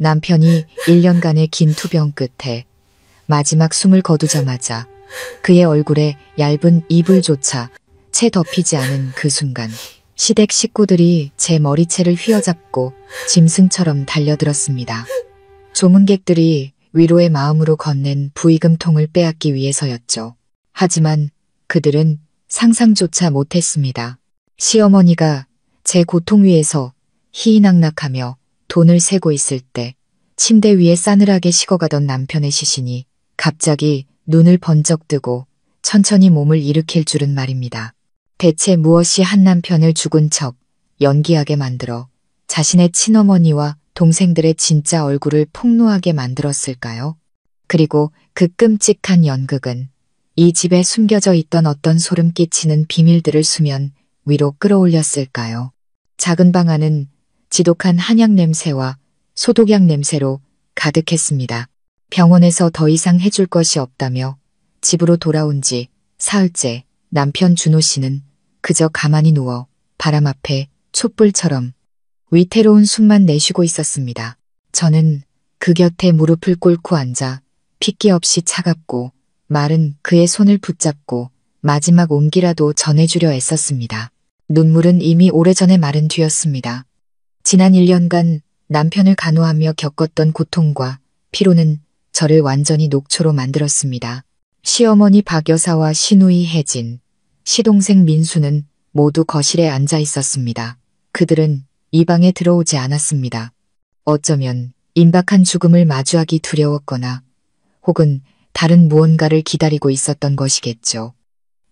남편이 1년간의 긴 투병 끝에 마지막 숨을 거두자마자 그의 얼굴에 얇은 이불조차 채 덮이지 않은 그 순간 시댁 식구들이 제 머리채를 휘어잡고 짐승처럼 달려들었습니다. 조문객들이 위로의 마음으로 건넨 부의금통을 빼앗기 위해서였죠. 하지만 그들은 상상조차 못했습니다. 시어머니가 제 고통 위에서 희희낙낙하며 돈을 세고 있을 때 침대 위에 싸늘하게 식어가던 남편의 시신이 갑자기 눈을 번쩍 뜨고 천천히 몸을 일으킬 줄은 말입니다. 대체 무엇이 한 남편을 죽은 척 연기하게 만들어 자신의 친어머니와 동생들의 진짜 얼굴을 폭로하게 만들었을까요? 그리고 그 끔찍한 연극은 이 집에 숨겨져 있던 어떤 소름 끼치는 비밀들을 수면 위로 끌어올렸을까요? 작은 방 안은 지독한 한약 냄새와 소독약 냄새로 가득했습니다. 병원에서 더 이상 해줄 것이 없다며 집으로 돌아온 지 사흘째 남편 준호 씨는 그저 가만히 누워 바람 앞에 촛불처럼 위태로운 숨만 내쉬고 있었습니다. 저는 그 곁에 무릎을 꿇고 앉아 핏기 없이 차갑고 마른 그의 손을 붙잡고 마지막 온기라도 전해주려 애썼습니다. 눈물은 이미 오래전에 마른 뒤였습니다. 지난 1년간 남편을 간호하며 겪었던 고통과 피로는 저를 완전히 녹초로 만들었습니다. 시어머니 박 여사와 시누이 혜진, 시동생 민수는 모두 거실에 앉아 있었습니다. 그들은 이 방에 들어오지 않았습니다. 어쩌면 임박한 죽음을 마주하기 두려웠거나 혹은 다른 무언가를 기다리고 있었던 것이겠죠.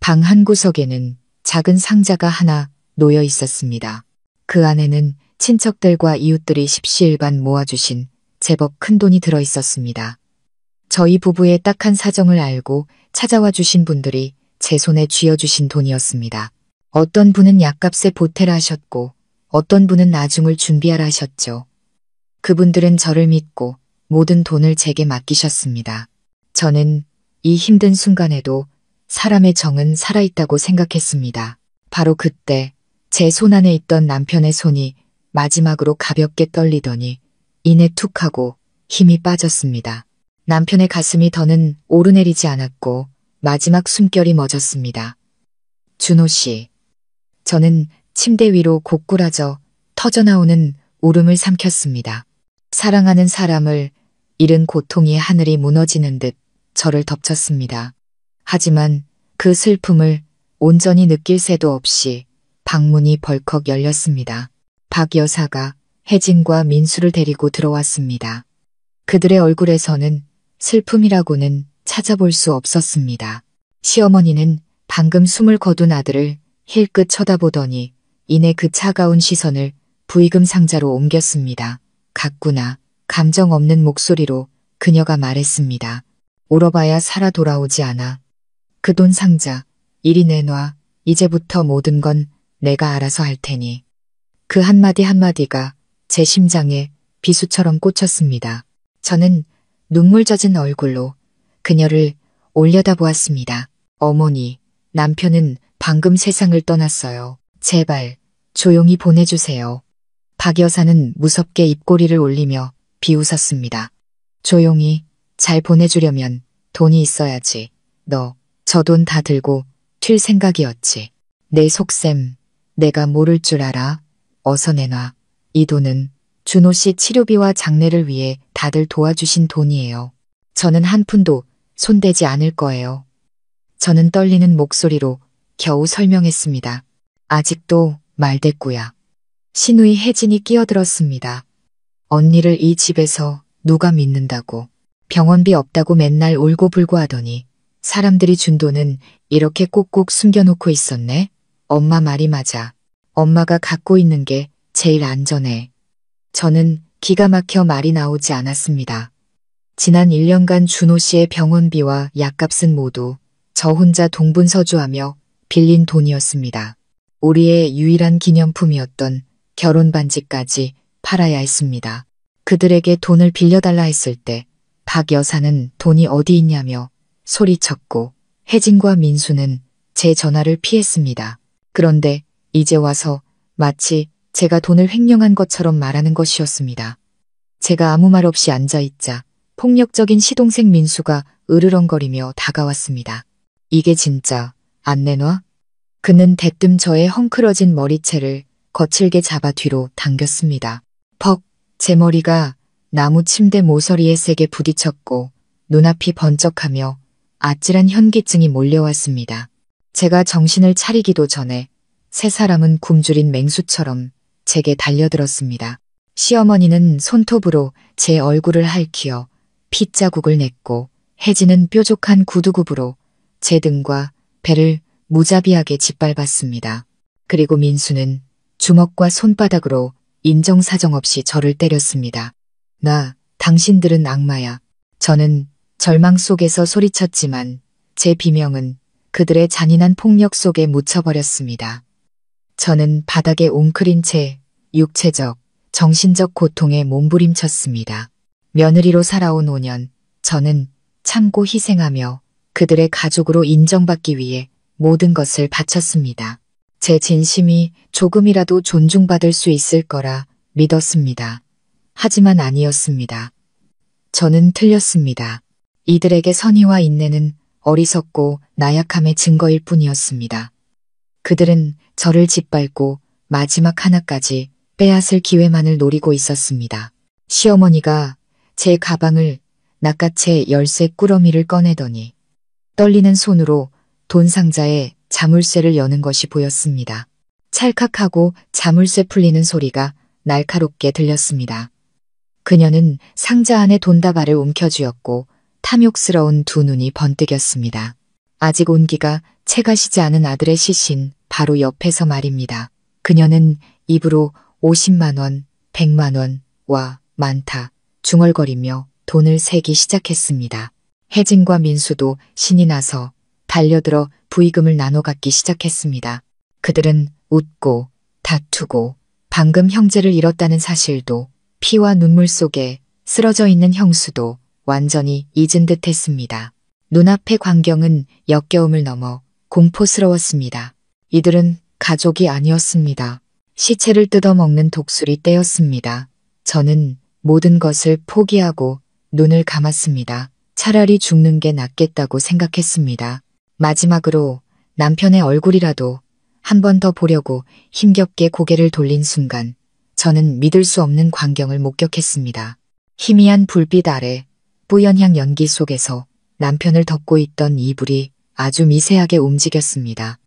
방 한 구석에는 작은 상자가 하나 놓여 있었습니다. 그 안에는 친척들과 이웃들이 십시일반 모아주신 제법 큰 돈이 들어 있었습니다. 저희 부부의 딱한 사정을 알고 찾아와 주신 분들이 제 손에 쥐어주신 돈이었습니다. 어떤 분은 약값에 보태라 하셨고 어떤 분은 나중을 준비하라 하셨죠. 그분들은 저를 믿고 모든 돈을 제게 맡기셨습니다. 저는 이 힘든 순간에도 사람의 정은 살아있다고 생각했습니다. 바로 그때 제 손 안에 있던 남편의 손이 마지막으로 가볍게 떨리더니 이내 툭 하고 힘이 빠졌습니다. 남편의 가슴이 더는 오르내리지 않았고 마지막 숨결이 멎었습니다. 준호 씨. 저는 침대 위로 고꾸라져 터져나오는 울음을 삼켰습니다. 사랑하는 사람을 잃은 고통이 하늘이 무너지는 듯 저를 덮쳤습니다. 하지만 그 슬픔을 온전히 느낄 새도 없이 방문이 벌컥 열렸습니다. 박 여사가 혜진과 민수를 데리고 들어왔습니다. 그들의 얼굴에서는 슬픔이라고는 찾아볼 수 없었습니다. 시어머니는 방금 숨을 거둔 아들을 힐끗 쳐다보더니 이내 그 차가운 시선을 부의금 상자로 옮겼습니다. 갔구나. 감정 없는 목소리로 그녀가 말했습니다. 울어봐야 살아 돌아오지 않아. 그 돈 상자 이리 내놔. 이제부터 모든 건 내가 알아서 할 테니. 그 한마디 한마디가 제 심장에 비수처럼 꽂혔습니다. 저는 눈물 젖은 얼굴로 그녀를 올려다보았습니다. 어머니, 남편은 방금 세상을 떠났어요. 제발 조용히 보내주세요. 박 여사는 무섭게 입꼬리를 올리며 비웃었습니다. 조용히 잘 보내주려면 돈이 있어야지. 너 저 돈 다 들고 튈 생각이었지. 내 속셈 내가 모를 줄 알아. 어서 내놔. 이 돈은 준호 씨 치료비와 장례를 위해 다들 도와주신 돈이에요. 저는 한 푼도 손대지 않을 거예요. 저는 떨리는 목소리로 겨우 설명했습니다. 아직도 말대꾸야. 시누이 혜진이 끼어들었습니다. 언니를 이 집에서 누가 믿는다고. 병원비 없다고 맨날 울고불고 하더니 사람들이 준 돈은 이렇게 꼭꼭 숨겨놓고 있었네. 엄마 말이 맞아. 엄마가 갖고 있는 게 제일 안전해. 저는 기가 막혀 말이 나오지 않았습니다. 지난 1년간 준호 씨의 병원비와 약값은 모두 저 혼자 동분서주하며 빌린 돈이었습니다. 우리의 유일한 기념품이었던 결혼 반지까지 팔아야 했습니다. 그들에게 돈을 빌려달라 했을 때 박 여사는 돈이 어디 있냐며 소리쳤고 혜진과 민수는 제 전화를 피했습니다. 그런데 이제 와서 마치 제가 돈을 횡령한 것처럼 말하는 것이었습니다. 제가 아무 말 없이 앉아있자 폭력적인 시동생 민수가 으르렁거리며 다가왔습니다. 이게 진짜 안 내놔? 그는 대뜸 저의 헝클어진 머리채를 거칠게 잡아 뒤로 당겼습니다. 퍽! 제 머리가 나무 침대 모서리에 세게 부딪혔고 눈앞이 번쩍하며 아찔한 현기증이 몰려왔습니다. 제가 정신을 차리기도 전에 세 사람은 굶주린 맹수처럼 제게 달려들었습니다. 시어머니는 손톱으로 제 얼굴을 핥히어 핏자국을 냈고 혜진은 뾰족한 구두굽으로 제 등과 배를 무자비하게 짓밟았습니다. 그리고 민수는 주먹과 손바닥으로 인정사정 없이 저를 때렸습니다. 당신들은 악마야. 저는 절망 속에서 소리쳤지만 제 비명은 그들의 잔인한 폭력 속에 묻혀버렸습니다. 저는 바닥에 웅크린 채 육체적, 정신적 고통에 몸부림쳤습니다. 며느리로 살아온 5년, 저는 참고 희생하며 그들의 가족으로 인정받기 위해 모든 것을 바쳤습니다. 제 진심이 조금이라도 존중받을 수 있을 거라 믿었습니다. 하지만 아니었습니다. 저는 틀렸습니다. 이들에게 선의와 인내는 어리석고 나약함의 증거일 뿐이었습니다. 그들은 저를 짓밟고 마지막 하나까지 빼앗을 기회만을 노리고 있었습니다. 시어머니가 제 가방을 낚아채 열쇠 꾸러미를 꺼내더니 떨리는 손으로 돈 상자에 자물쇠를 여는 것이 보였습니다. 찰칵하고 자물쇠 풀리는 소리가 날카롭게 들렸습니다. 그녀는 상자 안에 돈다발을 움켜쥐었고 탐욕스러운 두 눈이 번뜩였습니다. 아직 온기가 채 가시지 않은 아들의 시신 바로 옆에서 말입니다. 그녀는 입으로 50만 원, 100만 원, 와, 많다, 중얼거리며 돈을 세기 시작했습니다. 혜진과 민수도 신이 나서 달려들어 부의금을 나눠 갖기 시작했습니다. 그들은 웃고 다투고 방금 형제를 잃었다는 사실도 피와 눈물 속에 쓰러져 있는 형수도 완전히 잊은 듯 했습니다. 눈앞의 광경은 역겨움을 넘어 공포스러웠습니다. 이들은 가족이 아니었습니다. 시체를 뜯어먹는 독수리 떼였습니다. 저는 모든 것을 포기하고 눈을 감았습니다. 차라리 죽는 게 낫겠다고 생각했습니다. 마지막으로 남편의 얼굴이라도 한 번 더 보려고 힘겹게 고개를 돌린 순간 저는 믿을 수 없는 광경을 목격했습니다. 희미한 불빛 아래 뿌연향 연기 속에서 남편을 덮고 있던 이불이 아주 미세하게 움직였습니다.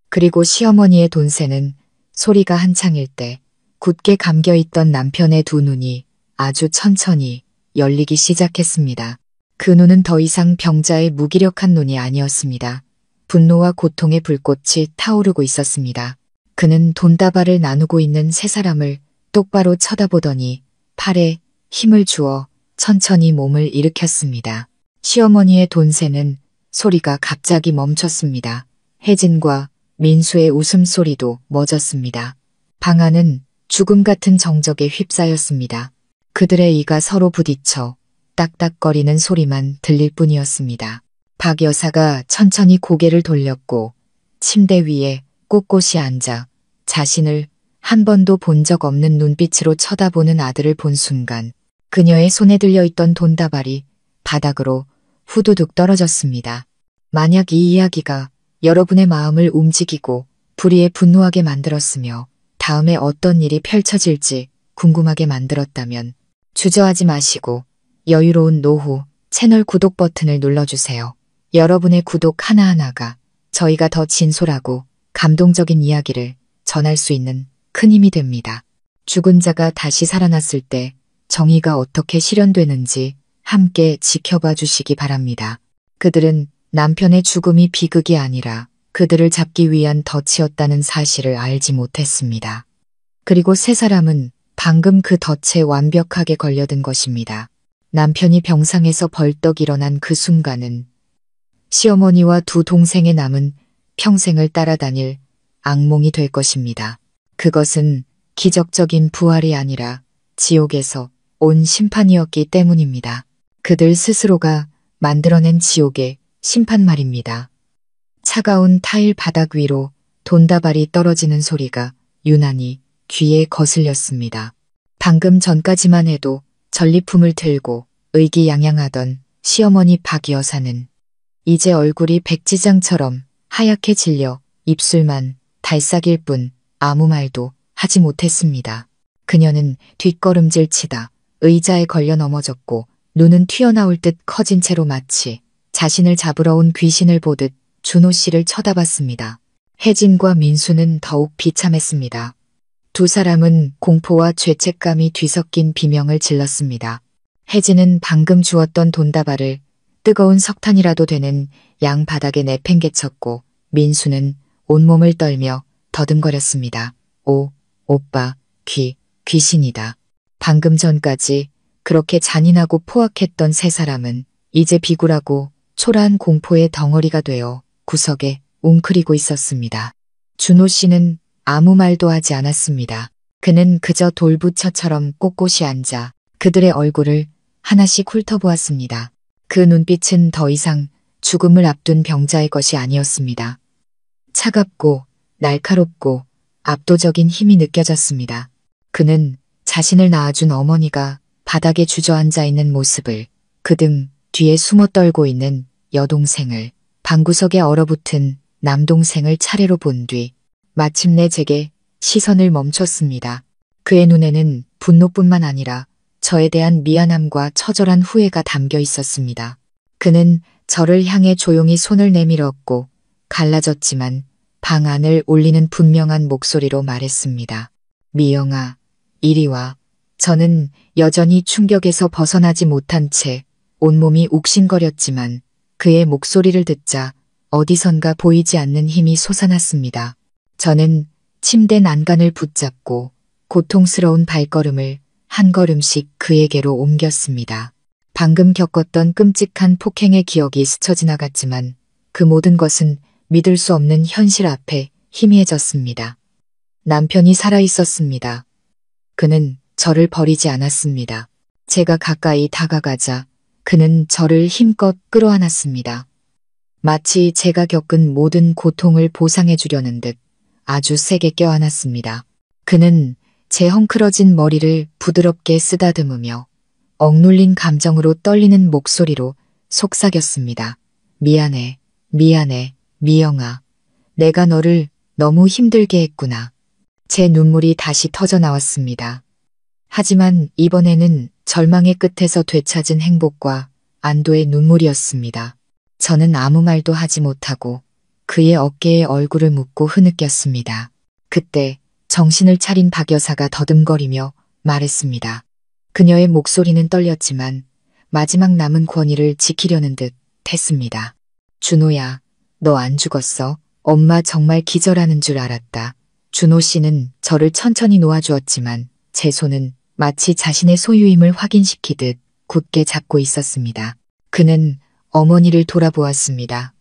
그리고 시어머니의 돈새는 소리가 한창일 때 굳게 감겨있던 남편의 두 눈이 아주 천천히 열리기 시작했습니다. 그 눈은 더 이상 병자의 무기력한 눈이 아니었습니다. 분노와 고통의 불꽃이 타오르고 있었습니다. 그는 돈다발을 나누고 있는 세 사람을 똑바로 쳐다보더니 팔에 힘을 주어 천천히 몸을 일으켰습니다. 시어머니의 돈새는 소리가 갑자기 멈췄습니다. 혜진과 민수의 웃음소리도 멎었습니다. 방 안은 죽음 같은 정적에 휩싸였습니다. 그들의 이가 서로 부딪혀 딱딱거리는 소리만 들릴 뿐이었습니다. 박 여사가 천천히 고개를 돌렸고 침대 위에 꼿꼿이 앉아 자신을 한 번도 본 적 없는 눈빛으로 쳐다보는 아들을 본 순간 그녀의 손에 들려있던 돈다발이 바닥으로 후두둑 떨어졌습니다. 만약 이 이야기가 여러분의 마음을 움직이고 불의에 분노하게 만들었으며 다음에 어떤 일이 펼쳐질지 궁금하게 만들었다면 주저하지 마시고 여유로운 노후 채널 구독 버튼을 눌러주세요. 여러분의 구독 하나하나가 저희가 더 진솔하고 감동적인 이야기를 전할 수 있는 큰 힘이 됩니다. 죽은 자가 다시 살아났을 때 정의가 어떻게 실현되는지 함께 지켜봐 주시기 바랍니다. 그들은 남편의 죽음이 비극이 아니라 그들을 잡기 위한 덫이었다는 사실을 알지 못했습니다. 그리고 세 사람은 방금 그 덫에 완벽하게 걸려든 것입니다. 남편이 병상에서 벌떡 일어난 그 순간은 시어머니와 두 동생의 남은 평생을 따라다닐 악몽이 될 것입니다. 그것은 기적적인 부활이 아니라 지옥에서 온 심판이었기 때문입니다. 그들 스스로가 만들어낸 지옥의 심판 말입니다. 차가운 타일 바닥 위로 돈다발이 떨어지는 소리가 유난히 귀에 거슬렸습니다. 방금 전까지만 해도 전리품을 들고 의기양양하던 시어머니 박 여사는 이제 얼굴이 백지장처럼 하얗게 질려 입술만 달싹일 뿐 아무 말도 하지 못했습니다. 그녀는 뒷걸음질 치다 의자에 걸려 넘어졌고 눈은 튀어나올 듯 커진 채로 마치 자신을 잡으러 온 귀신을 보듯 준호 씨를 쳐다봤습니다. 혜진과 민수는 더욱 비참했습니다. 두 사람은 공포와 죄책감이 뒤섞인 비명을 질렀습니다. 혜진은 방금 주었던 돈다발을 뜨거운 석탄이라도 되는 양 바닥에 내팽개쳤고 민수는 온몸을 떨며 더듬거렸습니다. 오빠, 귀신이다. 방금 전까지 그렇게 잔인하고 포악했던 세 사람은 이제 비굴하고 초라한 공포의 덩어리가 되어 구석에 웅크리고 있었습니다. 준호 씨는 아무 말도 하지 않았습니다. 그는 그저 돌부처처럼 꼿꼿이 앉아 그들의 얼굴을 하나씩 훑어보았습니다. 그 눈빛은 더 이상 죽음을 앞둔 병자의 것이 아니었습니다. 차갑고 날카롭고 압도적인 힘이 느껴졌습니다. 그는 자신을 낳아준 어머니가 바닥에 주저앉아 있는 모습을, 그 등 뒤에 숨어 떨고 있는 여동생을, 방구석에 얼어붙은 남동생을 차례로 본 뒤 마침내 제게 시선을 멈췄습니다. 그의 눈에는 분노뿐만 아니라 저에 대한 미안함과 처절한 후회가 담겨 있었습니다. 그는 저를 향해 조용히 손을 내밀었고 갈라졌지만 방 안을 울리는 분명한 목소리로 말했습니다. 미영아, 이리 와. 저는 여전히 충격에서 벗어나지 못한 채 온몸이 욱신거렸지만 그의 목소리를 듣자 어디선가 보이지 않는 힘이 솟아났습니다. 저는 침대 난간을 붙잡고 고통스러운 발걸음을 한 걸음씩 그에게로 옮겼습니다. 방금 겪었던 끔찍한 폭행의 기억이 스쳐 지나갔지만 그 모든 것은 믿을 수 없는 현실 앞에 희미해졌습니다. 남편이 살아있었습니다. 그는 저를 버리지 않았습니다. 제가 가까이 다가가자 그는 저를 힘껏 끌어안았습니다. 마치 제가 겪은 모든 고통을 보상해 주려는 듯 아주 세게 껴안았습니다. 그는 제 헝클어진 머리를 부드럽게 쓰다듬으며 억눌린 감정으로 떨리는 목소리로 속삭였습니다. 미안해, 미영아. 내가 너를 너무 힘들게 했구나. 제 눈물이 다시 터져 나왔습니다. 하지만 이번에는 절망의 끝에서 되찾은 행복과 안도의 눈물이었습니다. 저는 아무 말도 하지 못하고 그의 어깨에 얼굴을 묻고 흐느꼈습니다. 그때 정신을 차린 박 여사가 더듬거리며 말했습니다. 그녀의 목소리는 떨렸지만 마지막 남은 권위를 지키려는 듯 했습니다. 준호야, 너 안 죽었어? 엄마 정말 기절하는 줄 알았다. 준호 씨는 저를 천천히 놓아주었지만 제 손은 마치 자신의 소유임을 확인시키듯 굳게 잡고 있었습니다. 그는 어머니를 돌아보았습니다.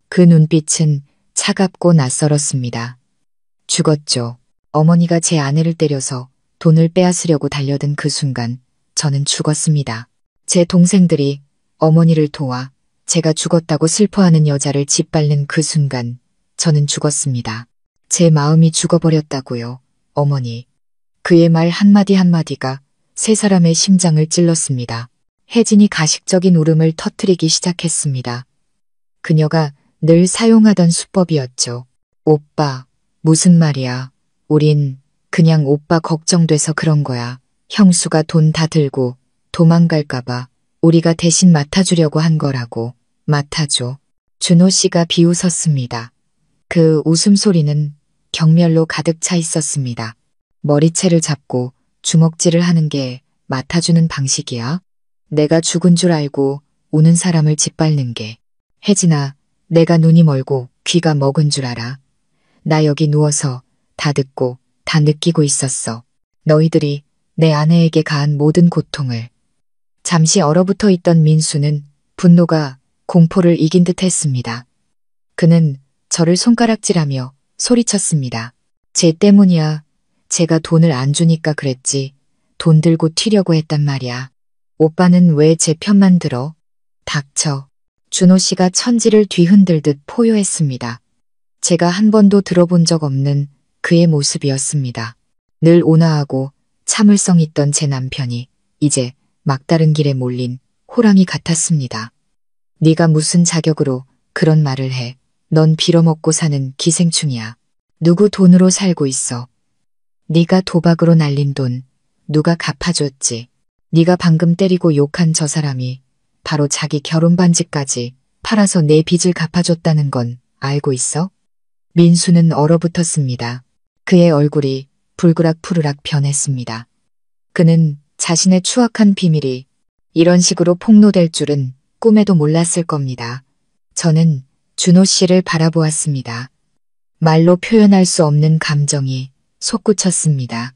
그 눈빛은 차갑고 낯설었습니다. 죽었죠. 어머니가 제 아내를 때려서 돈을 빼앗으려고 달려든 그 순간 저는 죽었습니다. 제 동생들이 어머니를 도와 제가 죽었다고 슬퍼하는 여자를 짓밟는 그 순간 저는 죽었습니다. 제 마음이 죽어버렸다고요, 어머니. 그의 말 한마디 한마디가 세 사람의 심장을 찔렀습니다. 혜진이 가식적인 울음을 터뜨리기 시작했습니다. 그녀가 늘 사용하던 수법이었죠. 오빠, 무슨 말이야. 우린 그냥 오빠 걱정돼서 그런 거야. 형수가 돈 다 들고 도망갈까봐 우리가 대신 맡아주려고 한 거라고. 맡아줘. 준호 씨가 비웃었습니다. 그 웃음소리는 경멸로 가득 차 있었습니다. 머리채를 잡고 주먹질을 하는 게 맡아주는 방식이야? 내가 죽은 줄 알고 우는 사람을 짓밟는 게. 혜진아, 내가 눈이 멀고 귀가 먹은 줄 알아. 나 여기 누워서 다 듣고 다 느끼고 있었어. 너희들이 내 아내에게 가한 모든 고통을. 잠시 얼어붙어 있던 민수는 분노가 공포를 이긴 듯 했습니다. 그는 저를 손가락질하며 소리쳤습니다. 쟤 때문이야. 제가 돈을 안 주니까 그랬지. 돈 들고 튀려고 했단 말이야. 오빠는 왜 제 편만 들어? 닥쳐. 준호 씨가 천지를 뒤흔들듯 포효했습니다. 제가 한 번도 들어본 적 없는 그의 모습이었습니다. 늘 온화하고 참을성 있던 제 남편이 이제 막다른 길에 몰린 호랑이 같았습니다. 네가 무슨 자격으로 그런 말을 해. 넌 빌어먹고 사는 기생충이야. 누구 돈으로 살고 있어. 네가 도박으로 날린 돈 누가 갚아줬지. 네가 방금 때리고 욕한 저 사람이 바로 자기 결혼 반지까지 팔아서 내 빚을 갚아줬다는 건 알고 있어? 민수는 얼어붙었습니다. 그의 얼굴이 불그락푸르락 변했습니다. 그는 자신의 추악한 비밀이 이런 식으로 폭로될 줄은 꿈에도 몰랐을 겁니다. 저는 준호 씨를 바라보았습니다. 말로 표현할 수 없는 감정이 솟구쳤습니다.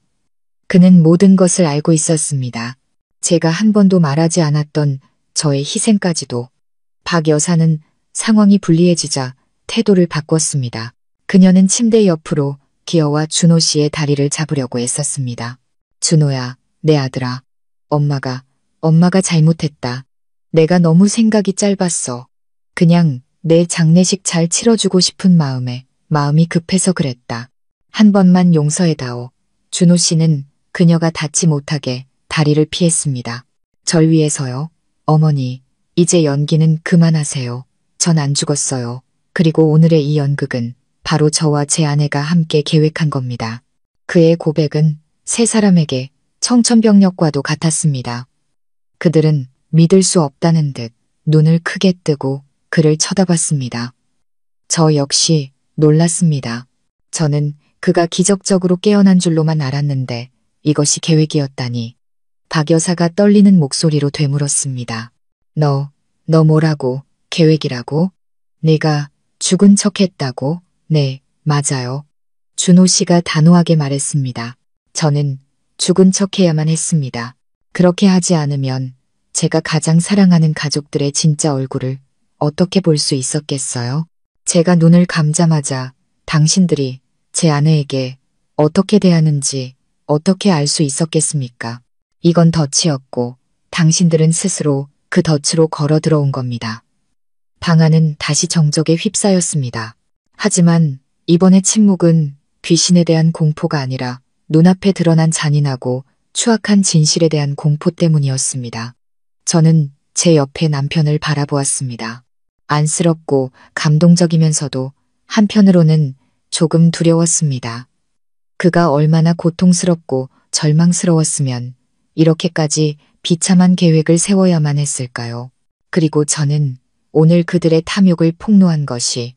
그는 모든 것을 알고 있었습니다. 제가 한 번도 말하지 않았던 저의 희생까지도. 박 여사는 상황이 불리해지자 태도를 바꿨습니다. 그녀는 침대 옆으로 기어와 준호 씨의 다리를 잡으려고 애썼습니다. 준호야, 내 아들아. 엄마가 잘못했다. 내가 너무 생각이 짧았어. 그냥 내 장례식 잘 치러주고 싶은 마음이 급해서 그랬다. 한 번만 용서해다오. 준호 씨는 그녀가 닿지 못하게 다리를 피했습니다. 절 위해서요. 어머니, 이제 연기는 그만하세요. 전 안 죽었어요. 그리고 오늘의 이 연극은 바로 저와 제 아내가 함께 계획한 겁니다. 그의 고백은 세 사람에게 청천벽력과도 같았습니다. 그들은 믿을 수 없다는 듯 눈을 크게 뜨고 그를 쳐다봤습니다. 저 역시 놀랐습니다. 저는 그가 기적적으로 깨어난 줄로만 알았는데 이것이 계획이었다니. 박 여사가 떨리는 목소리로 되물었습니다. 너 뭐라고? 계획이라고? 내가 죽은 척 했다고? 네, 맞아요. 준호 씨가 단호하게 말했습니다. 저는 죽은 척 해야만 했습니다. 그렇게 하지 않으면 제가 가장 사랑하는 가족들의 진짜 얼굴을 어떻게 볼 수 있었겠어요? 제가 눈을 감자마자 당신들이 제 아내에게 어떻게 대하는지 어떻게 알 수 있었겠습니까? 이건 덫이었고 당신들은 스스로 그 덫으로 걸어 들어온 겁니다. 방 안은 다시 정적에 휩싸였습니다. 하지만 이번의 침묵은 귀신에 대한 공포가 아니라 눈앞에 드러난 잔인하고 추악한 진실에 대한 공포 때문이었습니다. 저는 제 옆에 남편을 바라보았습니다. 안쓰럽고 감동적이면서도 한편으로는 조금 두려웠습니다. 그가 얼마나 고통스럽고 절망스러웠으면 이렇게까지 비참한 계획을 세워야만 했을까요? 그리고 저는 오늘 그들의 탐욕을 폭로한 것이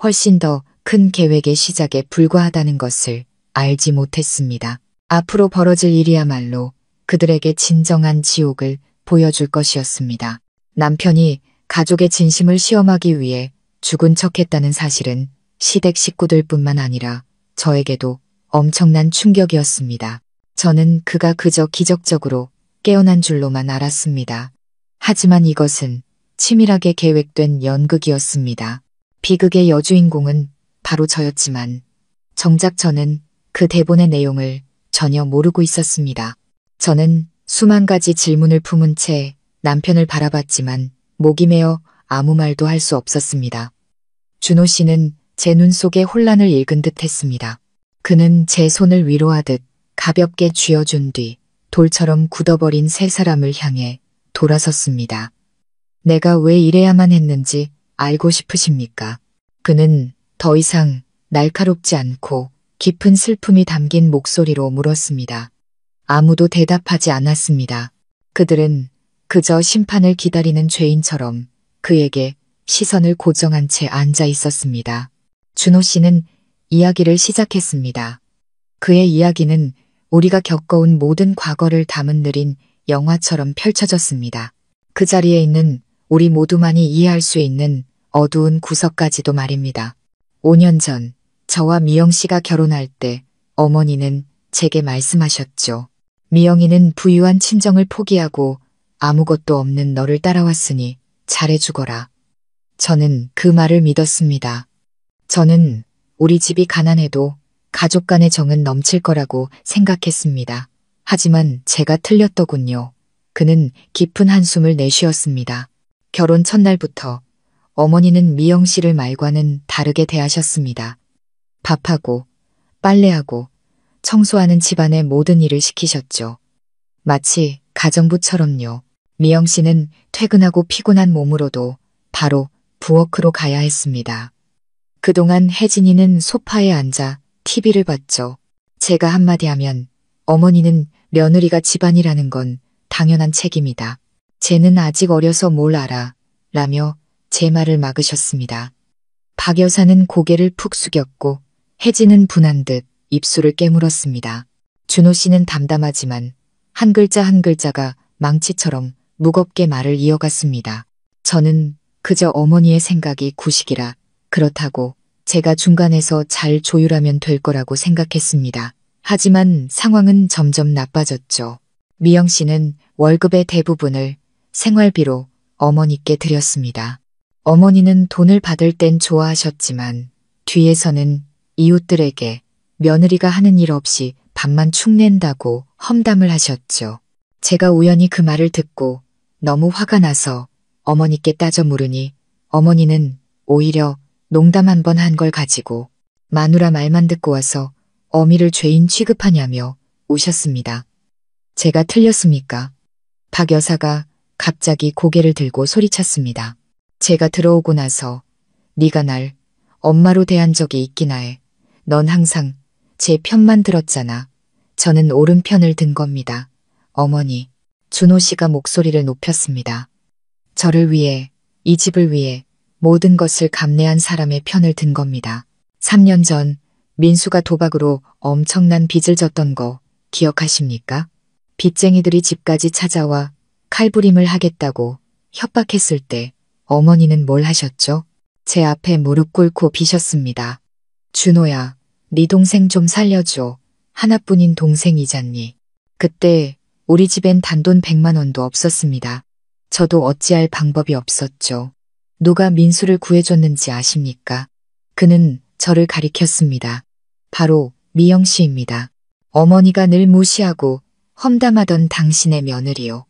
훨씬 더 큰 계획의 시작에 불과하다는 것을 알지 못했습니다. 앞으로 벌어질 일이야말로 그들에게 진정한 지옥을 보여줄 것이었습니다. 남편이 가족의 진심을 시험하기 위해 죽은 척했다는 사실은 시댁 식구들뿐만 아니라 저에게도 엄청난 충격이었습니다. 저는 그가 그저 기적적으로 깨어난 줄로만 알았습니다. 하지만 이것은 치밀하게 계획된 연극이었습니다. 비극의 여주인공은 바로 저였지만 정작 저는 그 대본의 내용을 전혀 모르고 있었습니다. 저는 수만 가지 질문을 품은 채 남편을 바라봤지만 목이 메어 아무 말도 할 수 없었습니다. 준호 씨는 제 눈 속에 혼란을 읽은 듯 했습니다. 그는 제 손을 위로하듯 가볍게 쥐어준 뒤 돌처럼 굳어버린 세 사람을 향해 돌아섰습니다. 내가 왜 이래야만 했는지 알고 싶으십니까? 그는 더 이상 날카롭지 않고 깊은 슬픔이 담긴 목소리로 물었습니다. 아무도 대답하지 않았습니다. 그들은 그저 심판을 기다리는 죄인처럼 그에게 시선을 고정한 채 앉아 있었습니다. 준호 씨는 이야기를 시작했습니다. 그의 이야기는 우리가 겪어온 모든 과거를 담은 느린 영화처럼 펼쳐졌습니다. 그 자리에 있는 우리 모두만이 이해할 수 있는 어두운 구석까지도 말입니다. 5년 전 저와 미영 씨가 결혼할 때 어머니는 제게 말씀하셨죠. 미영이는 부유한 친정을 포기하고 아무것도 없는 너를 따라왔으니 잘해주거라. 저는 그 말을 믿었습니다. 저는 우리 집이 가난해도 가족 간의 정은 넘칠 거라고 생각했습니다. 하지만 제가 틀렸더군요. 그는 깊은 한숨을 내쉬었습니다. 결혼 첫날부터 어머니는 미영 씨를 말과는 다르게 대하셨습니다. 밥하고 빨래하고 청소하는 집안의 모든 일을 시키셨죠. 마치 가정부처럼요. 미영 씨는 퇴근하고 피곤한 몸으로도 바로 부엌으로 가야 했습니다. 그동안 혜진이는 소파에 앉아 TV를 봤죠. 제가 한마디 하면 어머니는 며느리가 집안이라는 건 당연한 책임이다. 쟤는 아직 어려서 뭘 알아. 라며 제 말을 막으셨습니다. 박 여사는 고개를 푹 숙였고 혜진은 분한 듯 입술을 깨물었습니다. 준호 씨는 담담하지만 한 글자 한 글자가 망치처럼 무겁게 말을 이어갔습니다. 저는 그저 어머니의 생각이 구식이라 그렇다고 제가 중간에서 잘 조율하면 될 거라고 생각했습니다. 하지만 상황은 점점 나빠졌죠. 미영 씨는 월급의 대부분을 생활비로 어머니께 드렸습니다. 어머니는 돈을 받을 땐 좋아하셨지만 뒤에서는 이웃들에게 며느리가 하는 일 없이 밥만 축낸다고 험담을 하셨죠. 제가 우연히 그 말을 듣고 너무 화가 나서 어머니께 따져 물으니 어머니는 오히려 농담 한 번 한 걸 가지고 마누라 말만 듣고 와서 어미를 죄인 취급하냐며 우셨습니다. 제가 틀렸습니까? 박 여사가 갑자기 고개를 들고 소리쳤습니다. 제가 들어오고 나서 네가 날 엄마로 대한 적이 있기나 해. 넌 항상 제 편만 들었잖아. 저는 옳은 편을 든 겁니다. 어머니, 준호 씨가 목소리를 높였습니다. 저를 위해, 이 집을 위해 모든 것을 감내한 사람의 편을 든 겁니다. 3년 전 민수가 도박으로 엄청난 빚을 졌던 거 기억하십니까? 빚쟁이들이 집까지 찾아와 칼부림을 하겠다고 협박했을 때 어머니는 뭘 하셨죠? 제 앞에 무릎 꿇고 비셨습니다. 준호야, 네 동생 좀 살려줘. 하나뿐인 동생이잖니. 그때 우리 집엔 단돈 100만 원도 없었습니다. 저도 어찌할 방법이 없었죠. 누가 민수를 구해줬는지 아십니까? 그는 저를 가리켰습니다. 바로 미영 씨입니다. 어머니가 늘 무시하고 험담하던 당신의 며느리요.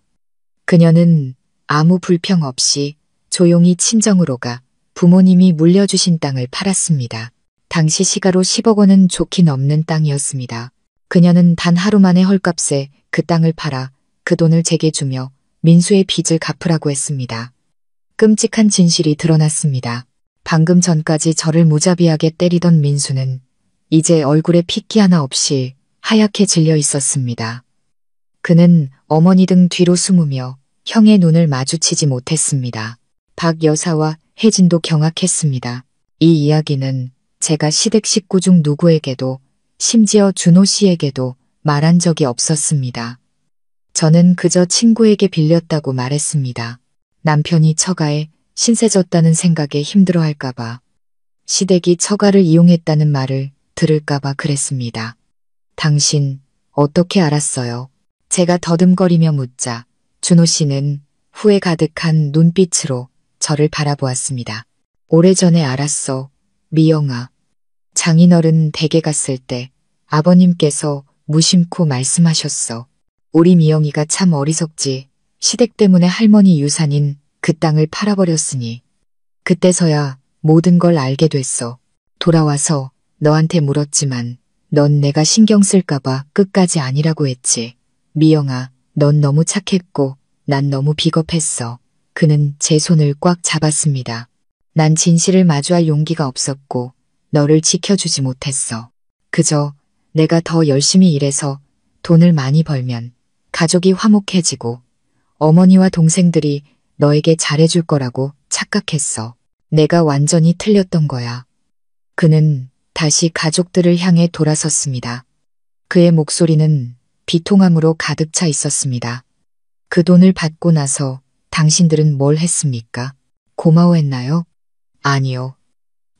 그녀는 아무 불평 없이 조용히 친정으로 가 부모님이 물려주신 땅을 팔았습니다. 당시 시가로 10억 원은 좋게 넘는 땅이었습니다. 그녀는 단 하루 만에 헐값에 그 땅을 팔아 그 돈을 제게 주며 민수의 빚을 갚으라고 했습니다. 끔찍한 진실이 드러났습니다. 방금 전까지 저를 무자비하게 때리던 민수는 이제 얼굴에 핏기 하나 없이 하얗게 질려 있었습니다. 그는 어머니 등 뒤로 숨으며 형의 눈을 마주치지 못했습니다. 박 여사와 혜진도 경악했습니다. 이 이야기는 제가 시댁 식구 중 누구에게도 심지어 준호 씨에게도 말한 적이 없었습니다. 저는 그저 친구에게 빌렸다고 말했습니다. 남편이 처가에 신세 졌다는 생각에 힘들어할까봐, 시댁이 처가를 이용했다는 말을 들을까봐 그랬습니다. 당신 어떻게 알았어요? 제가 더듬거리며 묻자 준호 씨는 후회 가득한 눈빛으로 저를 바라보았습니다. 오래전에 알았어, 미영아. 장인어른 댁에 갔을 때 아버님께서 무심코 말씀하셨어. 우리 미영이가 참 어리석지. 시댁 때문에 할머니 유산인 그 땅을 팔아버렸으니. 그때서야 모든 걸 알게 됐어. 돌아와서 너한테 물었지만 넌 내가 신경 쓸까봐 끝까지 아니라고 했지. 미영아, 넌 너무 착했고 난 너무 비겁했어. 그는 제 손을 꽉 잡았습니다. 난 진실을 마주할 용기가 없었고 너를 지켜주지 못했어. 그저 내가 더 열심히 일해서 돈을 많이 벌면 가족이 화목해지고 어머니와 동생들이 너에게 잘해줄 거라고 착각했어. 내가 완전히 틀렸던 거야. 그는 다시 가족들을 향해 돌아섰습니다. 그의 목소리는 비통함으로 가득 차 있었습니다. 그 돈을 받고 나서 당신들은 뭘 했습니까? 고마워했나요? 아니요.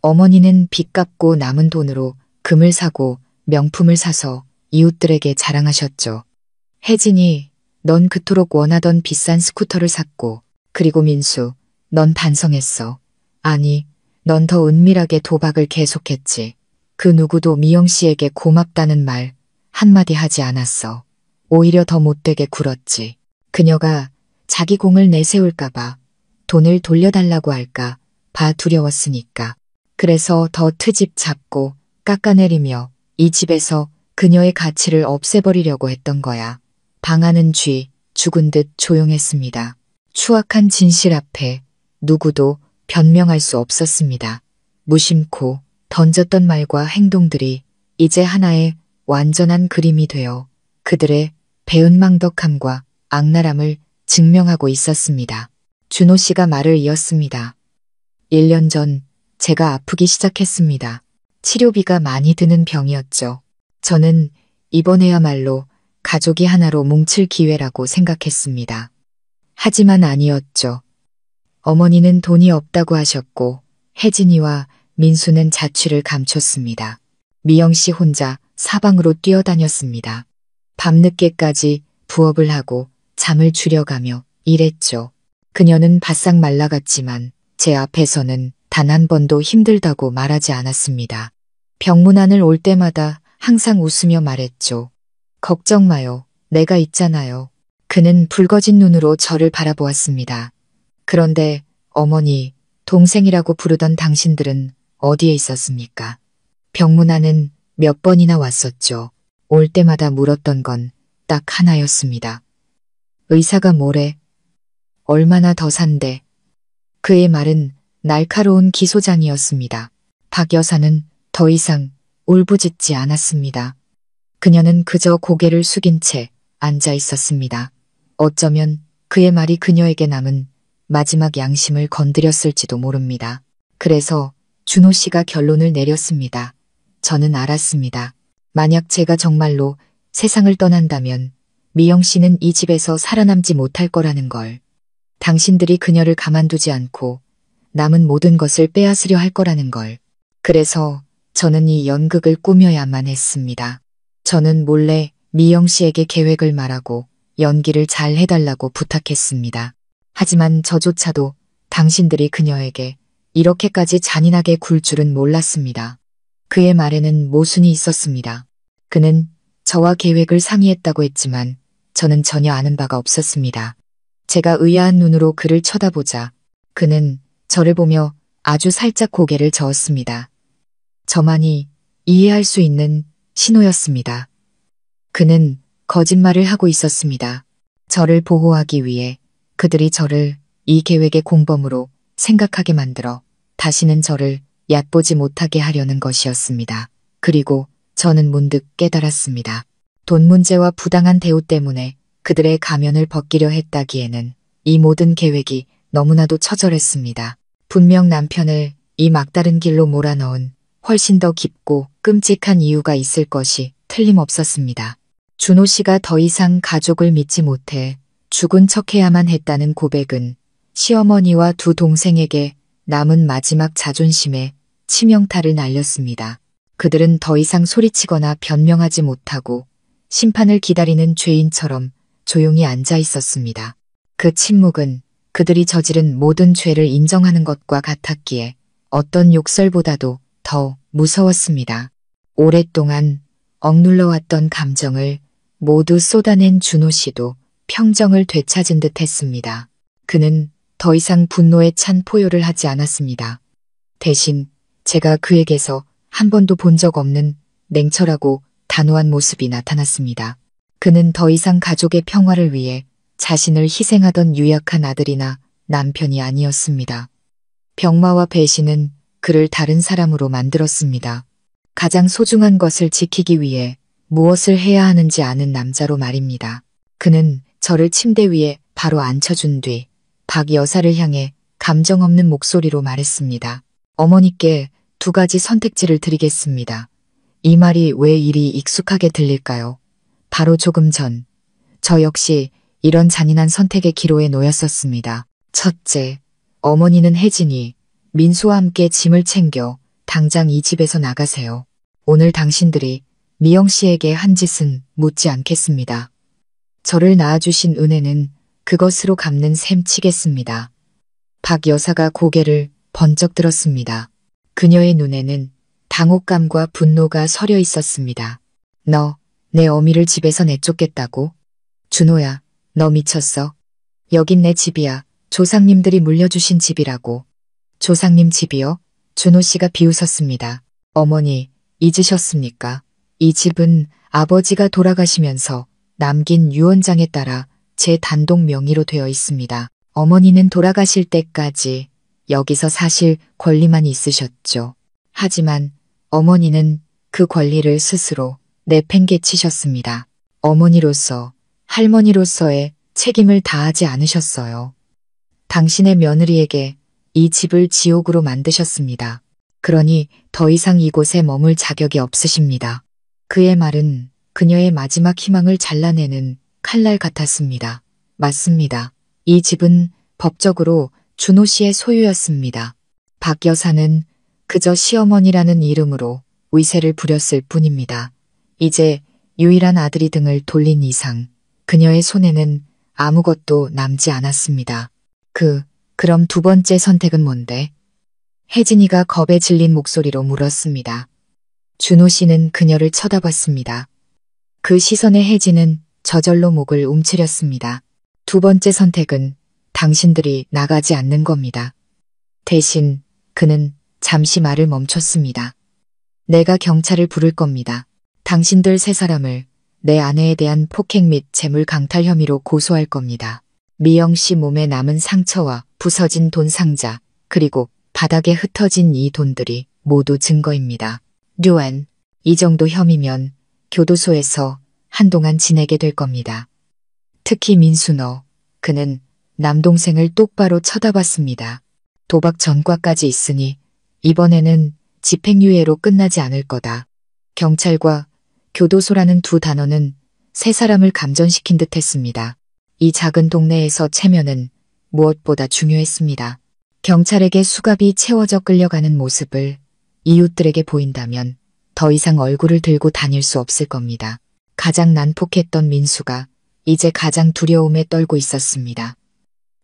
어머니는 빚 갚고 남은 돈으로 금을 사고 명품을 사서 이웃들에게 자랑하셨죠. 혜진이, 넌 그토록 원하던 비싼 스쿠터를 샀고, 그리고 민수, 넌 반성했어. 아니, 넌 더 은밀하게 도박을 계속했지. 그 누구도 미영 씨에게 고맙다는 말 한마디 하지 않았어. 오히려 더 못되게 굴었지. 그녀가 자기 공을 내세울까봐, 돈을 돌려달라고 할까 봐 두려웠으니까. 그래서 더 트집 잡고 깎아내리며 이 집에서 그녀의 가치를 없애버리려고 했던 거야. 방하는 쥐, 죽은 듯 조용했습니다. 추악한 진실 앞에 누구도 변명할 수 없었습니다. 무심코 던졌던 말과 행동들이 이제 하나의 완전한 그림이 되어 그들의 배은망덕함과 악랄함을 증명하고 있었습니다. 준호 씨가 말을 이었습니다. 1년 전 제가 아프기 시작했습니다. 치료비가 많이 드는 병이었죠. 저는 이번에야말로 가족이 하나로 뭉칠 기회라고 생각했습니다. 하지만 아니었죠. 어머니는 돈이 없다고 하셨고 혜진이와 민수는 자취를 감췄습니다. 미영 씨 혼자 사방으로 뛰어다녔습니다. 밤늦게까지 부업을 하고 잠을 줄여가며 일했죠. 그녀는 바싹 말라갔지만 제 앞에서는 단 한 번도 힘들다고 말하지 않았습니다. 병문안을 올 때마다 항상 웃으며 말했죠. 걱정 마요. 내가 있잖아요. 그는 붉어진 눈으로 저를 바라보았습니다. 그런데 어머니, 동생이라고 부르던 당신들은 어디에 있었습니까? 병문안은 몇 번이나 왔었죠. 올 때마다 물었던 건 딱 하나였습니다. 의사가 뭐래? 얼마나 더 산대? 그의 말은 날카로운 기소장이었습니다. 박 여사는 더 이상 울부짖지 않았습니다. 그녀는 그저 고개를 숙인 채 앉아 있었습니다. 어쩌면 그의 말이 그녀에게 남은 마지막 양심을 건드렸을지도 모릅니다. 그래서 준호 씨가 결론을 내렸습니다. 저는 알았습니다. 만약 제가 정말로 세상을 떠난다면 미영 씨는 이 집에서 살아남지 못할 거라는 걸. 당신들이 그녀를 가만두지 않고 남은 모든 것을 빼앗으려 할 거라는 걸. 그래서 저는 이 연극을 꾸며야만 했습니다. 저는 몰래 미영 씨에게 계획을 말하고 연기를 잘 해달라고 부탁했습니다. 하지만 저조차도 당신들이 그녀에게 이렇게까지 잔인하게 굴 줄은 몰랐습니다. 그의 말에는 모순이 있었습니다. 그는 저와 계획을 상의했다고 했지만 저는 전혀 아는 바가 없었습니다. 제가 의아한 눈으로 그를 쳐다보자 그는 저를 보며 아주 살짝 고개를 저었습니다. 저만이 이해할 수 있는 신호였습니다. 그는 거짓말을 하고 있었습니다. 저를 보호하기 위해 그들이 저를 이 계획의 공범으로 생각하게 만들어 다시는 저를 얕보지 못하게 하려는 것이었습니다. 그리고 저는 문득 깨달았습니다. 돈 문제와 부당한 대우 때문에 그들의 가면을 벗기려 했다기에는 이 모든 계획이 너무나도 처절했습니다. 분명 남편을 이 막다른 길로 몰아넣은 훨씬 더 깊고 끔찍한 이유가 있을 것이 틀림없었습니다. 준호 씨가 더 이상 가족을 믿지 못해 죽은 척해야만 했다는 고백은 시어머니와 두 동생에게 남은 마지막 자존심에 치명타를 날렸습니다. 그들은 더 이상 소리치거나 변명하지 못하고 심판을 기다리는 죄인처럼 조용히 앉아 있었습니다. 그 침묵은 그들이 저지른 모든 죄를 인정하는 것과 같았기에 어떤 욕설보다도 더 무서웠습니다. 오랫동안 억눌러왔던 감정을 모두 쏟아낸 준호 씨도 평정을 되찾은 듯 했습니다. 그는 더 이상 분노에 찬 포효를 하지 않았습니다. 대신 제가 그에게서 한 번도 본 적 없는 냉철하고 단호한 모습이 나타났습니다. 그는 더 이상 가족의 평화를 위해 자신을 희생하던 유약한 아들이나 남편이 아니었습니다. 병마와 배신은 그를 다른 사람으로 만들었습니다. 가장 소중한 것을 지키기 위해 무엇을 해야 하는지 아는 남자로 말입니다. 그는 저를 침대 위에 바로 앉혀준 뒤 박 여사를 향해 감정 없는 목소리로 말했습니다. 어머니께 두 가지 선택지를 드리겠습니다. 이 말이 왜 이리 익숙하게 들릴까요? 바로 조금 전, 저 역시 이런 잔인한 선택의 기로에 놓였었습니다. 첫째, 어머니는 혜진이, 민수와 함께 짐을 챙겨 당장 이 집에서 나가세요. 오늘 당신들이 미영 씨에게 한 짓은 묻지 않겠습니다. 저를 낳아주신 은혜는 그것으로 갚는 셈 치겠습니다. 박 여사가 고개를 번쩍 들었습니다. 그녀의 눈에는 당혹감과 분노가 서려 있었습니다. 너, 내 어미를 집에서 내쫓겠다고? 준호야, 너 미쳤어? 여긴 내 집이야. 조상님들이 물려주신 집이라고. 조상님 집이요? 준호 씨가 비웃었습니다. 어머니, 잊으셨습니까? 이 집은 아버지가 돌아가시면서 남긴 유언장에 따라 제 단독 명의로 되어 있습니다. 어머니는 돌아가실 때까지 여기서 사실 권리만 있으셨죠. 하지만 어머니는 그 권리를 스스로 내팽개치셨습니다. 어머니로서, 할머니로서의 책임을 다하지 않으셨어요. 당신의 며느리에게 이 집을 지옥으로 만드셨습니다. 그러니 더 이상 이곳에 머물 자격이 없으십니다. 그의 말은 그녀의 마지막 희망을 잘라내는 칼날 같았습니다. 맞습니다. 이 집은 법적으로 준호 씨의 소유였습니다. 박 여사는 그저 시어머니라는 이름으로 위세를 부렸을 뿐입니다. 이제 유일한 아들이 등을 돌린 이상 그녀의 손에는 아무것도 남지 않았습니다. 그럼 두 번째 선택은 뭔데? 혜진이가 겁에 질린 목소리로 물었습니다. 준호 씨는 그녀를 쳐다봤습니다. 그 시선에 혜진은 저절로 목을 움츠렸습니다. 두 번째 선택은 당신들이 나가지 않는 겁니다. 대신 그는 잠시 말을 멈췄습니다. 내가 경찰을 부를 겁니다. 당신들 세 사람을 내 아내에 대한 폭행 및 재물 강탈 혐의로 고소할 겁니다. 미영 씨 몸에 남은 상처와 부서진 돈 상자, 그리고 바닥에 흩어진 이 돈들이 모두 증거입니다. 류안, 이 정도 혐의면 교도소에서 한동안 지내게 될 겁니다. 특히 민수 너, 그는 남동생을 똑바로 쳐다봤습니다. 도박 전과까지 있으니 이번에는 집행유예로 끝나지 않을 거다. 경찰과 교도소라는 두 단어는 세 사람을 감전시킨 듯 했습니다. 이 작은 동네에서 체면은 무엇보다 중요했습니다. 경찰에게 수갑이 채워져 끌려가는 모습을 이웃들에게 보인다면 더 이상 얼굴을 들고 다닐 수 없을 겁니다. 가장 난폭했던 민수가 이제 가장 두려움에 떨고 있었습니다.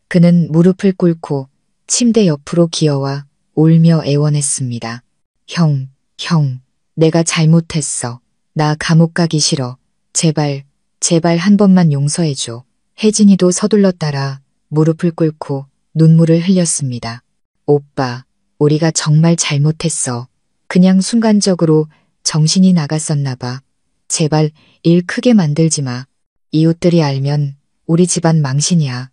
그는 무릎을 꿇고 침대 옆으로 기어와 울며 애원했습니다. 형, 내가 잘못했어. 나 감옥 가기 싫어. 제발 한 번만 용서해줘. 혜진이도 서둘러 따라 무릎을 꿇고 눈물을 흘렸습니다. 오빠, 우리가 정말 잘못했어. 그냥 순간적으로 정신이 나갔었나 봐. 제발 일 크게 만들지 마. 이웃들이 알면 우리 집안 망신이야.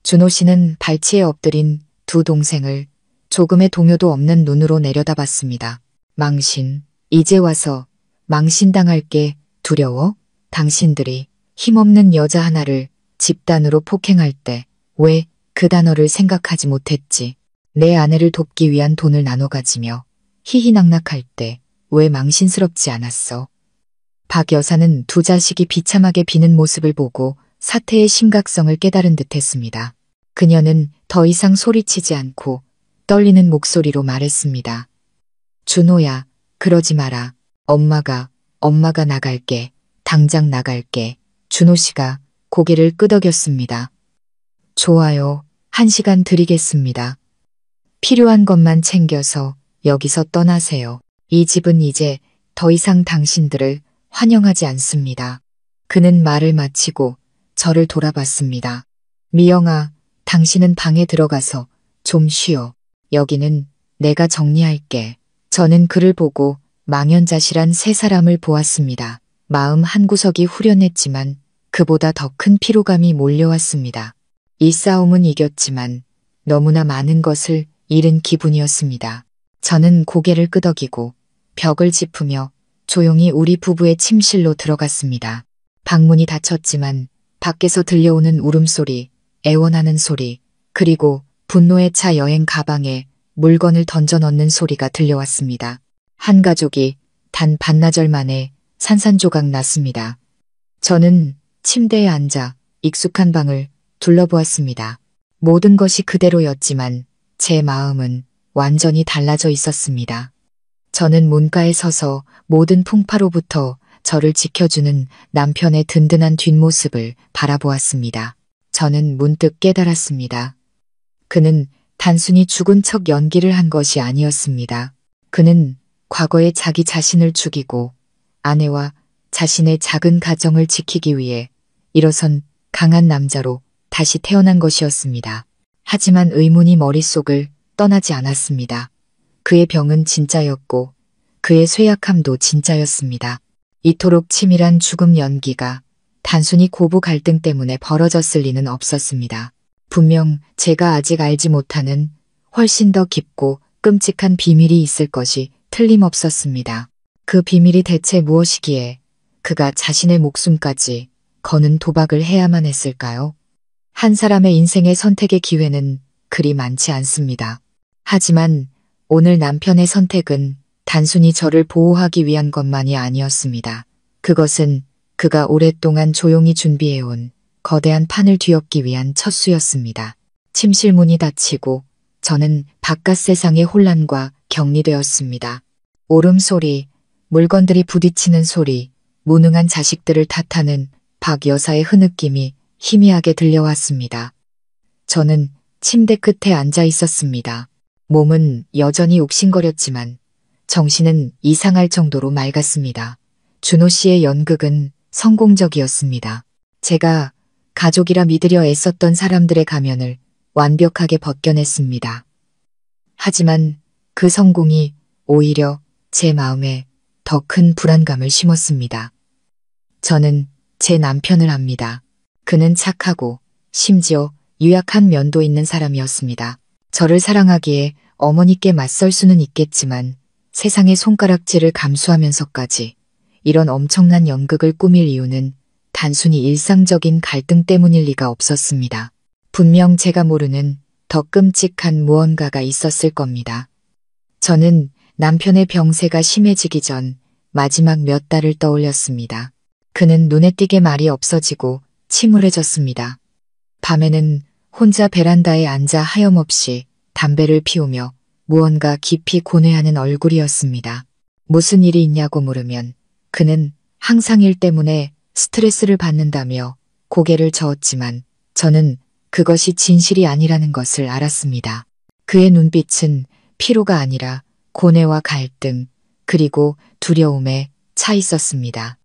준호 씨는 발치에 엎드린 두 동생을 조금의 동요도 없는 눈으로 내려다봤습니다. 망신, 이제 와서 망신당할 게 두려워? 당신들이 힘없는 여자 하나를 집단으로 폭행할 때 왜 그 단어를 생각하지 못했지? 내 아내를 돕기 위한 돈을 나눠 가지며 희희낙낙할 때 왜 망신스럽지 않았어? 박 여사는 두 자식이 비참하게 비는 모습을 보고 사태의 심각성을 깨달은 듯했습니다. 그녀는 더 이상 소리치지 않고 떨리는 목소리로 말했습니다. 준호야, 그러지 마라. 엄마가 나갈게. 당장 나갈게. 준호 씨가 고개를 끄덕였습니다. 좋아요. 1시간 드리겠습니다. 필요한 것만 챙겨서 여기서 떠나세요. 이 집은 이제 더 이상 당신들을 환영하지 않습니다. 그는 말을 마치고 저를 돌아봤습니다. 미영아, 당신은 방에 들어가서 좀 쉬어. 여기는 내가 정리할게. 저는 그를 보고 망연자실한 세 사람을 보았습니다. 마음 한구석이 후련했지만 그보다 더 큰 피로감이 몰려왔습니다. 이 싸움은 이겼지만 너무나 많은 것을 잃은 기분이었습니다. 저는 고개를 끄덕이고 벽을 짚으며 조용히 우리 부부의 침실로 들어갔습니다. 방문이 닫혔지만 밖에서 들려오는 울음소리, 애원하는 소리, 그리고 분노에 차 여행 가방에 물건을 던져 넣는 소리가 들려왔습니다. 한 가족이 단 반나절 만에 산산조각 났습니다. 저는 침대에 앉아 익숙한 방을 둘러보았습니다. 모든 것이 그대로였지만 제 마음은 완전히 달라져 있었습니다. 저는 문가에 서서 모든 풍파로부터 저를 지켜주는 남편의 든든한 뒷모습을 바라보았습니다. 저는 문득 깨달았습니다. 그는 단순히 죽은 척 연기를 한 것이 아니었습니다. 그는 과거에 자기 자신을 죽이고 아내와 자신의 작은 가정을 지키기 위해 일어선 강한 남자로 다시 태어난 것이었습니다. 하지만 의문이 머릿속을 떠나지 않았습니다. 그의 병은 진짜였고 그의 쇠약함도 진짜였습니다. 이토록 치밀한 죽음 연기가 단순히 고부 갈등 때문에 벌어졌을 리는 없었습니다. 분명 제가 아직 알지 못하는 훨씬 더 깊고 끔찍한 비밀이 있을 것이 틀림없었습니다. 그 비밀이 대체 무엇이기에 그가 자신의 목숨까지 거는 도박을 해야만 했을까요? 한 사람의 인생의 선택의 기회는 그리 많지 않습니다. 하지만 오늘 남편의 선택은 단순히 저를 보호하기 위한 것만이 아니었습니다. 그것은 그가 오랫동안 조용히 준비해온 거대한 판을 뒤엎기 위한 첫 수였습니다. 침실 문이 닫히고 저는 바깥 세상의 혼란과 격리되었습니다. 울음소리, 물건들이 부딪히는 소리, 무능한 자식들을 탓하는 박 여사의 흐느낌이 희미하게 들려왔습니다. 저는 침대 끝에 앉아 있었습니다. 몸은 여전히 욱신거렸지만 정신은 이상할 정도로 맑았습니다. 준호 씨의 연극은 성공적이었습니다. 제가 가족이라 믿으려 애썼던 사람들의 가면을 완벽하게 벗겨냈습니다. 하지만 그 성공이 오히려 제 마음에 더 큰 불안감을 심었습니다. 저는 제 남편을 압니다. 그는 착하고 심지어 유약한 면도 있는 사람이었습니다. 저를 사랑하기에 어머니께 맞설 수는 있겠지만 세상의 손가락질을 감수하면서까지 이런 엄청난 연극을 꾸밀 이유는 단순히 일상적인 갈등 때문일 리가 없었습니다. 분명 제가 모르는 더 끔찍한 무언가가 있었을 겁니다. 저는 남편의 병세가 심해지기 전 마지막 몇 달을 떠올렸습니다. 그는 눈에 띄게 말이 없어지고 침울해졌습니다. 밤에는 혼자 베란다에 앉아 하염없이 담배를 피우며 무언가 깊이 고뇌하는 얼굴이었습니다. 무슨 일이 있냐고 물으면 그는 항상 일 때문에 스트레스를 받는다며 고개를 저었지만 저는 그것이 진실이 아니라는 것을 알았습니다. 그의 눈빛은 피로가 아니라 고뇌와 갈등, 그리고 두려움에 차 있었습니다.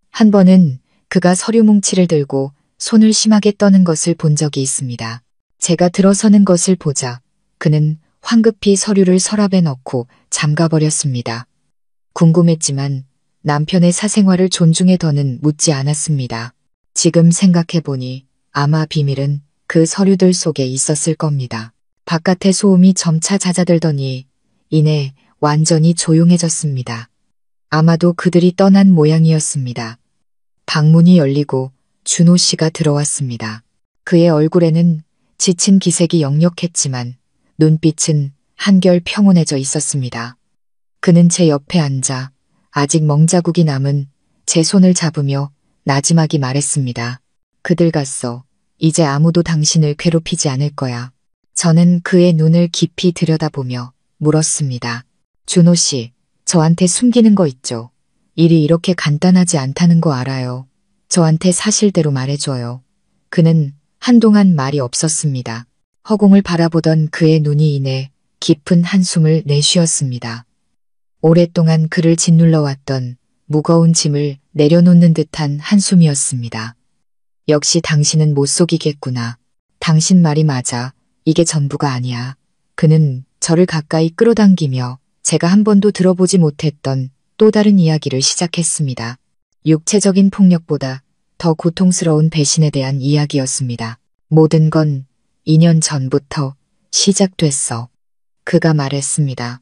한 번은 그가 서류 뭉치를 들고 손을 심하게 떠는 것을 본 적이 있습니다. 제가 들어서는 것을 보자 그는 황급히 서류를 서랍에 넣고 잠가버렸습니다. 궁금했지만 남편의 사생활을 존중해 더는 묻지 않았습니다. 지금 생각해보니 아마 비밀은 그 서류들 속에 있었을 겁니다. 바깥의 소음이 점차 잦아들더니 이내 완전히 조용해졌습니다. 아마도 그들이 떠난 모양이었습니다. 방문이 열리고 준호 씨가 들어왔습니다. 그의 얼굴에는 지친 기색이 역력했지만 눈빛은 한결 평온해져 있었습니다. 그는 제 옆에 앉아 아직 멍자국이 남은 제 손을 잡으며 나지막이 말했습니다. 그들 갔어. 이제 아무도 당신을 괴롭히지 않을 거야. 저는 그의 눈을 깊이 들여다보며 물었습니다. 준호 씨, 저한테 숨기는 거 있죠? 일이 이렇게 간단하지 않다는 거 알아요. 저한테 사실대로 말해줘요. 그는 한동안 말이 없었습니다. 허공을 바라보던 그의 눈이 이내 깊은 한숨을 내쉬었습니다. 오랫동안 그를 짓눌러왔던 무거운 짐을 내려놓는 듯한 한숨이었습니다. 역시 당신은 못 속이겠구나. 당신 말이 맞아. 이게 전부가 아니야. 그는 저를 가까이 끌어당기며 제가 한 번도 들어보지 못했던 또 다른 이야기를 시작했습니다. 육체적인 폭력보다 더 고통스러운 배신에 대한 이야기였습니다. 모든 건 2년 전부터 시작됐어. 그가 말했습니다.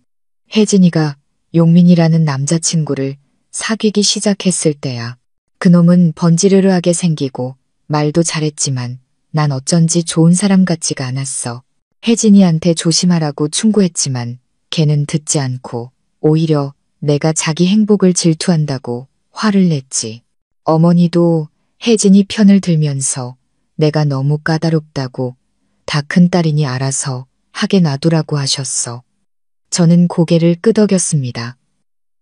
혜진이가 용민이라는 남자친구를 사귀기 시작했을 때야. 그놈은 번지르르하게 생기고 말도 잘했지만 난 어쩐지 좋은 사람 같지가 않았어. 혜진이한테 조심하라고 충고했지만 걔는 듣지 않고 오히려 내가 자기 행복을 질투한다고 화를 냈지. 어머니도 혜진이 편을 들면서 내가 너무 까다롭다고 다 큰딸이니 알아서 하게 놔두라고 하셨어. 저는 고개를 끄덕였습니다.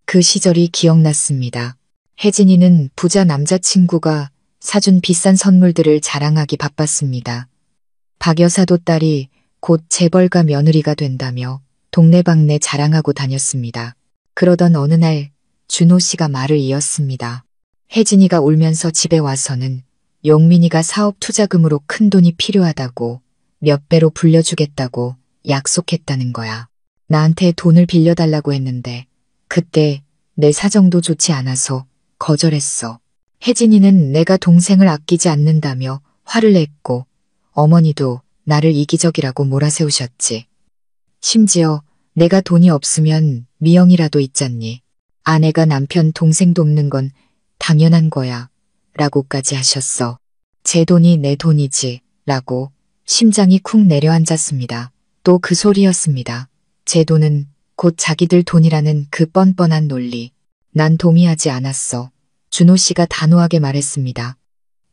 그 시절이 기억났습니다. 혜진이는 부자 남자친구가 사준 비싼 선물들을 자랑하기 바빴습니다. 박 여사도 딸이 곧 재벌가 며느리가 된다며 동네방네 자랑하고 다녔습니다. 그러던 어느 날 준호 씨가 말을 이었습니다. 혜진이가 울면서 집에 와서는 용민이가 사업 투자금으로 큰 돈이 필요하다고 몇 배로 불려주겠다고 약속했다는 거야. 나한테 돈을 빌려달라고 했는데 그때 내 사정도 좋지 않아서 거절했어. 혜진이는 내가 동생을 아끼지 않는다며 화를 냈고 어머니도 나를 이기적이라고 몰아세우셨지. 심지어 내가 돈이 없으면 미영이라도 있잖니. 아내가 남편 동생 돕는 건 당연한 거야. 라고까지 하셨어. 제 돈이 내 돈이지. 라고 심장이 쿵 내려앉았습니다. 또 그 소리였습니다. 제 돈은 곧 자기들 돈이라는 그 뻔뻔한 논리. 난 동의하지 않았어. 준호 씨가 단호하게 말했습니다.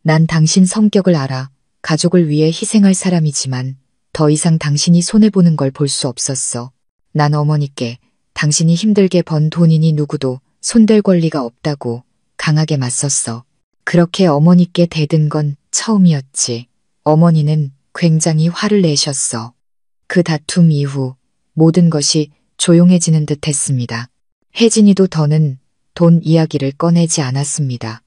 난 당신 성격을 알아. 가족을 위해 희생할 사람이지만 더 이상 당신이 손해보는 걸 볼 수 없었어. 난 어머니께 당신이 힘들게 번 돈이니 누구도 손댈 권리가 없다고 강하게 맞섰어. 그렇게 어머니께 대든 건 처음이었지. 어머니는 굉장히 화를 내셨어. 그 다툼 이후 모든 것이 조용해지는 듯 했습니다. 혜진이도 더는 돈 이야기를 꺼내지 않았습니다.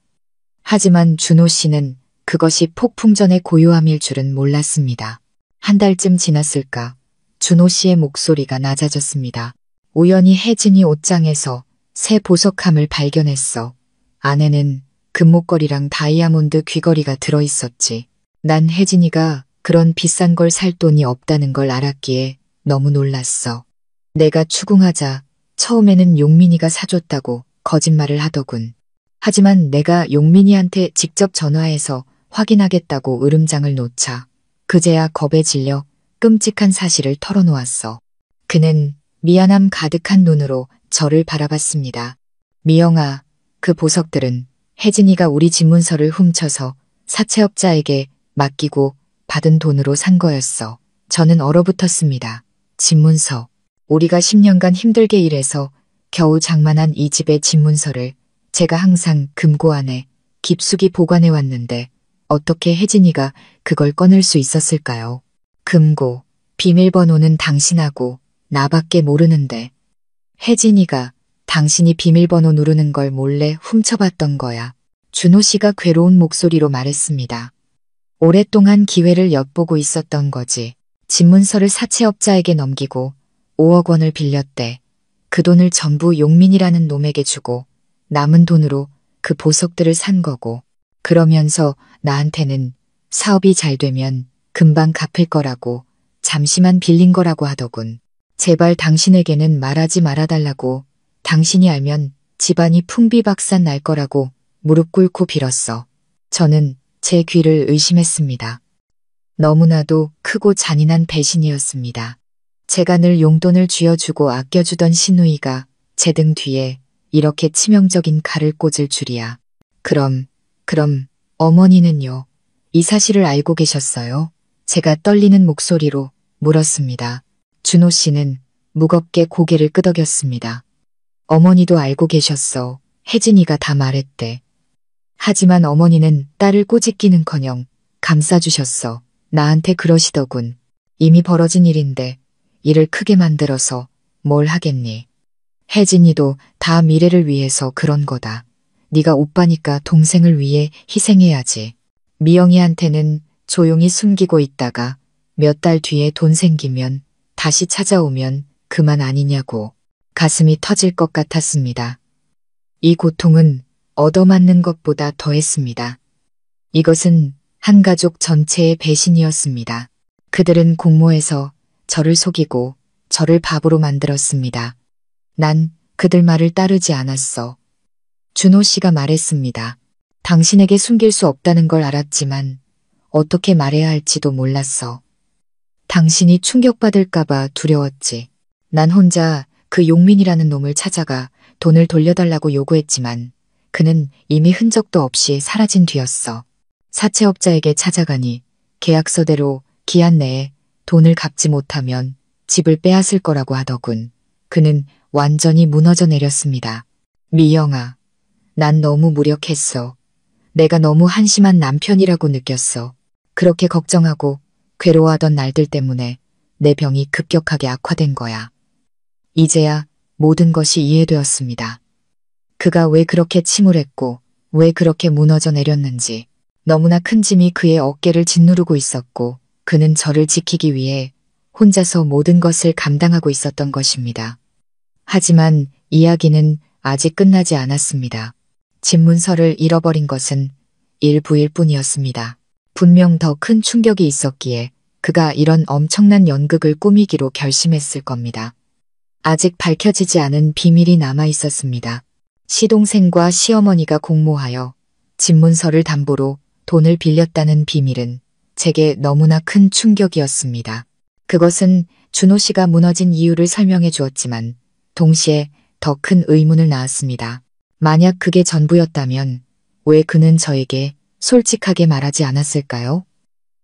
하지만 준호 씨는 그것이 폭풍전의 고요함일 줄은 몰랐습니다. 한 달쯤 지났을까 준호 씨의 목소리가 낮아졌습니다. 우연히 혜진이 옷장에서 새 보석함을 발견했어. 안에는 금목걸이랑 다이아몬드 귀걸이가 들어있었지. 난 혜진이가 그런 비싼 걸 살 돈이 없다는 걸 알았기에 너무 놀랐어. 내가 추궁하자 처음에는 용민이가 사줬다고 거짓말을 하더군. 하지만 내가 용민이한테 직접 전화해서 확인하겠다고 으름장을 놓자 그제야 겁에 질려 끔찍한 사실을 털어놓았어. 그는 미안함 가득한 눈으로 저를 바라봤습니다. 미영아, 그 보석들은 혜진이가 우리 집문서를 훔쳐서 사채업자에게 맡기고 받은 돈으로 산 거였어. 저는 얼어붙었습니다. 집문서. 우리가 10년간 힘들게 일해서 겨우 장만한 이 집의 집문서를 제가 항상 금고 안에 깊숙이 보관해 왔는데 어떻게 혜진이가 그걸 꺼낼 수 있었을까요? 금고, 비밀번호는 당신하고 나밖에 모르는데 혜진이가 당신이 비밀번호 누르는 걸 몰래 훔쳐봤던 거야. 준호 씨가 괴로운 목소리로 말했습니다. 오랫동안 기회를 엿보고 있었던 거지. 집문서를 사채업자에게 넘기고 5억 원을 빌렸대. 그 돈을 전부 용민이라는 놈에게 주고 남은 돈으로 그 보석들을 산 거고 그러면서 나한테는 사업이 잘 되면 금방 갚을 거라고 잠시만 빌린 거라고 하더군. 제발 당신에게는 말하지 말아달라고 당신이 알면 집안이 풍비박산 날 거라고 무릎 꿇고 빌었어. 저는 제 귀를 의심했습니다. 너무나도 크고 잔인한 배신이었습니다. 제가 늘 용돈을 쥐어주고 아껴주던 시누이가 제 등 뒤에 이렇게 치명적인 칼을 꽂을 줄이야. 그럼 어머니는요? 이 사실을 알고 계셨어요? 제가 떨리는 목소리로 물었습니다. 준호 씨는 무겁게 고개를 끄덕였습니다. 어머니도 알고 계셨어. 혜진이가 다 말했대. 하지만 어머니는 딸을 꼬집기는커녕 감싸주셨어. 나한테 그러시더군. 이미 벌어진 일인데 일을 크게 만들어서 뭘 하겠니. 혜진이도 다 미래를 위해서 그런 거다. 네가 오빠니까 동생을 위해 희생해야지. 미영이한테는 조용히 숨기고 있다가 몇 달 뒤에 돈 생기면 다시 찾아오면 그만 아니냐고. 가슴이 터질 것 같았습니다. 이 고통은 얻어맞는 것보다 더했습니다. 이것은 한 가족 전체의 배신이었습니다. 그들은 공모해서 저를 속이고 저를 바보로 만들었습니다. 난 그들 말을 따르지 않았어. 준호 씨가 말했습니다. 당신에게 숨길 수 없다는 걸 알았지만 어떻게 말해야 할지도 몰랐어. 당신이 충격받을까봐 두려웠지. 난 혼자 그 용민이라는 놈을 찾아가 돈을 돌려달라고 요구했지만 그는 이미 흔적도 없이 사라진 뒤였어. 사채업자에게 찾아가니 계약서대로 기한 내에 돈을 갚지 못하면 집을 빼앗을 거라고 하더군. 그는 완전히 무너져 내렸습니다. 미영아, 난 너무 무력했어. 내가 너무 한심한 남편이라고 느꼈어. 그렇게 걱정하고 괴로워하던 날들 때문에 내 병이 급격하게 악화된 거야. 이제야 모든 것이 이해되었습니다. 그가 왜 그렇게 침울했고 왜 그렇게 무너져 내렸는지. 너무나 큰 짐이 그의 어깨를 짓누르고 있었고 그는 저를 지키기 위해 혼자서 모든 것을 감당하고 있었던 것입니다. 하지만 이야기는 아직 끝나지 않았습니다. 집문서를 잃어버린 것은 일부일 뿐이었습니다. 분명 더 큰 충격이 있었기에 그가 이런 엄청난 연극을 꾸미기로 결심했을 겁니다. 아직 밝혀지지 않은 비밀이 남아 있었습니다. 시동생과 시어머니가 공모하여 집문서를 담보로 돈을 빌렸다는 비밀은 제게 너무나 큰 충격이었습니다. 그것은 준호 씨가 무너진 이유를 설명해 주었지만 동시에 더 큰 의문을 낳았습니다. 만약 그게 전부였다면 왜 그는 저에게 솔직하게 말하지 않았을까요?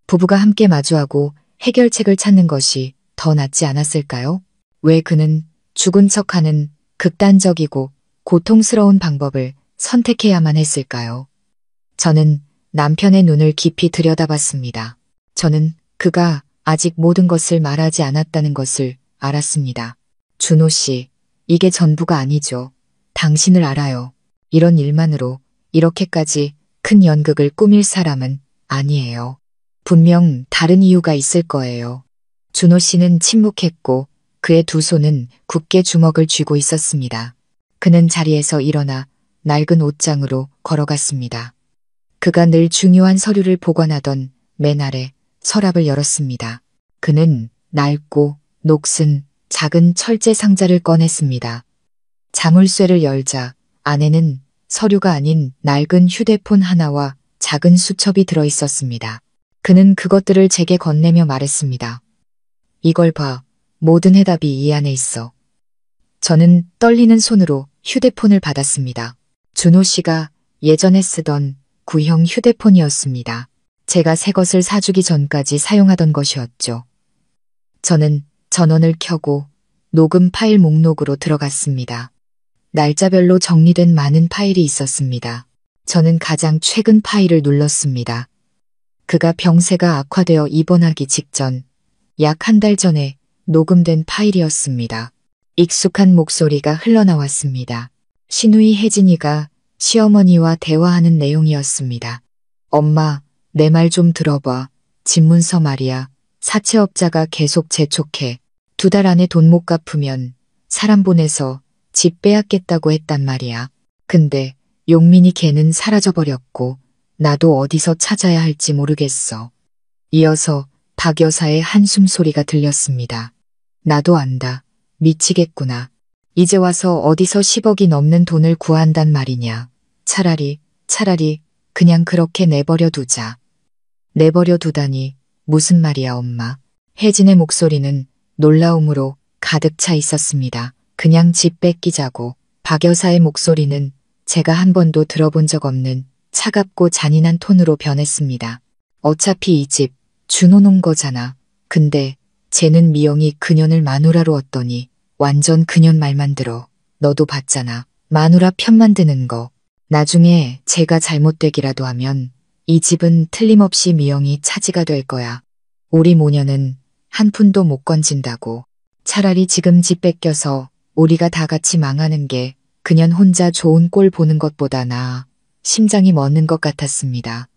부부가 함께 마주하고 해결책을 찾는 것이 더 낫지 않았을까요? 왜 그는 죽은 척하는 극단적이고 고통스러운 방법을 선택해야만 했을까요? 저는 남편의 눈을 깊이 들여다봤습니다. 저는 그가 아직 모든 것을 말하지 않았다는 것을 알았습니다. 준호 씨, 이게 전부가 아니죠. 당신을 알아요. 이런 일만으로 이렇게까지 큰 연극을 꾸밀 사람은 아니에요. 분명 다른 이유가 있을 거예요. 준호 씨는 침묵했고 그의 두 손은 굳게 주먹을 쥐고 있었습니다. 그는 자리에서 일어나 낡은 옷장으로 걸어갔습니다. 그가 늘 중요한 서류를 보관하던 맨 아래 서랍을 열었습니다. 그는 낡고 녹슨 작은 철제 상자를 꺼냈습니다. 자물쇠를 열자 안에는 서류가 아닌 낡은 휴대폰 하나와 작은 수첩이 들어 있었습니다. 그는 그것들을 제게 건네며 말했습니다. 이걸 봐. 모든 해답이 이 안에 있어. 저는 떨리는 손으로 휴대폰을 받았습니다. 준호 씨가 예전에 쓰던 구형 휴대폰이었습니다. 제가 새 것을 사주기 전까지 사용하던 것이었죠. 저는 전원을 켜고 녹음 파일 목록으로 들어갔습니다. 날짜별로 정리된 많은 파일이 있었습니다. 저는 가장 최근 파일을 눌렀습니다. 그가 병세가 악화되어 입원하기 직전 약 한 달 전에 녹음된 파일이었습니다. 익숙한 목소리가 흘러나왔습니다. 신우이 혜진이가 시어머니와 대화하는 내용이었습니다. 엄마, 내 말 좀 들어봐. 집문서 말이야. 사채업자가 계속 재촉해. 2달 안에 돈 못 갚으면 사람 보내서 집 빼앗겠다고 했단 말이야. 근데 용민이 걔는 사라져버렸고 나도 어디서 찾아야 할지 모르겠어. 이어서 박 여사의 한숨 소리가 들렸습니다. 나도 안다. 미치겠구나. 이제 와서 어디서 10억이 넘는 돈을 구한단 말이냐. 차라리 그냥 그렇게 내버려 두자. 내버려 두다니 무슨 말이야 엄마. 혜진의 목소리는 놀라움으로 가득 차 있었습니다. 그냥 집 뺏기자고. 박 여사의 목소리는 제가 한 번도 들어본 적 없는 차갑고 잔인한 톤으로 변했습니다. 어차피 이 집 준호 놓은 거잖아. 근데 쟤는 미영이 그년을 마누라로 얻더니 완전 그년 말만 들어. 너도 봤잖아. 마누라 편만 드는 거. 나중에 제가 잘못되기라도 하면 이 집은 틀림없이 미영이 차지가 될 거야. 우리 모녀는 한 푼도 못 건진다고. 차라리 지금 집 뺏겨서 우리가 다 같이 망하는 게 그년 혼자 좋은 꼴 보는 것보다 나아. 심장이 멎는 것 같았습니다.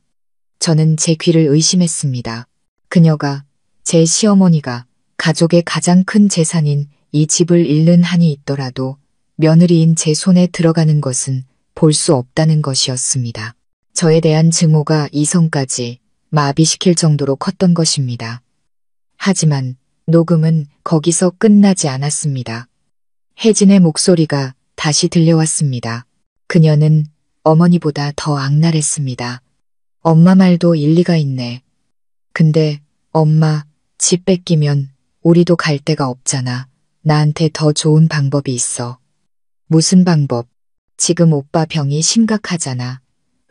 저는 제 귀를 의심했습니다. 그녀가, 제 시어머니가 가족의 가장 큰 재산인 이 집을 잃는 한이 있더라도 며느리인 제 손에 들어가는 것은 볼 수 없다는 것이었습니다. 저에 대한 증오가 이성까지 마비시킬 정도로 컸던 것입니다. 하지만 녹음은 거기서 끝나지 않았습니다. 혜진의 목소리가 다시 들려왔습니다. 그녀는 어머니보다 더 악랄했습니다. 엄마 말도 일리가 있네. 근데 엄마, 집 뺏기면 우리도 갈 데가 없잖아. 나한테 더 좋은 방법이 있어. 무슨 방법? 지금 오빠 병이 심각하잖아.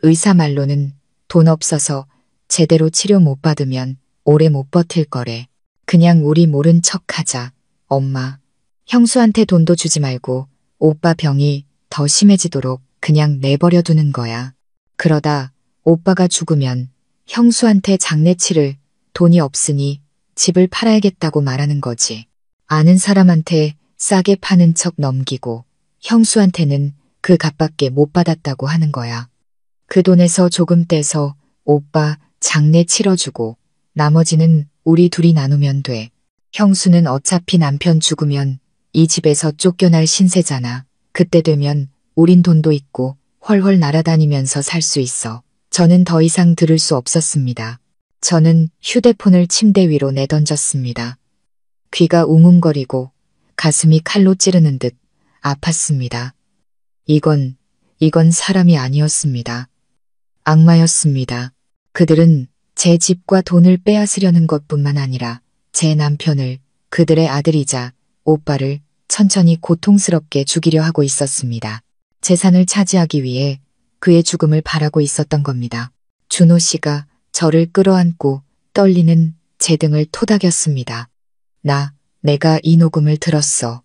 의사 말로는 돈 없어서 제대로 치료 못 받으면 오래 못 버틸 거래. 그냥 우리 모른 척 하자. 엄마, 형수한테 돈도 주지 말고 오빠 병이 더 심해지도록 그냥 내버려 두는 거야. 그러다 오빠가 죽으면 형수한테 장례 치를 돈이 없으니 집을 팔아야겠다고 말하는 거지. 아는 사람한테 싸게 파는 척 넘기고 형수한테는 그 값밖에 못 받았다고 하는 거야. 그 돈에서 조금 떼서 오빠 장례 치러주고 나머지는 우리 둘이 나누면 돼. 형수는 어차피 남편 죽으면 이 집에서 쫓겨날 신세잖아. 그때 되면 우린 돈도 있고 훨훨 날아다니면서 살 수 있어 저는 더 이상 들을 수 없었습니다. 저는 휴대폰을 침대 위로 내던졌습니다. 귀가 웅웅거리고 가슴이 칼로 찌르는 듯 아팠습니다. 이건 사람이 아니었습니다. 악마였습니다. 그들은 제 집과 돈을 빼앗으려는 것뿐만 아니라 제 남편을, 그들의 아들이자 오빠를 천천히 고통스럽게 죽이려 하고 있었습니다. 재산을 차지하기 위해 그의 죽음을 바라고 있었던 겁니다. 준호 씨가 저를 끌어안고 떨리는 제 등을 토닥였습니다. 내가 이 녹음을 들었어.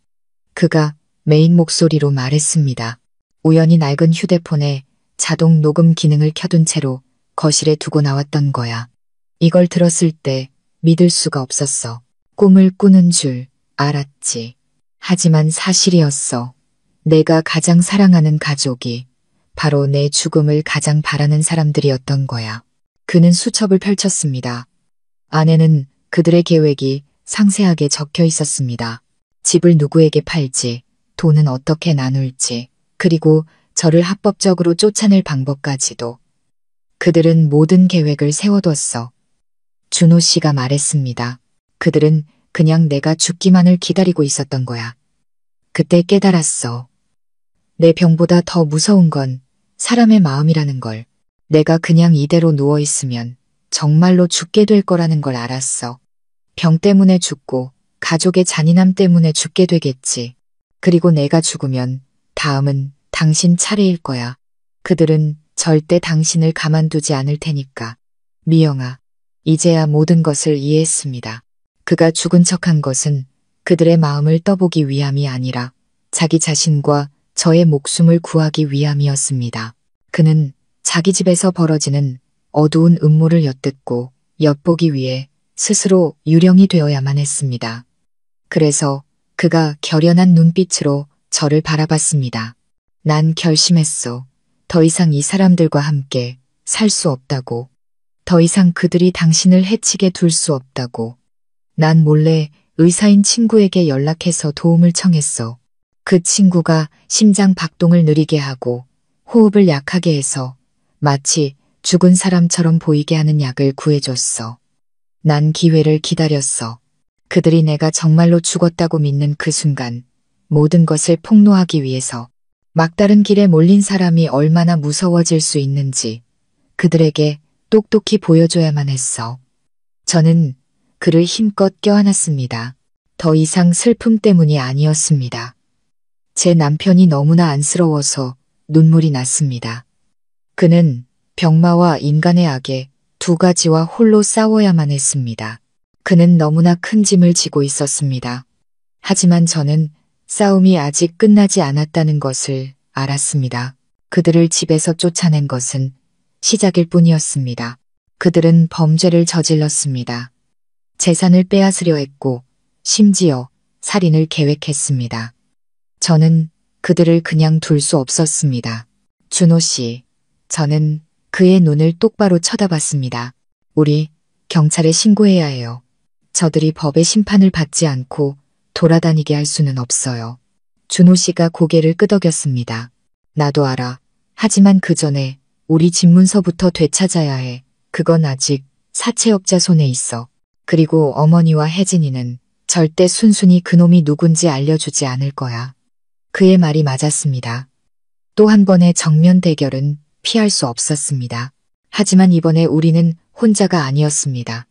그가 메인 목소리로 말했습니다. 우연히 낡은 휴대폰에 자동 녹음 기능을 켜둔 채로 거실에 두고 나왔던 거야. 이걸 들었을 때 믿을 수가 없었어. 꿈을 꾸는 줄 알았지. 하지만 사실이었어. 내가 가장 사랑하는 가족이 바로 내 죽음을 가장 바라는 사람들이었던 거야. 그는 수첩을 펼쳤습니다. 안에는 그들의 계획이 상세하게 적혀 있었습니다. 집을 누구에게 팔지, 돈은 어떻게 나눌지, 그리고 저를 합법적으로 쫓아낼 방법까지도. 그들은 모든 계획을 세워뒀어. 준호 씨가 말했습니다. 그들은 그냥 내가 죽기만을 기다리고 있었던 거야. 그때 깨달았어. 내 병보다 더 무서운 건 사람의 마음이라는 걸. 내가 그냥 이대로 누워있으면 정말로 죽게 될 거라는 걸 알았어. 병 때문에 죽고 가족의 잔인함 때문에 죽게 되겠지. 그리고 내가 죽으면 다음은 당신 차례일 거야. 그들은 절대 당신을 가만두지 않을 테니까. 미영아, 이제야 모든 것을 이해했습니다. 그가 죽은 척한 것은 그들의 마음을 떠보기 위함이 아니라 자기 자신과 저의 목숨을 구하기 위함이었습니다. 그는 자기 집에서 벌어지는 어두운 음모를 엿듣고 엿보기 위해 스스로 유령이 되어야만 했습니다. 그래서 그가 결연한 눈빛으로 저를 바라봤습니다. 난 결심했어. 더 이상 이 사람들과 함께 살 수 없다고. 더 이상 그들이 당신을 해치게 둘 수 없다고. 난 몰래 의사인 친구에게 연락해서 도움을 청했어. 그 친구가 심장 박동을 느리게 하고 호흡을 약하게 해서 마치 죽은 사람처럼 보이게 하는 약을 구해줬어. 난 기회를 기다렸어. 그들이 내가 정말로 죽었다고 믿는 그 순간 모든 것을 폭로하기 위해서. 막다른 길에 몰린 사람이 얼마나 무서워질 수 있는지 그들에게 똑똑히 보여줘야만 했어. 저는 그를 힘껏 껴안았습니다. 더 이상 슬픔 때문이 아니었습니다. 제 남편이 너무나 안쓰러워서 눈물이 났습니다. 그는 병마와 인간의 악의 두 가지와 홀로 싸워야만 했습니다. 그는 너무나 큰 짐을 지고 있었습니다. 하지만 저는 싸움이 아직 끝나지 않았다는 것을 알았습니다. 그들을 집에서 쫓아낸 것은 시작일 뿐이었습니다. 그들은 범죄를 저질렀습니다. 재산을 빼앗으려 했고 심지어 살인을 계획했습니다. 저는 그들을 그냥 둘 수 없었습니다. 준호 씨, 저는 그의 눈을 똑바로 쳐다봤습니다. 우리 경찰에 신고해야 해요. 저들이 법의 심판을 받지 않고 돌아다니게 할 수는 없어요. 준호 씨가 고개를 끄덕였습니다. 나도 알아. 하지만 그 전에 우리 집문서부터 되찾아야 해. 그건 아직 사채업자 손에 있어. 그리고 어머니와 혜진이는 절대 순순히 그놈이 누군지 알려주지 않을 거야. 그의 말이 맞았습니다. 또 한 번의 정면 대결은 피할 수 없었습니다. 하지만 이번에 우리는 혼자가 아니었습니다.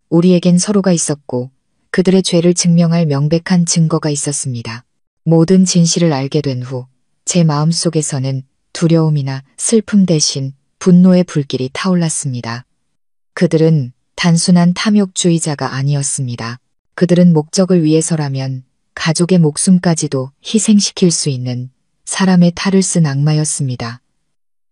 우리에겐 서로가 있었고 그들의 죄를 증명할 명백한 증거가 있었습니다. 모든 진실을 알게 된 후 제 마음속에서는 두려움이나 슬픔 대신 분노의 불길이 타올랐습니다. 그들은 단순한 탐욕주의자가 아니었습니다. 그들은 목적을 위해서라면 가족의 목숨까지도 희생시킬 수 있는 사람의 탈을 쓴 악마였습니다.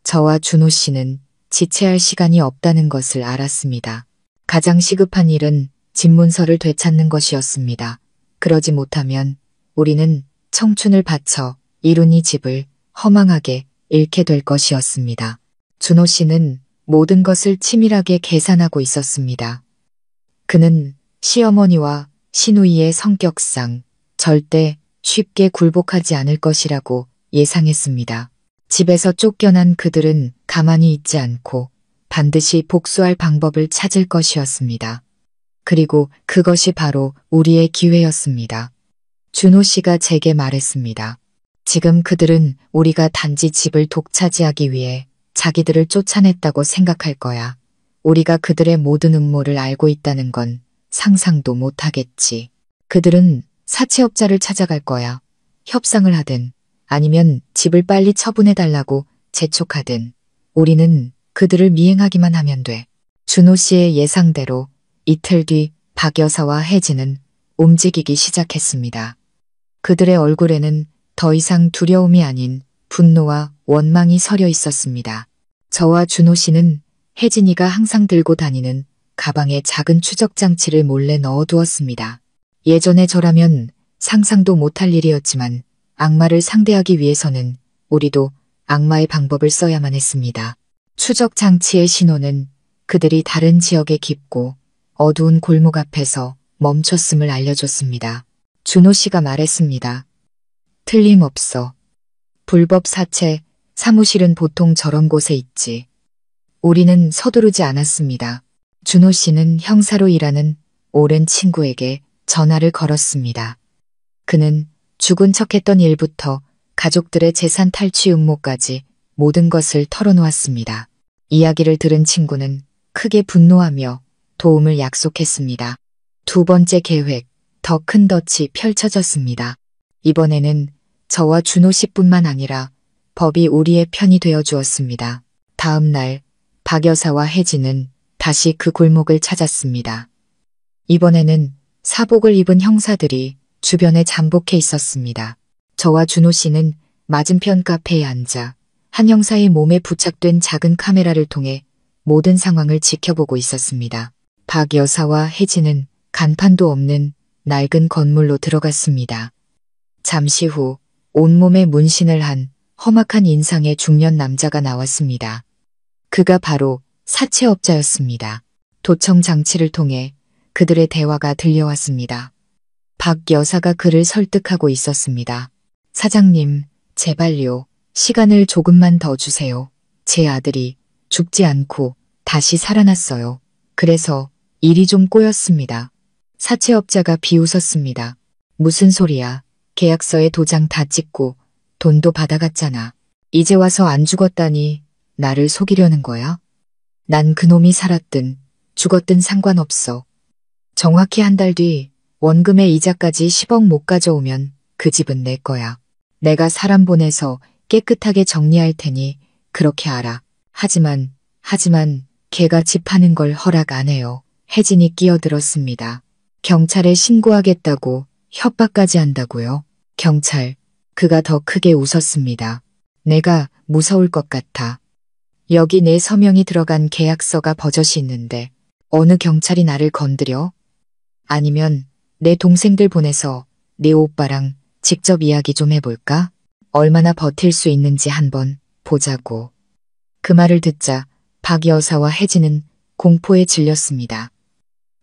저와 준호 씨는 지체할 시간이 없다는 것을 알았습니다. 가장 시급한 일은 집문서를 되찾는 것이었습니다. 그러지 못하면 우리는 청춘을 바쳐 이룬 이 집을 허망하게 잃게 될 것이었습니다. 준호 씨는 모든 것을 치밀하게 계산하고 있었습니다. 그는 시어머니와 시누이의 성격상 절대 쉽게 굴복하지 않을 것이라고 예상했습니다. 집에서 쫓겨난 그들은 가만히 있지 않고 반드시 복수할 방법을 찾을 것이었습니다. 그리고 그것이 바로 우리의 기회였습니다. 준호 씨가 제게 말했습니다. 지금 그들은 우리가 단지 집을 독차지하기 위해 자기들을 쫓아냈다고 생각할 거야. 우리가 그들의 모든 음모를 알고 있다는 건 상상도 못하겠지. 그들은 사채업자를 찾아갈 거야. 협상을 하든 아니면 집을 빨리 처분해달라고 재촉하든 우리는 그들을 미행하기만 하면 돼. 준호 씨의 예상대로 이틀 뒤 박 여사와 혜진은 움직이기 시작했습니다. 그들의 얼굴에는 더 이상 두려움이 아닌 분노와 원망이 서려 있었습니다. 저와 준호 씨는 혜진이가 항상 들고 다니는 가방에 작은 추적장치를 몰래 넣어두었습니다. 예전에 저라면 상상도 못할 일이었지만 악마를 상대하기 위해서는 우리도 악마의 방법을 써야만 했습니다. 추적장치의 신호는 그들이 다른 지역의 깊고 어두운 골목 앞에서 멈췄음을 알려줬습니다. 준호 씨가 말했습니다. 틀림없어. 불법 사채, 사무실은 보통 저런 곳에 있지. 우리는 서두르지 않았습니다. 준호 씨는 형사로 일하는 오랜 친구에게 전화를 걸었습니다. 그는 죽은 척했던 일부터 가족들의 재산 탈취 음모까지 모든 것을 털어놓았습니다. 이야기를 들은 친구는 크게 분노하며 도움을 약속했습니다. 두 번째 계획, 더 큰 덫이 펼쳐졌습니다. 이번에는 저와 준호 씨뿐만 아니라 법이 우리의 편이 되어 주었습니다. 다음 날 박 여사와 혜진은 다시 그 골목을 찾았습니다. 이번에는 사복을 입은 형사들이 주변에 잠복해 있었습니다. 저와 준호 씨는 맞은편 카페에 앉아 한 형사의 몸에 부착된 작은 카메라를 통해 모든 상황을 지켜보고 있었습니다. 박 여사와 혜진은 간판도 없는 낡은 건물로 들어갔습니다. 잠시 후 온몸에 문신을 한 험악한 인상의 중년 남자가 나왔습니다. 그가 바로 사채업자였습니다. 도청 장치를 통해 그들의 대화가 들려왔습니다. 박 여사가 그를 설득하고 있었습니다. 사장님, 제발요. 시간을 조금만 더 주세요. 제 아들이 죽지 않고 다시 살아났어요. 그래서 일이 좀 꼬였습니다. 사채업자가 비웃었습니다. 무슨 소리야. 계약서에 도장 다 찍고 돈도 받아갔잖아. 이제 와서 안 죽었다니 나를 속이려는 거야? 난 그놈이 살았든 죽었든 상관없어. 정확히 한 달 뒤 원금의 이자까지 10억 못 가져오면 그 집은 내 거야. 내가 사람 보내서 깨끗하게 정리할 테니 그렇게 알아. 하지만 걔가 집 파는 걸 허락 안 해요. 혜진이 끼어들었습니다. 경찰에 신고하겠다고 협박까지 한다고요? 경찰, 그가 더 크게 웃었습니다. 내가 무서울 것 같아. 여기 내 서명이 들어간 계약서가 버젓이 있는데 어느 경찰이 나를 건드려? 아니면 내 동생들 보내서 네 오빠랑 직접 이야기 좀 해볼까? 얼마나 버틸 수 있는지 한번 보자고. 그 말을 듣자 박 여사와 혜진은 공포에 질렸습니다.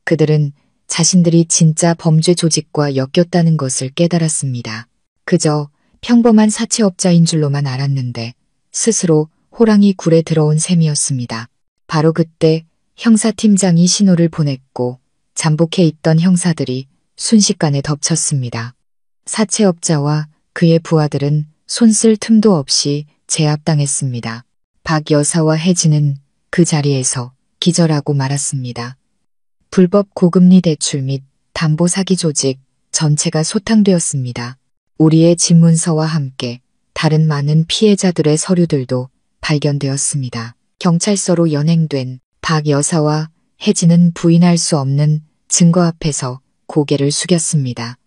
그들은 자신들이 진짜 범죄 조직과 엮였다는 것을 깨달았습니다. 그저 평범한 사채업자인 줄로만 알았는데 스스로 호랑이 굴에 들어온 셈이었습니다. 바로 그때 형사팀장이 신호를 보냈고 잠복해 있던 형사들이 순식간에 덮쳤습니다. 사채업자와 그의 부하들은 손쓸 틈도 없이 제압당했습니다. 박 여사와 혜진은 그 자리에서 기절하고 말았습니다. 불법 고금리 대출 및 담보 사기 조직 전체가 소탕되었습니다. 우리의 집문서와 함께 다른 많은 피해자들의 서류들도 발견되었습니다. 경찰서로 연행된 박 여사와 혜진은 부인할 수 없는 증거 앞에서 고개를 숙였습니다.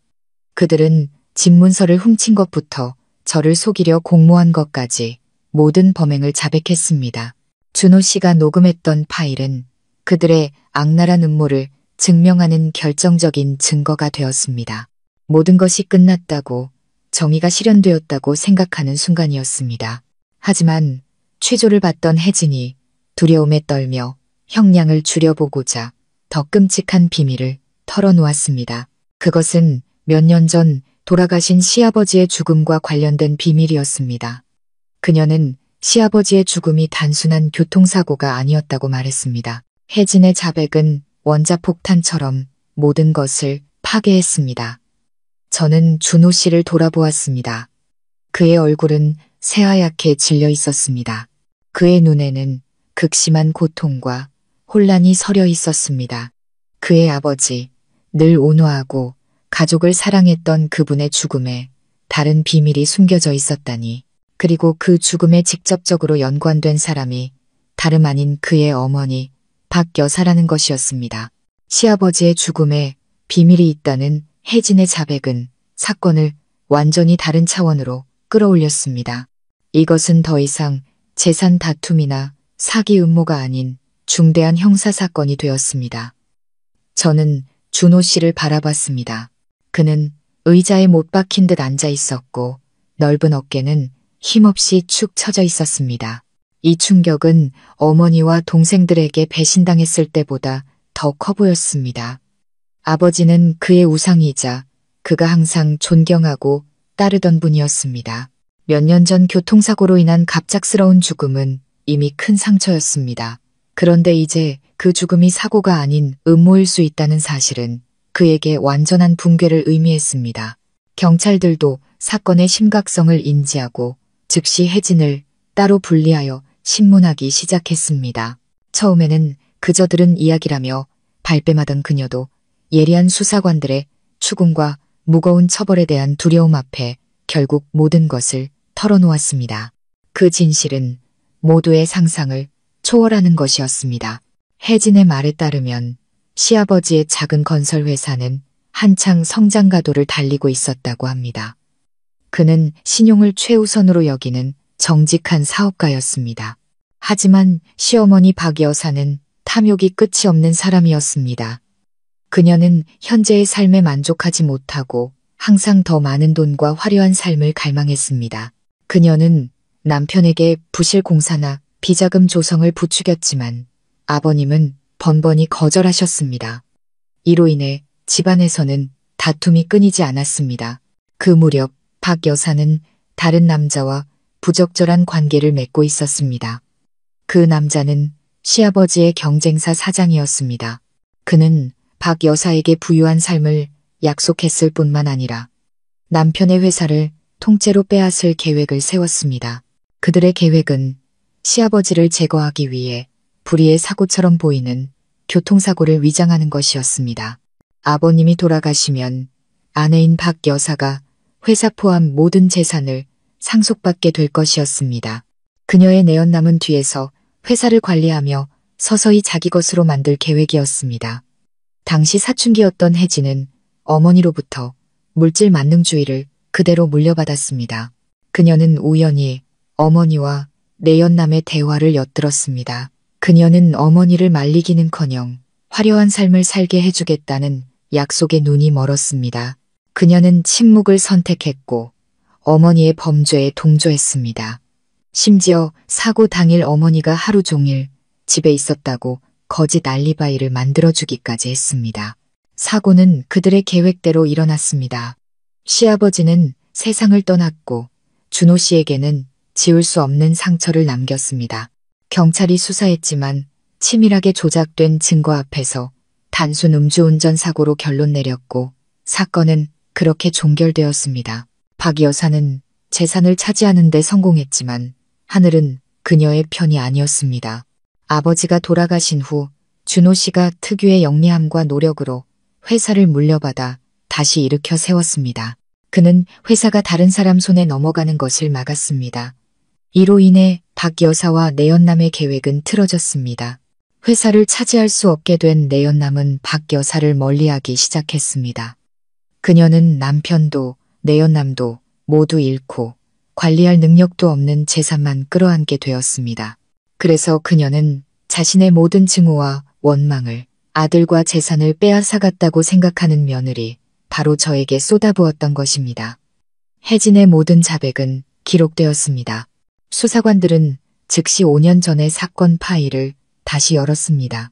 그들은 집문서를 훔친 것부터 저를 속이려 공모한 것까지 모든 범행을 자백했습니다. 준호 씨가 녹음했던 파일은 그들의 악랄한 음모를 증명하는 결정적인 증거가 되었습니다. 모든 것이 끝났다고, 정의가 실현되었다고 생각하는 순간이었습니다. 하지만 취조를 받던 혜진이 두려움에 떨며 형량을 줄여보고자 더 끔찍한 비밀을 털어놓았습니다. 그것은 몇 년 전 돌아가신 시아버지의 죽음과 관련된 비밀이었습니다. 그녀는 시아버지의 죽음이 단순한 교통사고가 아니었다고 말했습니다. 혜진의 자백은 원자폭탄처럼 모든 것을 파괴했습니다. 저는 준호 씨를 돌아보았습니다. 그의 얼굴은 새하얗게 질려 있었습니다. 그의 눈에는 극심한 고통과 혼란이 서려 있었습니다. 그의 아버지, 늘 온화하고 가족을 사랑했던 그분의 죽음에 다른 비밀이 숨겨져 있었다니. 그리고 그 죽음에 직접적으로 연관된 사람이 다름 아닌 그의 어머니, 박 여사라는 것이었습니다. 시아버지의 죽음에 비밀이 있다는 혜진의 자백은 사건을 완전히 다른 차원으로 끌어올렸습니다. 이것은 더 이상 재산 다툼이나 사기 음모가 아닌 중대한 형사사건이 되었습니다. 저는 준호 씨를 바라봤습니다. 그는 의자에 못 박힌 듯 앉아 있었고 넓은 어깨는 힘없이 축 처져 있었습니다. 이 충격은 어머니와 동생들에게 배신당했을 때보다 더 커 보였습니다. 아버지는 그의 우상이자 그가 항상 존경하고 따르던 분이었습니다. 몇 년 전 교통사고로 인한 갑작스러운 죽음은 이미 큰 상처였습니다. 그런데 이제 그 죽음이 사고가 아닌 음모일 수 있다는 사실은 그에게 완전한 붕괴를 의미했습니다. 경찰들도 사건의 심각성을 인지하고 즉시 혜진을 따로 분리하여 신문하기 시작했습니다. 처음에는 그저 들은 이야기라며 발뺌하던 그녀도 예리한 수사관들의 추궁과 무거운 처벌에 대한 두려움 앞에 결국 모든 것을 털어놓았습니다. 그 진실은 모두의 상상을 초월하는 것이었습니다. 혜진의 말에 따르면 시아버지의 작은 건설회사는 한창 성장가도를 달리고 있었다고 합니다. 그는 신용을 최우선으로 여기는 정직한 사업가였습니다. 하지만 시어머니 박 여사는 탐욕이 끝이 없는 사람이었습니다. 그녀는 현재의 삶에 만족하지 못하고 항상 더 많은 돈과 화려한 삶을 갈망했습니다. 그녀는 남편에게 부실 공사나 비자금 조성을 부추겼지만 아버님은 번번이 거절하셨습니다. 이로 인해 집안에서는 다툼이 끊이지 않았습니다. 그 무렵 박 여사는 다른 남자와 부적절한 관계를 맺고 있었습니다. 그 남자는 시아버지의 경쟁사 사장이었습니다. 그는 박 여사에게 부유한 삶을 약속했을 뿐만 아니라 남편의 회사를 통째로 빼앗을 계획을 세웠습니다. 그들의 계획은 시아버지를 제거하기 위해 불의의 사고처럼 보이는 교통사고를 위장하는 것이었습니다. 아버님이 돌아가시면 아내인 박 여사가 회사 포함 모든 재산을 상속받게 될 것이었습니다. 그녀의 내연남은 뒤에서 회사를 관리하며 서서히 자기 것으로 만들 계획이었습니다. 당시 사춘기였던 혜진은 어머니로부터 물질 만능주의를 그대로 물려받았습니다. 그녀는 우연히 어머니와 내연남의 대화를 엿들었습니다. 그녀는 어머니를 말리기는커녕 화려한 삶을 살게 해주겠다는 약속에 눈이 멀었습니다. 그녀는 침묵을 선택했고 어머니의 범죄에 동조했습니다. 심지어 사고 당일 어머니가 하루 종일 집에 있었다고 거짓 알리바이를 만들어주기까지 했습니다. 사고는 그들의 계획대로 일어났습니다. 시아버지는 세상을 떠났고 준호 씨에게는 지울 수 없는 상처를 남겼습니다. 경찰이 수사했지만 치밀하게 조작된 증거 앞에서 단순 음주운전 사고로 결론 내렸고 사건은 그렇게 종결되었습니다. 박 여사는 재산을 차지하는 데 성공했지만 하늘은 그녀의 편이 아니었습니다. 아버지가 돌아가신 후 준호 씨가 특유의 영리함과 노력으로 회사를 물려받아 다시 일으켜 세웠습니다. 그는 회사가 다른 사람 손에 넘어가는 것을 막았습니다. 이로 인해 박 여사와 내연남의 계획은 틀어졌습니다. 회사를 차지할 수 없게 된 내연남은 박 여사를 멀리하기 시작했습니다. 그녀는 남편도 내연남도 모두 잃고 관리할 능력도 없는 재산만 끌어안게 되었습니다. 그래서 그녀는 자신의 모든 증오와 원망을 아들과 재산을 빼앗아갔다고 생각하는 며느리 바로 저에게 쏟아부었던 것입니다. 혜진의 모든 자백은 기록되었습니다. 수사관들은 즉시 5년 전의 사건 파일을 다시 열었습니다.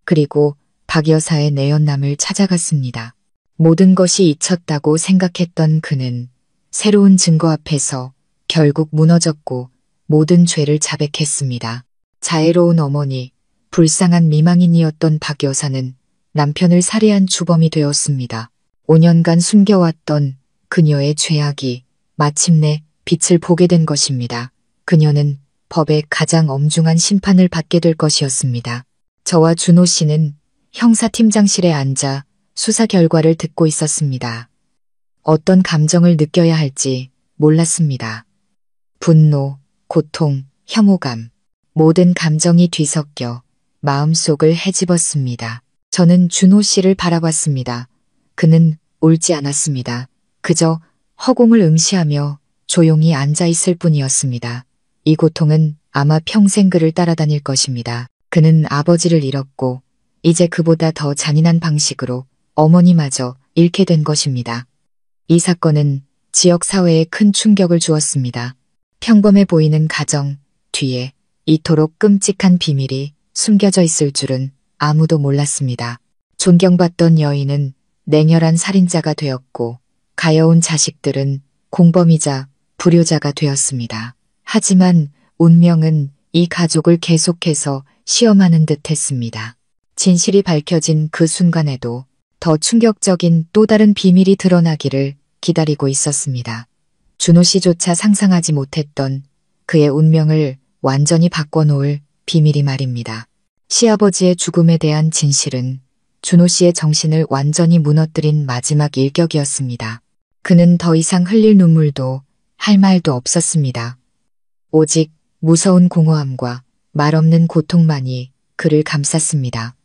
그리고 박 여사의 내연남을 찾아갔습니다. 모든 것이 잊혔다고 생각했던 그는 새로운 증거 앞에서 결국 무너졌고 모든 죄를 자백했습니다. 자애로운 어머니, 불쌍한 미망인이었던 박 여사는 남편을 살해한 주범이 되었습니다. 5년간 숨겨왔던 그녀의 죄악이 마침내 빛을 보게 된 것입니다. 그녀는 법의 가장 엄중한 심판을 받게 될 것이었습니다. 저와 준호 씨는 형사팀장실에 앉아 수사 결과를 듣고 있었습니다. 어떤 감정을 느껴야 할지 몰랐습니다. 분노, 고통, 혐오감, 모든 감정이 뒤섞여 마음속을 헤집었습니다. 저는 준호 씨를 바라봤습니다. 그는 울지 않았습니다. 그저 허공을 응시하며 조용히 앉아있을 뿐이었습니다. 이 고통은 아마 평생 그를 따라다닐 것입니다. 그는 아버지를 잃었고 이제 그보다 더 잔인한 방식으로 어머니마저 잃게 된 것입니다. 이 사건은 지역사회에 큰 충격을 주었습니다. 평범해 보이는 가정 뒤에 이토록 끔찍한 비밀이 숨겨져 있을 줄은 아무도 몰랐습니다. 존경받던 여인은 냉혈한 살인자가 되었고 가여운 자식들은 공범이자 불효자가 되었습니다. 하지만 운명은 이 가족을 계속해서 시험하는 듯 했습니다. 진실이 밝혀진 그 순간에도 더 충격적인 또 다른 비밀이 드러나기를 기다리고 있었습니다. 준호 씨조차 상상하지 못했던 그의 운명을 완전히 바꿔놓을 비밀이 말입니다. 시아버지의 죽음에 대한 진실은 준호 씨의 정신을 완전히 무너뜨린 마지막 일격이었습니다. 그는 더 이상 흘릴 눈물도 할 말도 없었습니다. 오직 무서운 공허함과 말없는 고통만이 그를 감쌌습니다.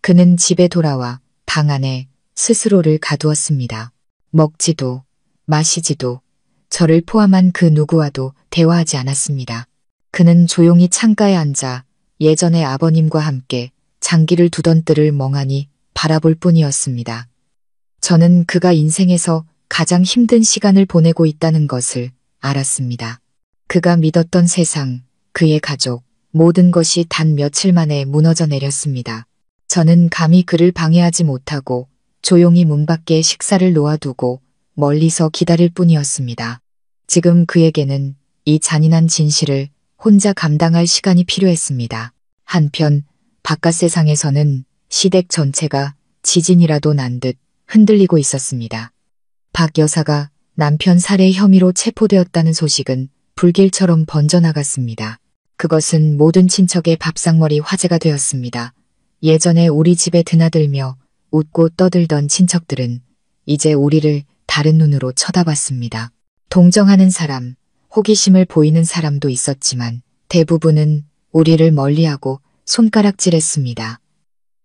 그는 집에 돌아와 방 안에 스스로를 가두었습니다. 먹지도 마시지도 저를 포함한 그 누구와도 대화하지 않았습니다. 그는 조용히 창가에 앉아 예전의 아버님과 함께 장기를 두던 뜰을 멍하니 바라볼 뿐이었습니다. 저는 그가 인생에서 가장 힘든 시간을 보내고 있다는 것을 알았습니다. 그가 믿었던 세상, 그의 가족, 모든 것이 단 며칠 만에 무너져 내렸습니다. 저는 감히 그를 방해하지 못하고 조용히 문 밖에 식사를 놓아두고 멀리서 기다릴 뿐이었습니다. 지금 그에게는 이 잔인한 진실을 혼자 감당할 시간이 필요했습니다. 한편 바깥 세상에서는 시댁 전체가 지진이라도 난 듯 흔들리고 있었습니다. 박 여사가 남편 살해 혐의로 체포되었다는 소식은 불길처럼 번져나갔습니다. 그것은 모든 친척의 밥상머리 화제가 되었습니다. 예전에 우리 집에 드나들며 웃고 떠들던 친척들은 이제 우리를 다른 눈으로 쳐다봤습니다. 동정하는 사람, 호기심을 보이는 사람도 있었지만 대부분은 우리를 멀리하고 손가락질했습니다.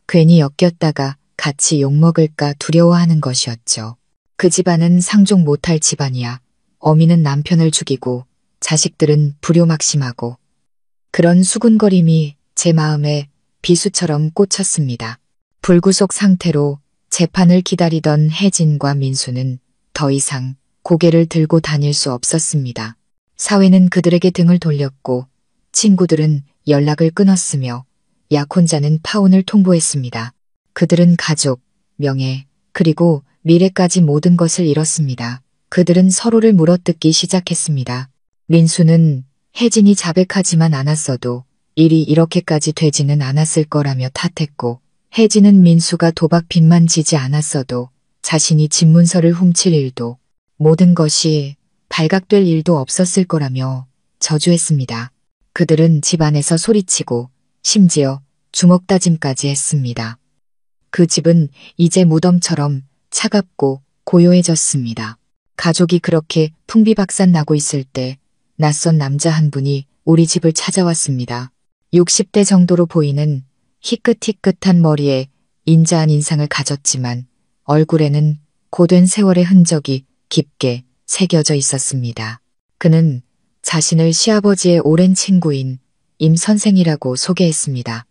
괜히 엮였다가 같이 욕먹을까 두려워하는 것이었죠. 그 집안은 상종 못할 집안이야. 어미는 남편을 죽이고 자식들은 불효막심하고 그런 수군거림이 제 마음에 비수처럼 꽂혔습니다. 불구속 상태로 재판을 기다리던 혜진과 민수는 더 이상 고개를 들고 다닐 수 없었습니다. 사회는 그들에게 등을 돌렸고 친구들은 연락을 끊었으며 약혼자는 파혼을 통보했습니다. 그들은 가족, 명예, 그리고 미래까지 모든 것을 잃었습니다. 그들은 서로를 물어뜯기 시작했습니다. 민수는 혜진이 자백하지만 않았어도 일이 이렇게까지 되지는 않았을 거라며 탓했고 혜진은 민수가 도박 빚만 지지 않았어도 자신이 집문서를 훔칠 일도 모든 것이 발각될 일도 없었을 거라며 저주했습니다. 그들은 집안에서 소리치고 심지어 주먹다짐까지 했습니다. 그 집은 이제 무덤처럼 차갑고 고요해졌습니다. 가족이 그렇게 풍비박산 나고 있을 때 낯선 남자 한 분이 우리 집을 찾아왔습니다. 60대 정도로 보이는 희끗희끗한 머리에 인자한 인상을 가졌지만 얼굴에는 고된 세월의 흔적이 깊게 새겨져 있었습니다. 그는 자신을 시아버지의 오랜 친구인 임 선생이라고 소개했습니다.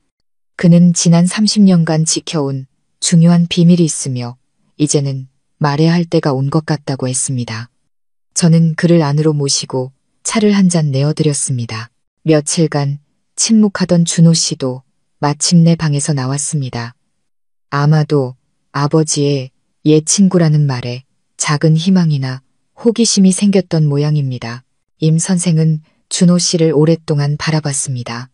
그는 지난 30년간 지켜온 중요한 비밀이 있으며 이제는 말해야 할 때가 온 것 같다고 했습니다. 저는 그를 안으로 모시고 차를 한 잔 내어드렸습니다. 며칠간 침묵하던 준호 씨도 마침내 방에서 나왔습니다. 아마도 아버지의 옛 친구라는 말에 작은 희망이나 호기심이 생겼던 모양입니다. 임 선생은 준호 씨를 오랫동안 바라봤습니다.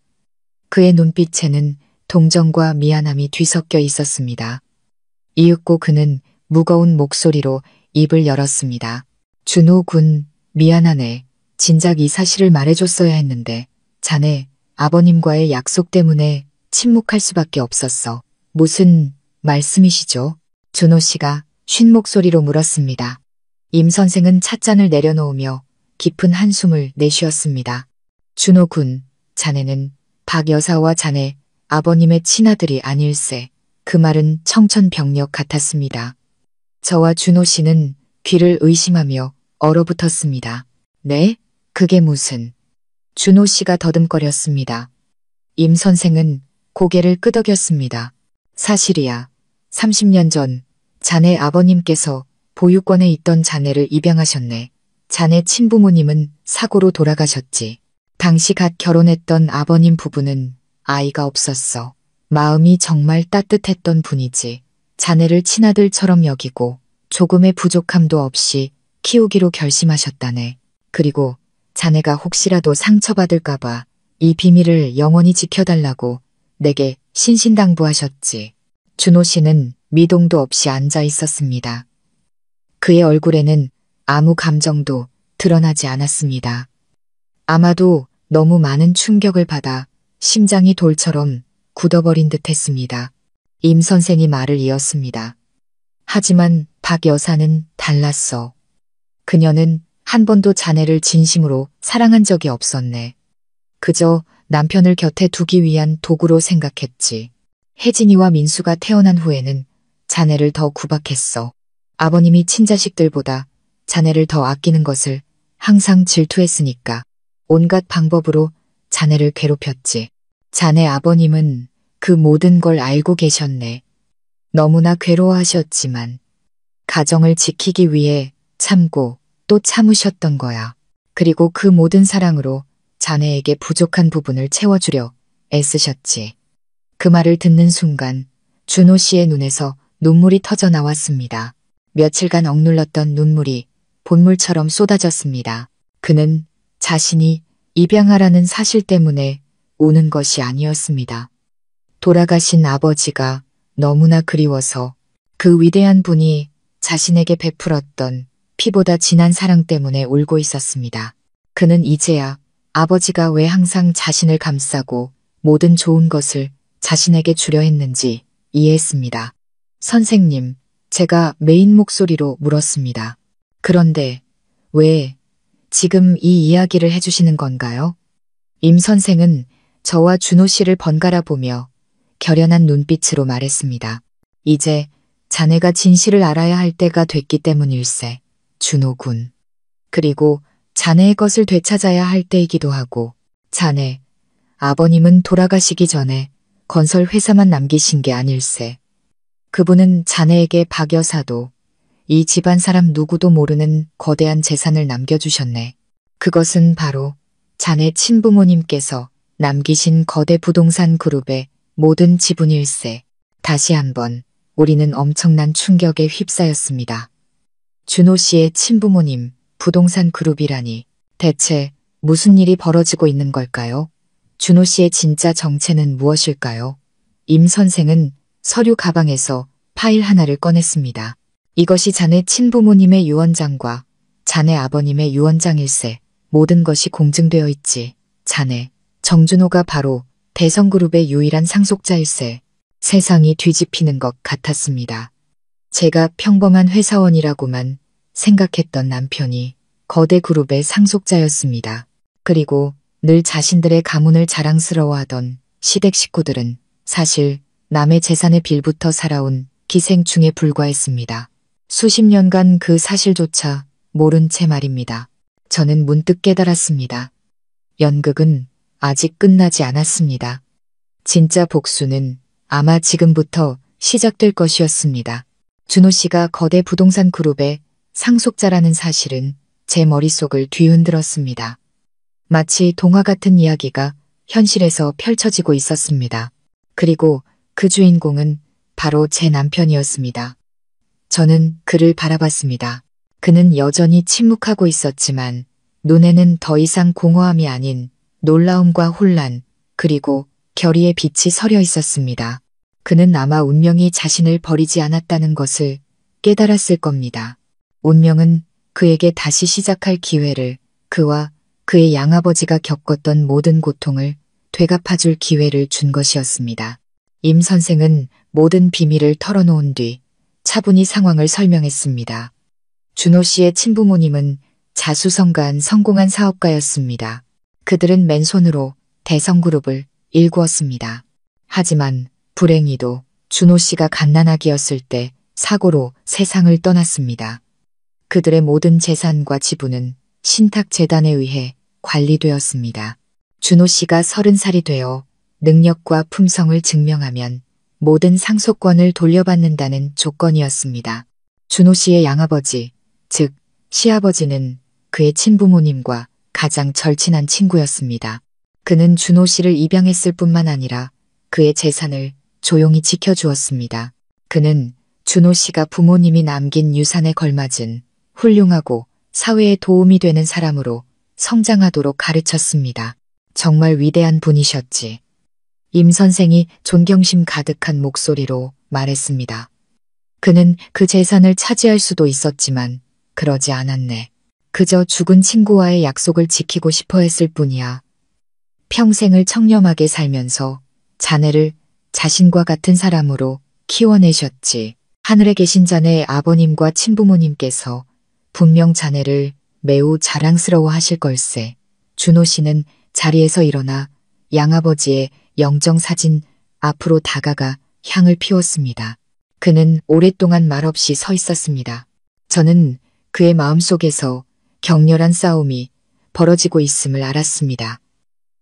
그의 눈빛에는 동정과 미안함이 뒤섞여 있었습니다. 이윽고 그는 무거운 목소리로 입을 열었습니다. 준호 군, 미안하네. 진작 이 사실을 말해줬어야 했는데 자네 아버님과의 약속 때문에 침묵할 수밖에 없었어. 무슨 말씀이시죠? 준호 씨가 쉰 목소리로 물었습니다. 임 선생은 찻잔을 내려놓으며 깊은 한숨을 내쉬었습니다. 준호 군, 자네는 박 여사와 자네 아버님의 친아들이 아닐세. 그 말은 청천벽력 같았습니다. 저와 준호 씨는 귀를 의심하며 얼어붙었습니다. 네? 그게 무슨... 준호 씨가 더듬거렸습니다. 임 선생은 고개를 끄덕였습니다. 사실이야. 30년 전 자네 아버님께서 보유권에 있던 자네를 입양하셨네. 자네 친부모님은 사고로 돌아가셨지. 당시 갓 결혼했던 아버님 부부는 아이가 없었어. 마음이 정말 따뜻했던 분이지. 자네를 친아들처럼 여기고 조금의 부족함도 없이 키우기로 결심하셨다네. 그리고 자네가 혹시라도 상처받을까봐 이 비밀을 영원히 지켜달라고 내게 신신당부하셨지. 준호 씨는 미동도 없이 앉아 있었습니다. 그의 얼굴에는 아무 감정도 드러나지 않았습니다. 아마도 너무 많은 충격을 받아 심장이 돌처럼 굳어버린 듯 했습니다. 임 선생이 말을 이었습니다. 하지만 박 여사는 달랐어. 그녀는 한 번도 자네를 진심으로 사랑한 적이 없었네. 그저 남편을 곁에 두기 위한 도구로 생각했지. 혜진이와 민수가 태어난 후에는 자네를 더 구박했어. 아버님이 친자식들보다 자네를 더 아끼는 것을 항상 질투했으니까 온갖 방법으로 자네를 괴롭혔지. 자네 아버님은 그 모든 걸 알고 계셨네. 너무나 괴로워하셨지만 가정을 지키기 위해 참고 또 참으셨던 거야. 그리고 그 모든 사랑으로 자네에게 부족한 부분을 채워주려 애쓰셨지. 그 말을 듣는 순간 준호 씨의 눈에서 눈물이 터져 나왔습니다. 며칠간 억눌렀던 눈물이 본물처럼 쏟아졌습니다. 그는 자신이 입양하라는 사실 때문에 우는 것이 아니었습니다. 돌아가신 아버지가 너무나 그리워서 그 위대한 분이 자신에게 베풀었던 피보다 진한 사랑 때문에 울고 있었습니다. 그는 이제야 아버지가 왜 항상 자신을 감싸고 모든 좋은 것을 자신에게 주려 했는지 이해했습니다. 선생님, 제가 메인 목소리로 물었습니다. 그런데 왜 지금 이 이야기를 해주시는 건가요? 임 선생은 저와 준호 씨를 번갈아 보며 결연한 눈빛으로 말했습니다. 이제 자네가 진실을 알아야 할 때가 됐기 때문일세. 준호 군. 그리고 자네의 것을 되찾아야 할 때이기도 하고 자네 아버님은 돌아가시기 전에 건설 회사만 남기신 게 아닐세. 그분은 자네에게 박 여사도 이 집안 사람 누구도 모르는 거대한 재산을 남겨주셨네. 그것은 바로 자네 친부모님께서 남기신 거대 부동산 그룹의 모든 지분일세. 다시 한번 우리는 엄청난 충격에 휩싸였습니다. 준호 씨의 친부모님, 부동산 그룹이라니 대체 무슨 일이 벌어지고 있는 걸까요? 준호 씨의 진짜 정체는 무엇일까요? 임 선생은 서류 가방에서 파일 하나를 꺼냈습니다. 이것이 자네 친부모님의 유언장과 자네 아버님의 유언장일세. 모든 것이 공증되어 있지. 자네, 정준호가 바로 대성그룹의 유일한 상속자일세. 세상이 뒤집히는 것 같았습니다. 제가 평범한 회사원이라고만 생각했던 남편이 거대 그룹의 상속자였습니다. 그리고 늘 자신들의 가문을 자랑스러워하던 시댁 식구들은 사실 남의 재산의 빌부터 살아온 기생충에 불과했습니다. 수십 년간 그 사실조차 모른 채 말입니다. 저는 문득 깨달았습니다. 연극은 아직 끝나지 않았습니다. 진짜 복수는 아마 지금부터 시작될 것이었습니다. 준호 씨가 거대 부동산 그룹의 상속자라는 사실은 제 머릿속을 뒤흔들었습니다. 마치 동화 같은 이야기가 현실에서 펼쳐지고 있었습니다. 그리고 그 주인공은 바로 제 남편이었습니다. 저는 그를 바라봤습니다. 그는 여전히 침묵하고 있었지만 눈에는 더 이상 공허함이 아닌 놀라움과 혼란, 그리고 결의의 빛이 서려 있었습니다. 그는 아마 운명이 자신을 버리지 않았다는 것을 깨달았을 겁니다. 운명은 그에게 다시 시작할 기회를, 그와 그의 양아버지가 겪었던 모든 고통을 되갚아줄 기회를 준 것이었습니다. 임 선생은 모든 비밀을 털어놓은 뒤 차분히 상황을 설명했습니다. 준호 씨의 친부모님은 자수성가한 성공한 사업가였습니다. 그들은 맨손으로 대성그룹을 일구었습니다. 하지만 불행히도 준호 씨가 갓난아기였을 때 사고로 세상을 떠났습니다. 그들의 모든 재산과 지분은 신탁재단에 의해 관리되었습니다. 준호 씨가 30살이 되어 능력과 품성을 증명하면 모든 상속권을 돌려받는다는 조건이었습니다. 준호 씨의 양아버지, 즉 시아버지는 그의 친부모님과 가장 절친한 친구였습니다. 그는 준호 씨를 입양했을 뿐만 아니라 그의 재산을 조용히 지켜주었습니다. 그는 준호 씨가 부모님이 남긴 유산에 걸맞은 훌륭하고 사회에 도움이 되는 사람으로 성장하도록 가르쳤습니다. 정말 위대한 분이셨지. 임 선생이 존경심 가득한 목소리로 말했습니다. 그는 그 재산을 차지할 수도 있었지만 그러지 않았네. 그저 죽은 친구와의 약속을 지키고 싶어 했을 뿐이야. 평생을 청렴하게 살면서 자네를 자신과 같은 사람으로 키워내셨지. 하늘에 계신 자네 아버님과 친부모님께서 분명 자네를 매우 자랑스러워 하실 걸세. 준호 씨는 자리에서 일어나 양아버지의 영정사진 앞으로 다가가 향을 피웠습니다. 그는 오랫동안 말없이 서 있었습니다. 저는 그의 마음속에서 격렬한 싸움이 벌어지고 있음을 알았습니다.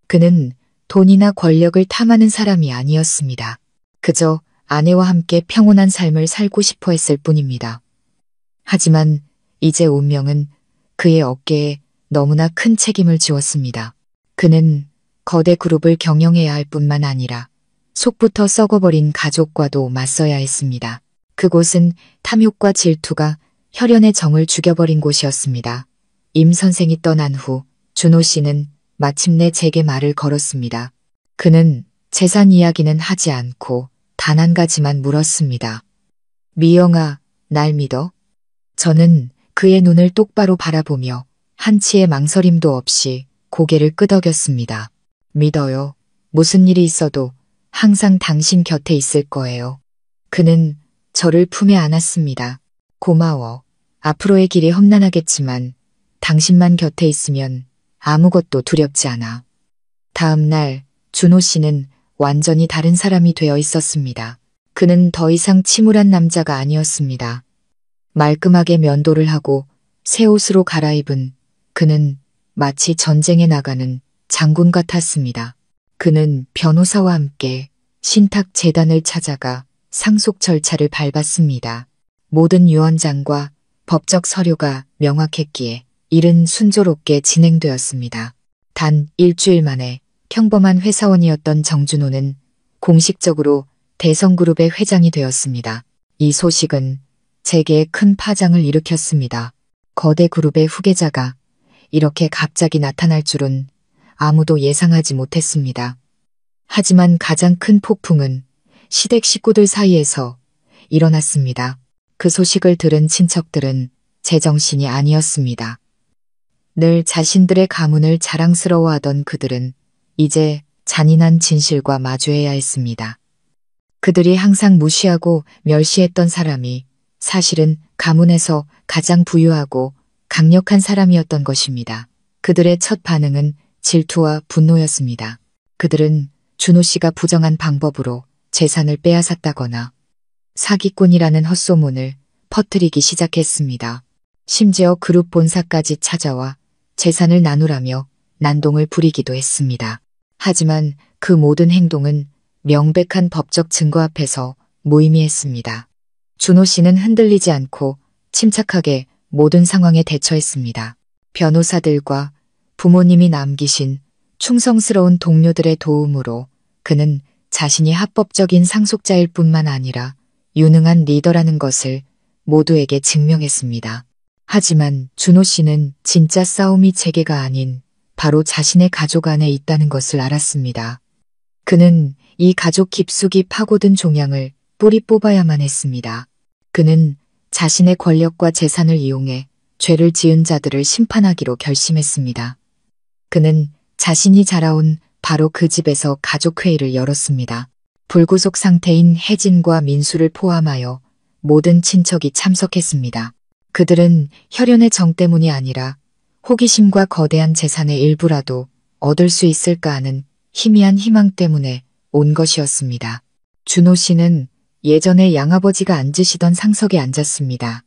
그는 돈이나 권력을 탐하는 사람이 아니었습니다. 그저 아내와 함께 평온한 삶을 살고 싶어 했을 뿐입니다. 하지만 이제 운명은 그의 어깨에 너무나 큰 책임을 지웠습니다. 그는 거대 그룹을 경영해야 할 뿐만 아니라 속부터 썩어버린 가족과도 맞서야 했습니다. 그곳은 탐욕과 질투가 혈연의 정을 죽여버린 곳이었습니다. 임 선생이 떠난 후 준호 씨는 마침내 제게 말을 걸었습니다. 그는 재산 이야기는 하지 않고 단 한 가지만 물었습니다. 미영아, 날 믿어? 저는 그의 눈을 똑바로 바라보며 한치의 망설임도 없이 고개를 끄덕였습니다. 믿어요. 무슨 일이 있어도 항상 당신 곁에 있을 거예요. 그는 저를 품에 안았습니다. 고마워. 앞으로의 길이 험난하겠지만 당신만 곁에 있으면 아무것도 두렵지 않아. 다음 날 준호 씨는 완전히 다른 사람이 되어 있었습니다. 그는 더 이상 침울한 남자가 아니었습니다. 말끔하게 면도를 하고 새 옷으로 갈아입은 그는 마치 전쟁에 나가는 장군 같았습니다. 그는 변호사와 함께 신탁재단을 찾아가 상속 절차를 밟았습니다. 모든 유언장과 법적 서류가 명확했기에 일은 순조롭게 진행되었습니다. 단 일주일 만에 평범한 회사원이었던 정준호는 공식적으로 대성그룹의 회장이 되었습니다. 이 소식은 제게에 큰 파장을 일으켰습니다. 거대 그룹의 후계자가 이렇게 갑자기 나타날 줄은 아무도 예상하지 못했습니다. 하지만 가장 큰 폭풍은 시댁 식구들 사이에서 일어났습니다. 그 소식을 들은 친척들은 제정신이 아니었습니다. 늘 자신들의 가문을 자랑스러워하던 그들은 이제 잔인한 진실과 마주해야 했습니다. 그들이 항상 무시하고 멸시했던 사람이 사실은 가문에서 가장 부유하고 강력한 사람이었던 것입니다. 그들의 첫 반응은 질투와 분노였습니다. 그들은 준호 씨가 부정한 방법으로 재산을 빼앗았다거나 사기꾼이라는 헛소문을 퍼뜨리기 시작했습니다. 심지어 그룹 본사까지 찾아와 재산을 나누라며 난동을 부리기도 했습니다. 하지만 그 모든 행동은 명백한 법적 증거 앞에서 무의미했습니다. 준호 씨는 흔들리지 않고 침착하게 모든 상황에 대처했습니다. 변호사들과 부모님이 남기신 충성스러운 동료들의 도움으로 그는 자신이 합법적인 상속자일 뿐만 아니라 유능한 리더라는 것을 모두에게 증명했습니다. 하지만 준호 씨는 진짜 싸움이 재개가 아닌 바로 자신의 가족 안에 있다는 것을 알았습니다. 그는 이 가족 깊숙이 파고든 종양을 뿌리 뽑아야만 했습니다. 그는 자신의 권력과 재산을 이용해 죄를 지은 자들을 심판하기로 결심했습니다. 그는 자신이 자라온 바로 그 집에서 가족회의를 열었습니다. 불구속 상태인 혜진과 민수를 포함하여 모든 친척이 참석했습니다. 그들은 혈연의 정 때문이 아니라 호기심과 거대한 재산의 일부라도 얻을 수 있을까 하는 희미한 희망 때문에 온 것이었습니다. 준호 씨는 예전에 양아버지가 앉으시던 상석에 앉았습니다.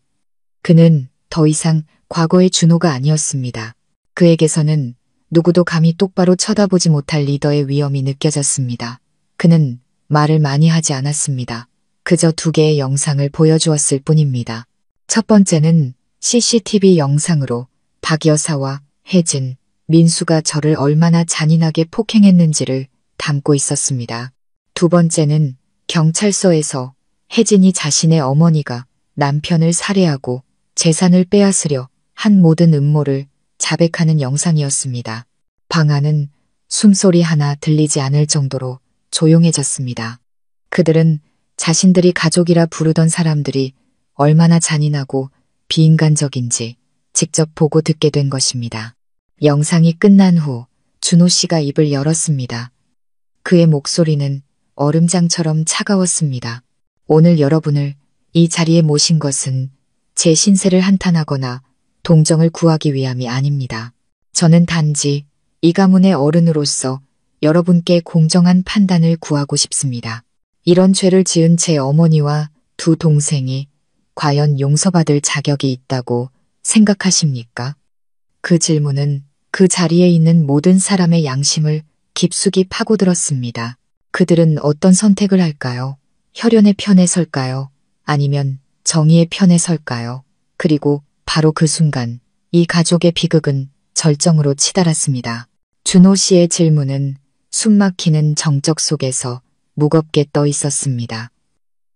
그는 더 이상 과거의 준호가 아니었습니다. 그에게서는 누구도 감히 똑바로 쳐다보지 못할 리더의 위엄이 느껴졌습니다. 그는 말을 많이 하지 않았습니다. 그저 2개의 영상을 보여주었을 뿐입니다. 첫 번째는 CCTV 영상으로 박 여사와 혜진, 민수가 저를 얼마나 잔인하게 폭행했는지를 담고 있었습니다. 2번째는 경찰서에서 혜진이 자신의 어머니가 남편을 살해하고 재산을 빼앗으려 한 모든 음모를 자백하는 영상이었습니다. 방 안은 숨소리 하나 들리지 않을 정도로 조용해졌습니다. 그들은 자신들이 가족이라 부르던 사람들이 얼마나 잔인하고 비인간적인지 직접 보고 듣게 된 것입니다. 영상이 끝난 후 준호 씨가 입을 열었습니다. 그의 목소리는 얼음장처럼 차가웠습니다. 오늘 여러분을 이 자리에 모신 것은 제 신세를 한탄하거나 동정을 구하기 위함이 아닙니다. 저는 단지 이 가문의 어른으로서 여러분께 공정한 판단을 구하고 싶습니다. 이런 죄를 지은 제 어머니와 2 동생이 과연 용서받을 자격이 있다고 생각하십니까? 그 질문은 그 자리에 있는 모든 사람의 양심을 깊숙이 파고들었습니다. 그들은 어떤 선택을 할까요? 혈연의 편에 설까요? 아니면 정의의 편에 설까요? 그리고 바로 그 순간 이 가족의 비극은 절정으로 치달았습니다. 준호 씨의 질문은 숨막히는 정적 속에서 무겁게 떠 있었습니다.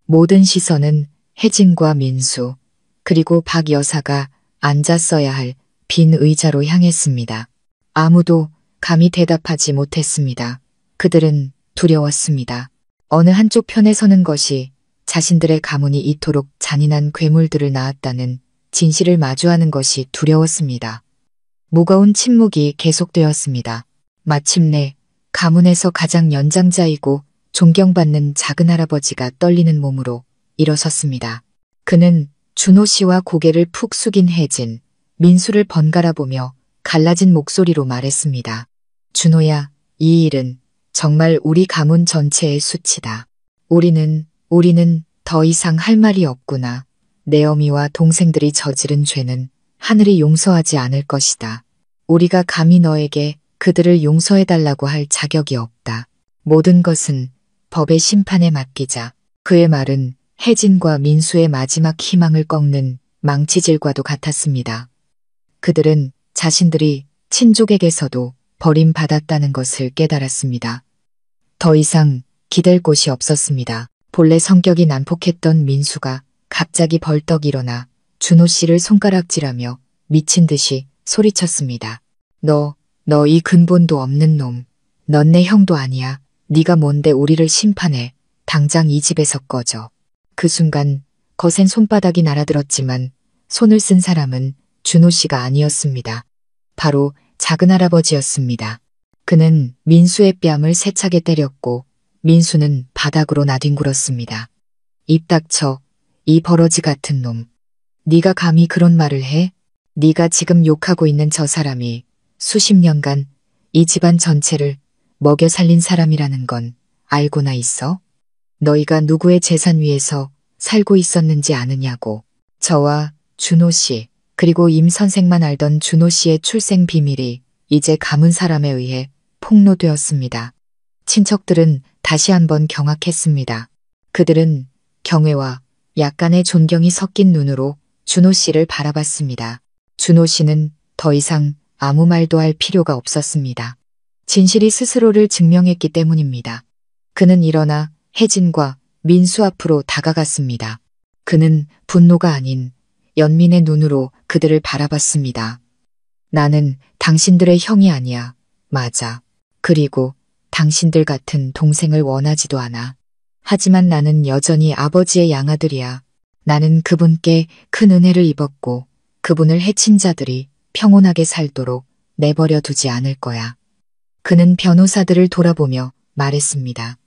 모든 시선은 혜진과 민수, 그리고 박 여사가 앉았어야 할 빈 의자로 향했습니다. 아무도 감히 대답하지 못했습니다. 그들은 두려웠습니다. 어느 한쪽 편에 서는 것이 자신들의 가문이 이토록 잔인한 괴물들을 낳았다는 진실을 마주하는 것이 두려웠습니다. 무거운 침묵이 계속되었습니다. 마침내 가문에서 가장 연장자이고 존경받는 작은할아버지가 떨리는 몸으로 일어섰습니다. 그는 준호 씨와 고개를 푹 숙인 혜진, 민수를 번갈아 보며 갈라진 목소리로 말했습니다. 준호야, 이 일은 정말 우리 가문 전체의 수치다. 우리는 더 이상 할 말이 없구나. 내 어미와 동생들이 저지른 죄는 하늘이 용서하지 않을 것이다. 우리가 감히 너에게 그들을 용서해달라고 할 자격이 없다. 모든 것은 법의 심판에 맡기자. 그의 말은 혜진과 민수의 마지막 희망을 꺾는 망치질과도 같았습니다. 그들은 자신들이 친족에게서도 버림받았다는 것을 깨달았습니다. 더 이상 기댈 곳이 없었습니다. 본래 성격이 난폭했던 민수가 갑자기 벌떡 일어나 준호 씨를 손가락질하며 미친 듯이 소리쳤습니다. 너 이 근본도 없는 놈. 넌 내 형도 아니야. 네가 뭔데 우리를 심판해. 당장 이 집에서 꺼져. 그 순간 거센 손바닥이 날아들었지만 손을 쓴 사람은 준호 씨가 아니었습니다. 바로 작은할아버지였습니다. 그는 민수의 뺨을 세차게 때렸고 민수는 바닥으로 나뒹굴었습니다. 입 닥쳐, 이 버러지 같은 놈. 네가 감히 그런 말을 해? 네가 지금 욕하고 있는 저 사람이 수십 년간 이 집안 전체를 먹여 살린 사람이라는 건 알고나 있어? 너희가 누구의 재산 위에서 살고 있었는지 아느냐고. 저와 준호 씨, 그리고 임 선생만 알던 준호 씨의 출생 비밀이 이제 가문 사람에 의해 폭로되었습니다. 친척들은 다시 한번 경악했습니다. 그들은 경외와 약간의 존경이 섞인 눈으로 준호 씨를 바라봤습니다. 준호 씨는 더 이상 아무 말도 할 필요가 없었습니다. 진실이 스스로를 증명했기 때문입니다. 그는 일어나 혜진과 민수 앞으로 다가갔습니다. 그는 분노가 아닌 연민의 눈으로 그들을 바라봤습니다. 나는 당신들의 형이 아니야. 맞아. 그리고 당신들 같은 동생을 원하지도 않아. 하지만 나는 여전히 아버지의 양아들이야. 나는 그분께 큰 은혜를 입었고 그분을 해친 자들이 평온하게 살도록 내버려 두지 않을 거야. 그는 변호사들을 돌아보며 말했습니다.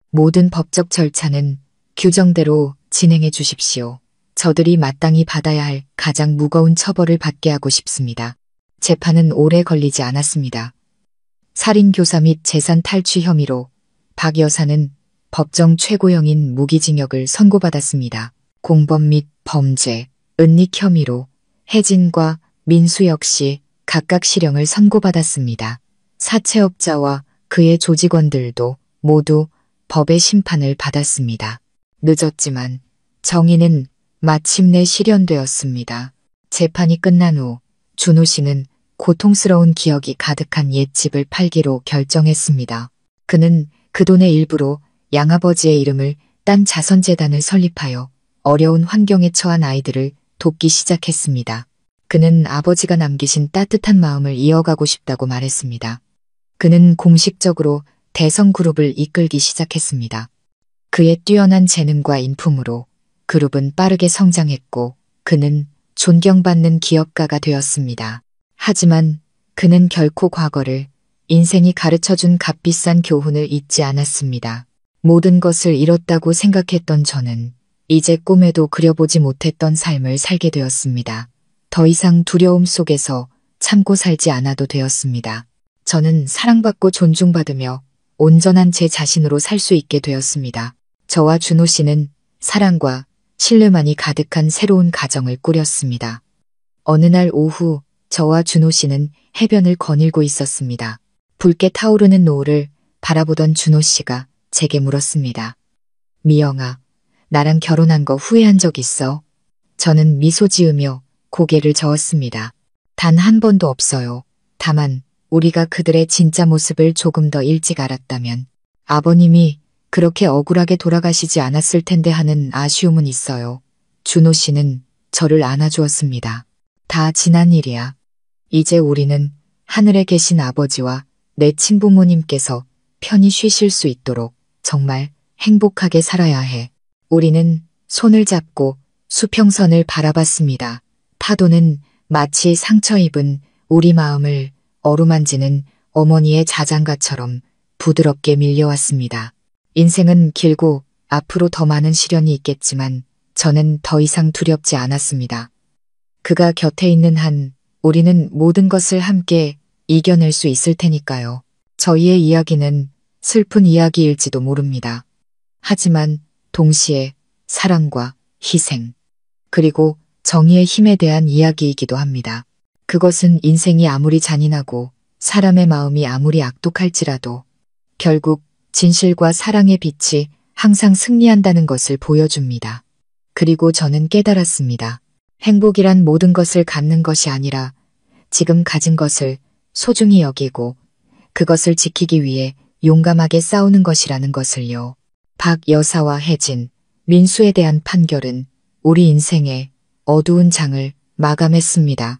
모든 법적 절차는 규정대로 진행해 주십시오. 저들이 마땅히 받아야 할 가장 무거운 처벌을 받게 하고 싶습니다. 재판은 오래 걸리지 않았습니다. 살인교사 및 재산 탈취 혐의로 박 여사는 법정 최고형인 무기징역을 선고받았습니다. 공범 및 범죄, 은닉 혐의로 혜진과 민수 역시 각각 실형을 선고받았습니다. 사채업자와 그의 조직원들도 모두 법의 심판을 받았습니다. 늦었지만 정의는 마침내 실현되었습니다. 재판이 끝난 후 준호 씨는 고통스러운 기억이 가득한 옛집을 팔기로 결정했습니다. 그는 그 돈의 일부로 양아버지의 이름을 딴 자선재단을 설립하여 어려운 환경에 처한 아이들을 돕기 시작했습니다. 그는 아버지가 남기신 따뜻한 마음을 이어가고 싶다고 말했습니다. 그는 공식적으로 대성그룹을 이끌기 시작했습니다. 그의 뛰어난 재능과 인품으로 그룹은 빠르게 성장했고 그는 존경받는 기업가가 되었습니다. 하지만 그는 결코 과거를, 인생이 가르쳐준 값비싼 교훈을 잊지 않았습니다. 모든 것을 잃었다고 생각했던 저는 이제 꿈에도 그려보지 못했던 삶을 살게 되었습니다. 더 이상 두려움 속에서 참고 살지 않아도 되었습니다. 저는 사랑받고 존중받으며 온전한 제 자신으로 살 수 있게 되었습니다. 저와 준호 씨는 사랑과 신뢰만이 가득한 새로운 가정을 꾸렸습니다. 어느 날 오후 저와 준호 씨는 해변을 거닐고 있었습니다. 붉게 타오르는 노을을 바라보던 준호 씨가 제게 물었습니다. 미영아, 나랑 결혼한 거 후회한 적 있어? 저는 미소 지으며 고개를 저었습니다. 단 한 번도 없어요. 다만 우리가 그들의 진짜 모습을 조금 더 일찍 알았다면 아버님이 그렇게 억울하게 돌아가시지 않았을 텐데 하는 아쉬움은 있어요. 준호 씨는 저를 안아주었습니다. 다 지난 일이야. 이제 우리는 하늘에 계신 아버지와 내 친부모님께서 편히 쉬실 수 있도록 정말 행복하게 살아야 해. 우리는 손을 잡고 수평선을 바라봤습니다. 파도는 마치 상처 입은 우리 마음을 어루만지는 어머니의 자장가처럼 부드럽게 밀려왔습니다. 인생은 길고 앞으로 더 많은 시련이 있겠지만 저는 더 이상 두렵지 않았습니다. 그가 곁에 있는 한 우리는 모든 것을 함께 이겨낼 수 있을 테니까요. 저희의 이야기는 슬픈 이야기일지도 모릅니다. 하지만 동시에 사랑과 희생, 그리고 정의의 힘에 대한 이야기이기도 합니다. 그것은 인생이 아무리 잔인하고 사람의 마음이 아무리 악독할지라도 결국 진실과 사랑의 빛이 항상 승리한다는 것을 보여줍니다. 그리고 저는 깨달았습니다. 행복이란 모든 것을 갖는 것이 아니라 지금 가진 것을 소중히 여기고 그것을 지키기 위해 용감하게 싸우는 것이라는 것을요. 박 여사와 혜진, 민수에 대한 판결은 우리 인생의 어두운 장을 마감했습니다.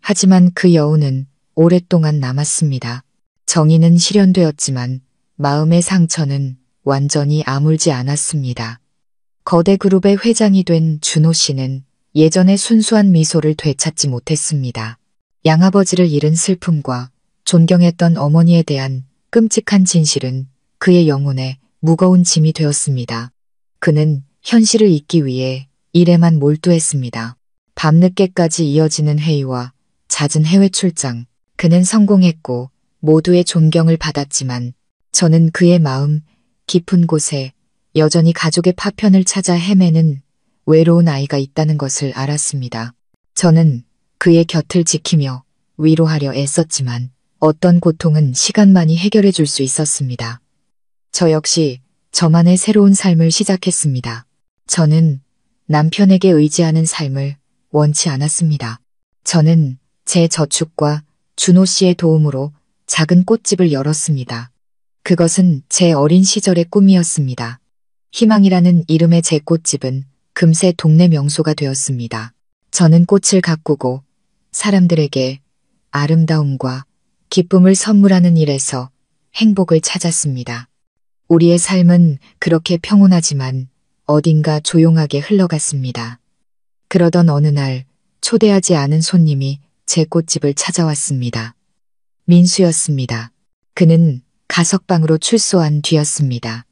하지만 그 여운은 오랫동안 남았습니다. 정의는 실현되었지만 마음의 상처는 완전히 아물지 않았습니다. 거대 그룹의 회장이 된 준호 씨는 예전의 순수한 미소를 되찾지 못했습니다. 양아버지를 잃은 슬픔과 존경했던 어머니에 대한 끔찍한 진실은 그의 영혼에 무거운 짐이 되었습니다. 그는 현실을 잊기 위해 일에만 몰두했습니다. 밤늦게까지 이어지는 회의와 잦은 해외 출장, 그는 성공했고 모두의 존경을 받았지만 저는 그의 마음 깊은 곳에 여전히 가족의 파편을 찾아 헤매는 외로운 아이가 있다는 것을 알았습니다. 저는 그의 곁을 지키며 위로하려 애썼지만 어떤 고통은 시간만이 해결해 줄 수 있었습니다. 저 역시 저만의 새로운 삶을 시작했습니다. 저는 남편에게 의지하는 삶을 원치 않았습니다. 저는 제 저축과 준호 씨의 도움으로 작은 꽃집을 열었습니다. 그것은 제 어린 시절의 꿈이었습니다. 희망이라는 이름의 제 꽃집은 금세 동네 명소가 되었습니다. 저는 꽃을 가꾸고 사람들에게 아름다움과 기쁨을 선물하는 일에서 행복을 찾았습니다. 우리의 삶은 그렇게 평온하지만 어딘가 조용하게 흘러갔습니다. 그러던 어느 날 초대하지 않은 손님이 제 꽃집을 찾아왔습니다. 민수였습니다. 그는 가석방으로 출소한 뒤였습니다.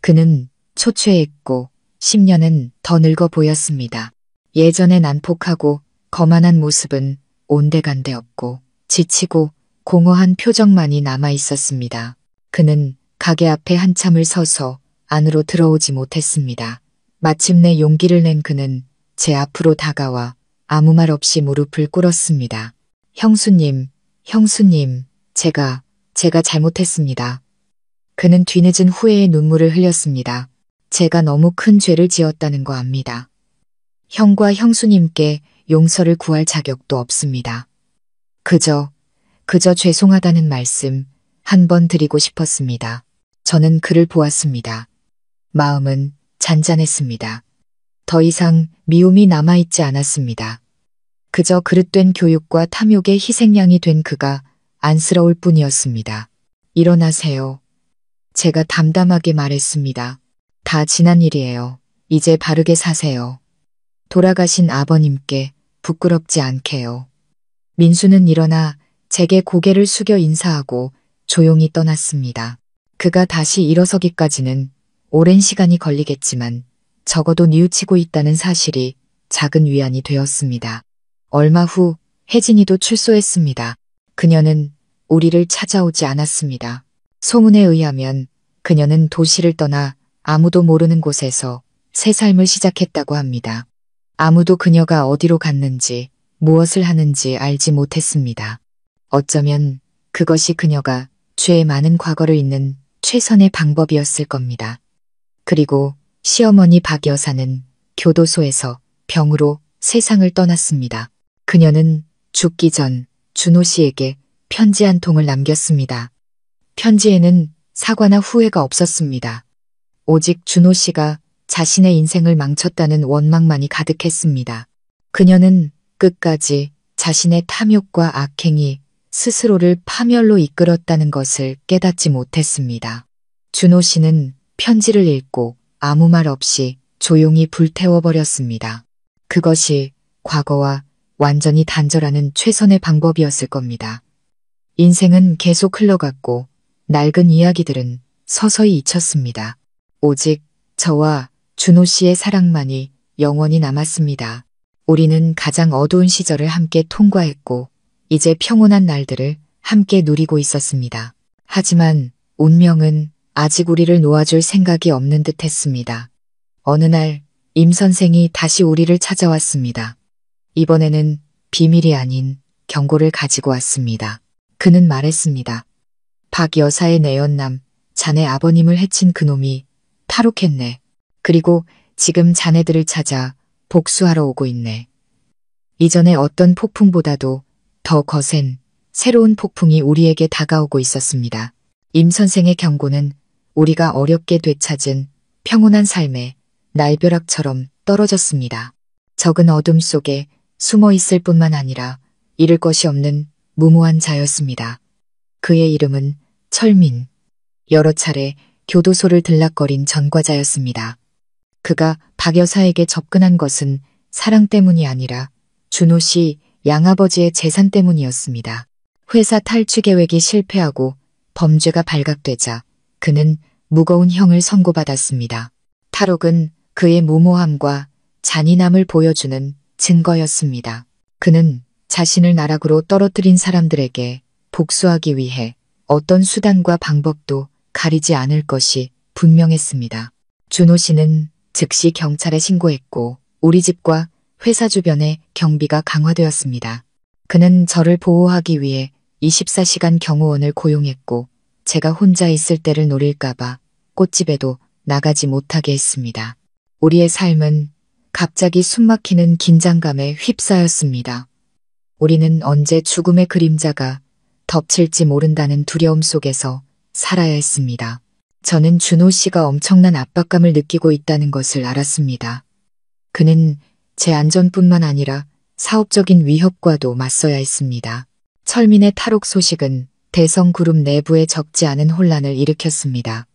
그는 초췌했고 10년은 더 늙어 보였습니다. 예전의 난폭하고 거만한 모습은 온데간데 없고 지치고 공허한 표정만이 남아 있었습니다. 그는 가게 앞에 한참을 서서 안으로 들어오지 못했습니다. 마침내 용기를 낸 그는 제 앞으로 다가와 아무 말 없이 무릎을 꿇었습니다. 형수님, 제가 잘못했습니다. 그는 뒤늦은 후회의 눈물을 흘렸습니다. 제가 너무 큰 죄를 지었다는 거 압니다. 형과 형수님께 용서를 구할 자격도 없습니다. 그저 죄송하다는 말씀 한 번 드리고 싶었습니다. 저는 그를 보았습니다. 마음은 잔잔했습니다. 더 이상 미움이 남아있지 않았습니다. 그저 그릇된 교육과 탐욕의 희생양이 된 그가 안쓰러울 뿐이었습니다. 일어나세요. 제가 담담하게 말했습니다. 다 지난 일이에요. 이제 바르게 사세요. 돌아가신 아버님께 부끄럽지 않게요. 민수는 일어나 제게 고개를 숙여 인사하고 조용히 떠났습니다. 그가 다시 일어서기까지는 오랜 시간이 걸리겠지만 적어도 뉘우치고 있다는 사실이 작은 위안이 되었습니다. 얼마 후 혜진이도 출소했습니다. 그녀는 우리를 찾아오지 않았습니다. 소문에 의하면 그녀는 도시를 떠나 아무도 모르는 곳에서 새 삶을 시작했다고 합니다. 아무도 그녀가 어디로 갔는지 무엇을 하는지 알지 못했습니다. 어쩌면 그것이 그녀가 죄의 많은 과거를 잇는 최선의 방법이었을 겁니다. 그리고 시어머니 박 여사는 교도소에서 병으로 세상을 떠났습니다. 그녀는 죽기 전 준호 씨에게 편지 한 통을 남겼습니다. 편지에는 사과나 후회가 없었습니다. 오직 준호 씨가 자신의 인생을 망쳤다는 원망만이 가득했습니다. 그녀는 끝까지 자신의 탐욕과 악행이 스스로를 파멸로 이끌었다는 것을 깨닫지 못했습니다. 준호 씨는 편지를 읽고 아무 말 없이 조용히 불태워버렸습니다. 그것이 과거와 완전히 단절하는 최선의 방법이었을 겁니다. 인생은 계속 흘러갔고 낡은 이야기들은 서서히 잊혔습니다. 오직 저와 준호 씨의 사랑만이 영원히 남았습니다. 우리는 가장 어두운 시절을 함께 통과했고 이제 평온한 날들을 함께 누리고 있었습니다. 하지만 운명은 아직 우리를 놓아줄 생각이 없는 듯 했습니다. 어느 날 임 선생이 다시 우리를 찾아왔습니다. 이번에는 비밀이 아닌 경고를 가지고 왔습니다. 그는 말했습니다. 박 여사의 내연남, 자네 아버님을 해친 그놈이 탈옥했네. 그리고 지금 자네들을 찾아 복수하러 오고 있네. 이전에 어떤 폭풍보다도 더 거센 새로운 폭풍이 우리에게 다가오고 있었습니다. 임 선생의 경고는 우리가 어렵게 되찾은 평온한 삶의 날벼락처럼 떨어졌습니다. 적은 어둠 속에 숨어 있을 뿐만 아니라 잃을 것이 없는 무모한 자였습니다. 그의 이름은 철민. 여러 차례 교도소를 들락거린 전과자였습니다. 그가 박 여사에게 접근한 것은 사랑 때문이 아니라 준호 씨 양아버지의 재산 때문이었습니다. 회사 탈취 계획이 실패하고 범죄가 발각되자 그는 무거운 형을 선고받았습니다. 탈옥은 그의 무모함과 잔인함을 보여주는 증거였습니다. 그는 자신을 나락으로 떨어뜨린 사람들에게 복수하기 위해 어떤 수단과 방법도 가리지 않을 것이 분명했습니다. 준호 씨는 즉시 경찰에 신고했고 우리 집과 회사 주변에 경비가 강화되었습니다. 그는 저를 보호하기 위해 24시간 경호원을 고용했고 제가 혼자 있을 때를 노릴까봐 꽃집에도 나가지 못하게 했습니다. 우리의 삶은 갑자기 숨막히는 긴장감에 휩싸였습니다. 우리는 언제 죽음의 그림자가 덮칠지 모른다는 두려움 속에서 살아야 했습니다. 저는 준호 씨가 엄청난 압박감을 느끼고 있다는 것을 알았습니다. 그는 제 안전뿐만 아니라 사업적인 위협과도 맞서야 했습니다. 철민의 탈옥 소식은 대성그룹 내부에 적지 않은 혼란을 일으켰습니다.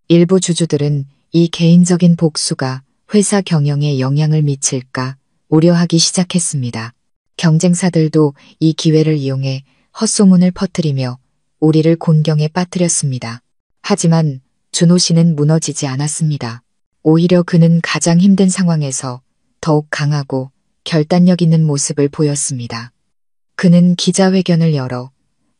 일부 주주들은 이 개인적인 복수가 회사 경영에 영향을 미칠까 우려하기 시작했습니다. 경쟁사들도 이 기회를 이용해 헛소문을 퍼뜨리며 우리를 곤경에 빠뜨렸습니다. 하지만 준호 씨는 무너지지 않았습니다. 오히려 그는 가장 힘든 상황에서 더욱 강하고 결단력 있는 모습을 보였습니다. 그는 기자회견을 열어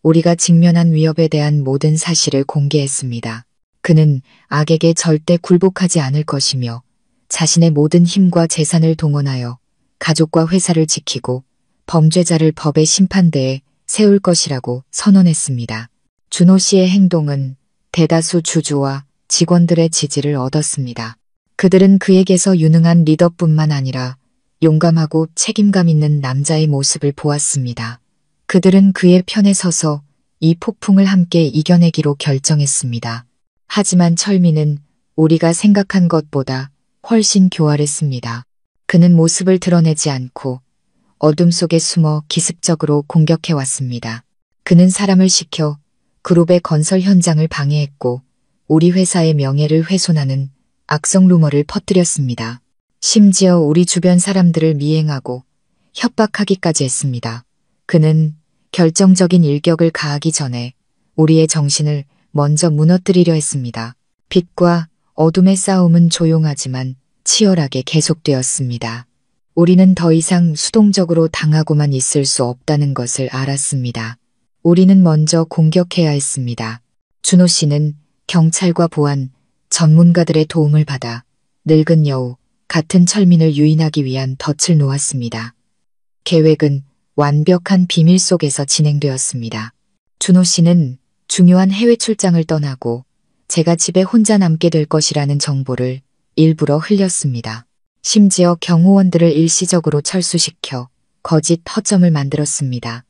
우리가 직면한 위협에 대한 모든 사실을 공개했습니다. 그는 악에게 절대 굴복하지 않을 것이며 자신의 모든 힘과 재산을 동원하여 가족과 회사를 지키고 범죄자를 법의 심판대에 세울 것이라고 선언했습니다. 준호 씨의 행동은 대다수 주주와 직원들의 지지를 얻었습니다. 그들은 그에게서 유능한 리더뿐만 아니라 용감하고 책임감 있는 남자의 모습을 보았습니다. 그들은 그의 편에 서서 이 폭풍을 함께 이겨내기로 결정했습니다. 하지만 철민은 우리가 생각한 것보다 훨씬 교활했습니다. 그는 모습을 드러내지 않고 어둠 속에 숨어 기습적으로 공격해왔습니다. 그는 사람을 시켜 그룹의 건설 현장을 방해했고 우리 회사의 명예를 훼손하는 악성 루머를 퍼뜨렸습니다. 심지어 우리 주변 사람들을 미행하고 협박하기까지 했습니다. 그는 결정적인 일격을 가하기 전에 우리의 정신을 먼저 무너뜨리려 했습니다. 빛과 어둠의 싸움은 조용하지만 치열하게 계속되었습니다. 우리는 더 이상 수동적으로 당하고만 있을 수 없다는 것을 알았습니다. 우리는 먼저 공격해야 했습니다. 준호 씨는 경찰과 보안, 전문가들의 도움을 받아 늙은 여우 같은 철민을 유인하기 위한 덫을 놓았습니다. 계획은 완벽한 비밀 속에서 진행되었습니다. 준호 씨는 중요한 해외 출장을 떠나고 제가 집에 혼자 남게 될 것이라는 정보를 일부러 흘렸습니다. 심지어 경호원들을 일시적으로 철수시켜 거짓 허점을 만들었습니다.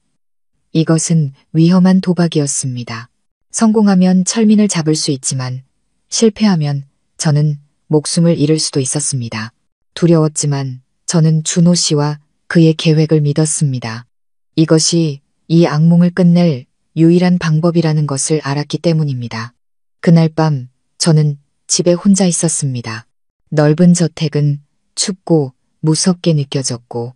이것은 위험한 도박이었습니다. 성공하면 철민을 잡을 수 있지만 실패하면 저는 목숨을 잃을 수도 있었습니다. 두려웠지만 저는 준호 씨와 그의 계획을 믿었습니다. 이것이 이 악몽을 끝낼 유일한 방법이라는 것을 알았기 때문입니다. 그날 밤 저는 집에 혼자 있었습니다. 넓은 저택은 춥고 무섭게 느껴졌고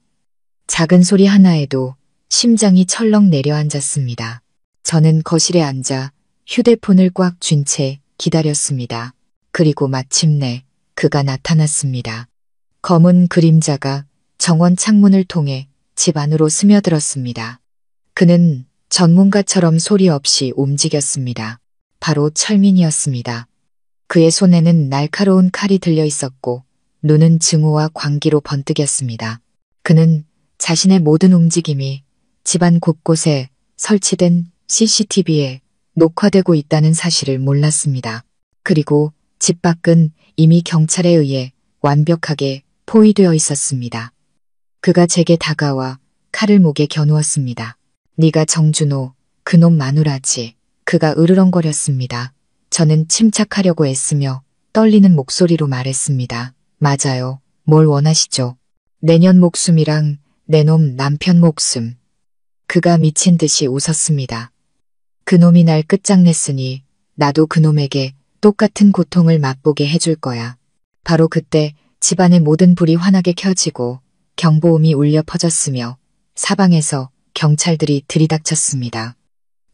작은 소리 하나에도 심장이 철렁 내려앉았습니다. 저는 거실에 앉아 휴대폰을 꽉 쥔 채 기다렸습니다. 그리고 마침내 그가 나타났습니다. 검은 그림자가 정원 창문을 통해 집 안으로 스며들었습니다. 그는 전문가처럼 소리 없이 움직였습니다. 바로 철민이었습니다. 그의 손에는 날카로운 칼이 들려 있었고 눈은 증오와 광기로 번뜩였습니다. 그는 자신의 모든 움직임이 집안 곳곳에 설치된 CCTV에 녹화되고 있다는 사실을 몰랐습니다. 그리고 집 밖은 이미 경찰에 의해 완벽하게 포위되어 있었습니다. 그가 제게 다가와 칼을 목에 겨누었습니다. 네가 정준호, 그놈 마누라지. 그가 으르렁거렸습니다. 저는 침착하려고 애쓰며 떨리는 목소리로 말했습니다. 맞아요. 뭘 원하시죠? 내년 목숨이랑 내 놈 남편 목숨. 그가 미친 듯이 웃었습니다. 그놈이 날 끝장냈으니 나도 그놈에게 똑같은 고통을 맛보게 해줄 거야. 바로 그때 집안의 모든 불이 환하게 켜지고 경보음이 울려 퍼졌으며 사방에서 경찰들이 들이닥쳤습니다.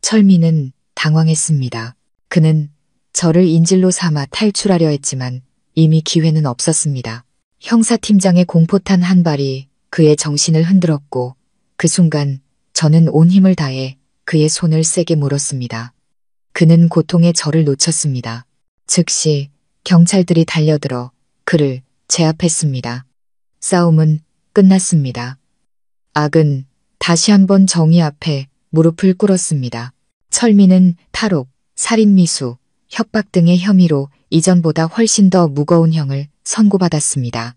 철민은 당황했습니다. 그는 저를 인질로 삼아 탈출하려 했지만 이미 기회는 없었습니다. 형사팀장의 공포탄 한 발이 그의 정신을 흔들었고 그 순간 저는 온 힘을 다해 그의 손을 세게 물었습니다. 그는 고통에 저를 놓쳤습니다. 즉시 경찰들이 달려들어 그를 제압했습니다. 싸움은 끝났습니다. 악은 다시 한번 정의 앞에 무릎을 꿇었습니다. 철민은 탈옥, 살인미수, 협박 등의 혐의로 이전보다 훨씬 더 무거운 형을 선고받았습니다.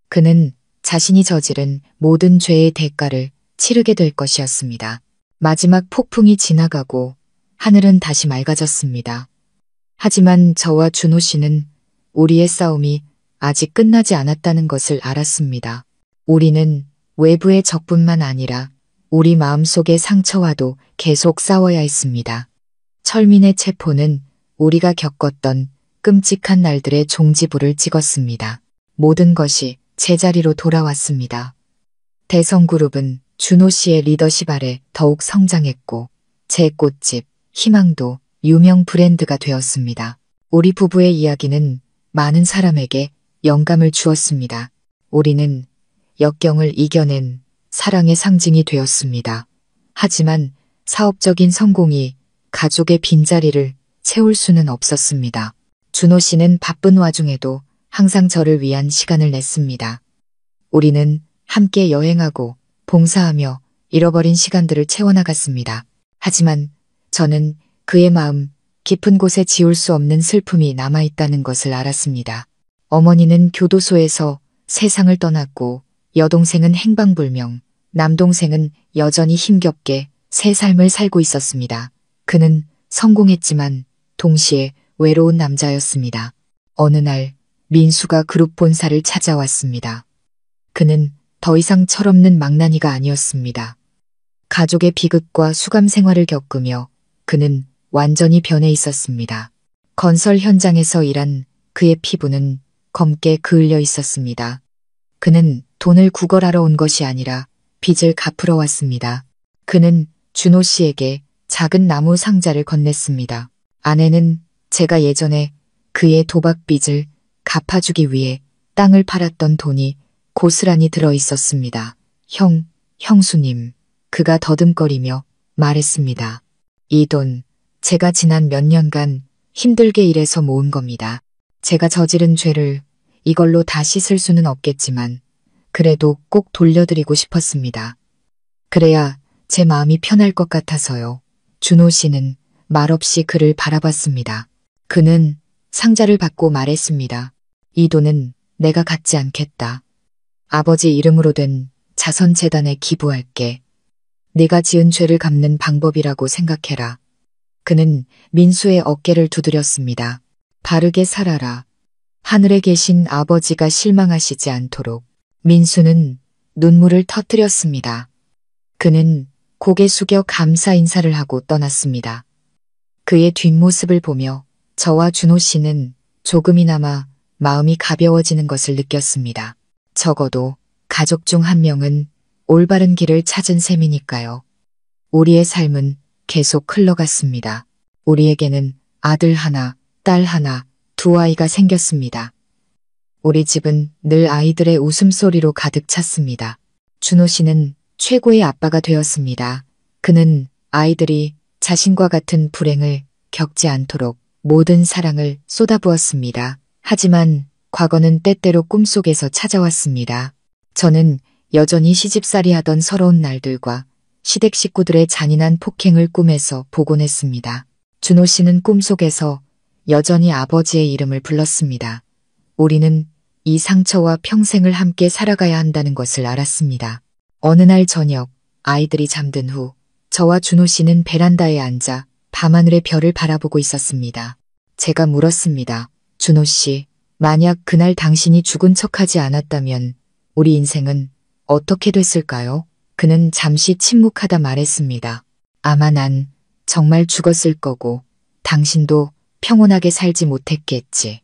그는 자신이 저지른 모든 죄의 대가를 치르게 될 것이었습니다. 마지막 폭풍이 지나가고 하늘은 다시 맑아졌습니다. 하지만 저와 준호 씨는 우리의 싸움이 아직 끝나지 않았다는 것을 알았습니다. 우리는 외부의 적뿐만 아니라 우리 마음속의 상처와도 계속 싸워야 했습니다. 철민의 체포는 우리가 겪었던 끔찍한 날들의 종지부를 찍었습니다. 모든 것이 제자리로 돌아왔습니다. 대성그룹은 준호 씨의 리더십 아래 더욱 성장했고 제 꽃집, 희망도 유명 브랜드가 되었습니다. 우리 부부의 이야기는 많은 사람에게 영감을 주었습니다. 우리는 역경을 이겨낸 사랑의 상징이 되었습니다. 하지만 사업적인 성공이 가족의 빈자리를 채울 수는 없었습니다. 준호 씨는 바쁜 와중에도 항상 저를 위한 시간을 냈습니다. 우리는 함께 여행하고 봉사하며 잃어버린 시간들을 채워나갔습니다. 하지만 저는 그의 마음 깊은 곳에 지울 수 없는 슬픔이 남아있다는 것을 알았습니다. 어머니는 교도소에서 세상을 떠났고 여동생은 행방불명, 남동생은 여전히 힘겹게 새 삶을 살고 있었습니다. 그는 성공했지만 동시에 외로운 남자였습니다. 어느 날 민수가 그룹 본사를 찾아왔습니다. 그는 더 이상 철없는 망나니가 아니었습니다. 가족의 비극과 수감 생활을 겪으며 그는 완전히 변해 있었습니다. 건설 현장에서 일한 그의 피부는 검게 그을려 있었습니다. 그는 돈을 구걸하러 온 것이 아니라 빚을 갚으러 왔습니다. 그는 준호 씨에게 작은 나무 상자를 건넸습니다. 안에는 제가 예전에 그의 도박 빚을 갚아주기 위해 땅을 팔았던 돈이 고스란히 들어 있었습니다. 형수님, 그가 더듬거리며 말했습니다. 이 돈, 제가 지난 몇 년간 힘들게 일해서 모은 겁니다. 제가 저지른 죄를 이걸로 다 씻을 수는 없겠지만 그래도 꼭 돌려드리고 싶었습니다. 그래야 제 마음이 편할 것 같아서요. 준호 씨는 말없이 그를 바라봤습니다. 그는 상자를 받고 말했습니다. 이 돈은 내가 갖지 않겠다. 아버지 이름으로 된 자선재단에 기부할게. 네가 지은 죄를 갚는 방법이라고 생각해라. 그는 민수의 어깨를 두드렸습니다. 바르게 살아라. 하늘에 계신 아버지가 실망하시지 않도록. 민수는 눈물을 터뜨렸습니다. 그는 고개 숙여 감사 인사를 하고 떠났습니다. 그의 뒷모습을 보며 저와 준호 씨는 조금이나마 마음이 가벼워지는 것을 느꼈습니다. 적어도 가족 중 한 명은 올바른 길을 찾은 셈이니까요. 우리의 삶은 계속 흘러갔습니다. 우리에게는 아들 하나, 딸 하나, 두 아이가 생겼습니다. 우리 집은 늘 아이들의 웃음소리로 가득 찼습니다. 준호 씨는 최고의 아빠가 되었습니다. 그는 아이들이 자신과 같은 불행을 겪지 않도록 모든 사랑을 쏟아부었습니다. 하지만 과거는 때때로 꿈속에서 찾아왔습니다. 저는 여전히 시집살이 하던 서러운 날들과 시댁 식구들의 잔인한 폭행을 꿈에서 보곤 했습니다. 준호 씨는 꿈속에서 여전히 아버지의 이름을 불렀습니다. 우리는 이 상처와 평생을 함께 살아가야 한다는 것을 알았습니다. 어느 날 저녁 아이들이 잠든 후 저와 준호 씨는 베란다에 앉아 밤하늘의 별을 바라보고 있었습니다. 제가 물었습니다. 준호 씨, 만약 그날 당신이 죽은 척하지 않았다면 우리 인생은 어떻게 됐을까요? 그는 잠시 침묵하다 말했습니다. 아마 난 정말 죽었을 거고 당신도 평온하게 살지 못했겠지.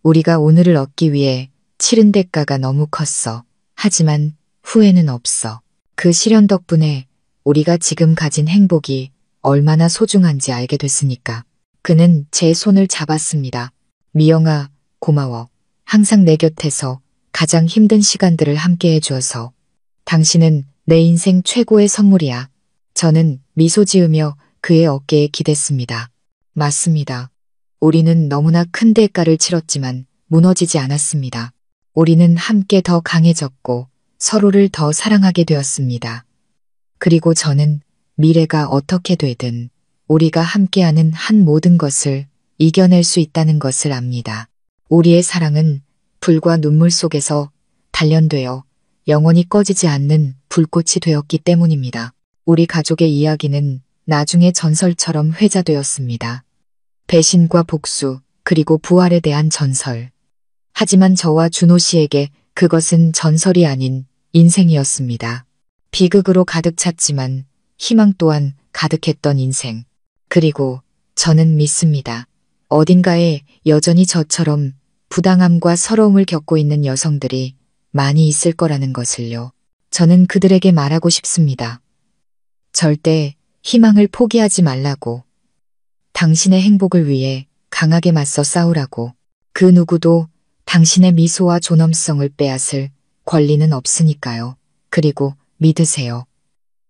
우리가 오늘을 얻기 위해 치른 대가가 너무 컸어. 하지만 후회는 없어. 그 시련 덕분에 우리가 지금 가진 행복이 얼마나 소중한지 알게 됐으니까. 그는 제 손을 잡았습니다. 미영아, 고마워. 항상 내 곁에서 가장 힘든 시간들을 함께 해주어서. 당신은 내 인생 최고의 선물이야. 저는 미소 지으며 그의 어깨에 기댔습니다. 맞습니다. 우리는 너무나 큰 대가를 치렀지만 무너지지 않았습니다. 우리는 함께 더 강해졌고 서로를 더 사랑하게 되었습니다. 그리고 저는 미래가 어떻게 되든 우리가 함께하는 한 모든 것을 이겨낼 수 있다는 것을 압니다. 우리의 사랑은 불과 눈물 속에서 단련되어 영원히 꺼지지 않는 불꽃이 되었기 때문입니다. 우리 가족의 이야기는 나중에 전설처럼 회자되었습니다. 배신과 복수, 그리고 부활에 대한 전설. 하지만 저와 준호 씨에게 그것은 전설이 아닌 인생이었습니다. 비극으로 가득 찼지만 희망 또한 가득했던 인생. 그리고 저는 믿습니다. 어딘가에 여전히 저처럼 부당함과 서러움을 겪고 있는 여성들이 많이 있을 거라는 것을요. 저는 그들에게 말하고 싶습니다. 절대 희망을 포기하지 말라고. 당신의 행복을 위해 강하게 맞서 싸우라고. 그 누구도 당신의 미소와 존엄성을 빼앗을 권리는 없으니까요. 그리고 믿으세요.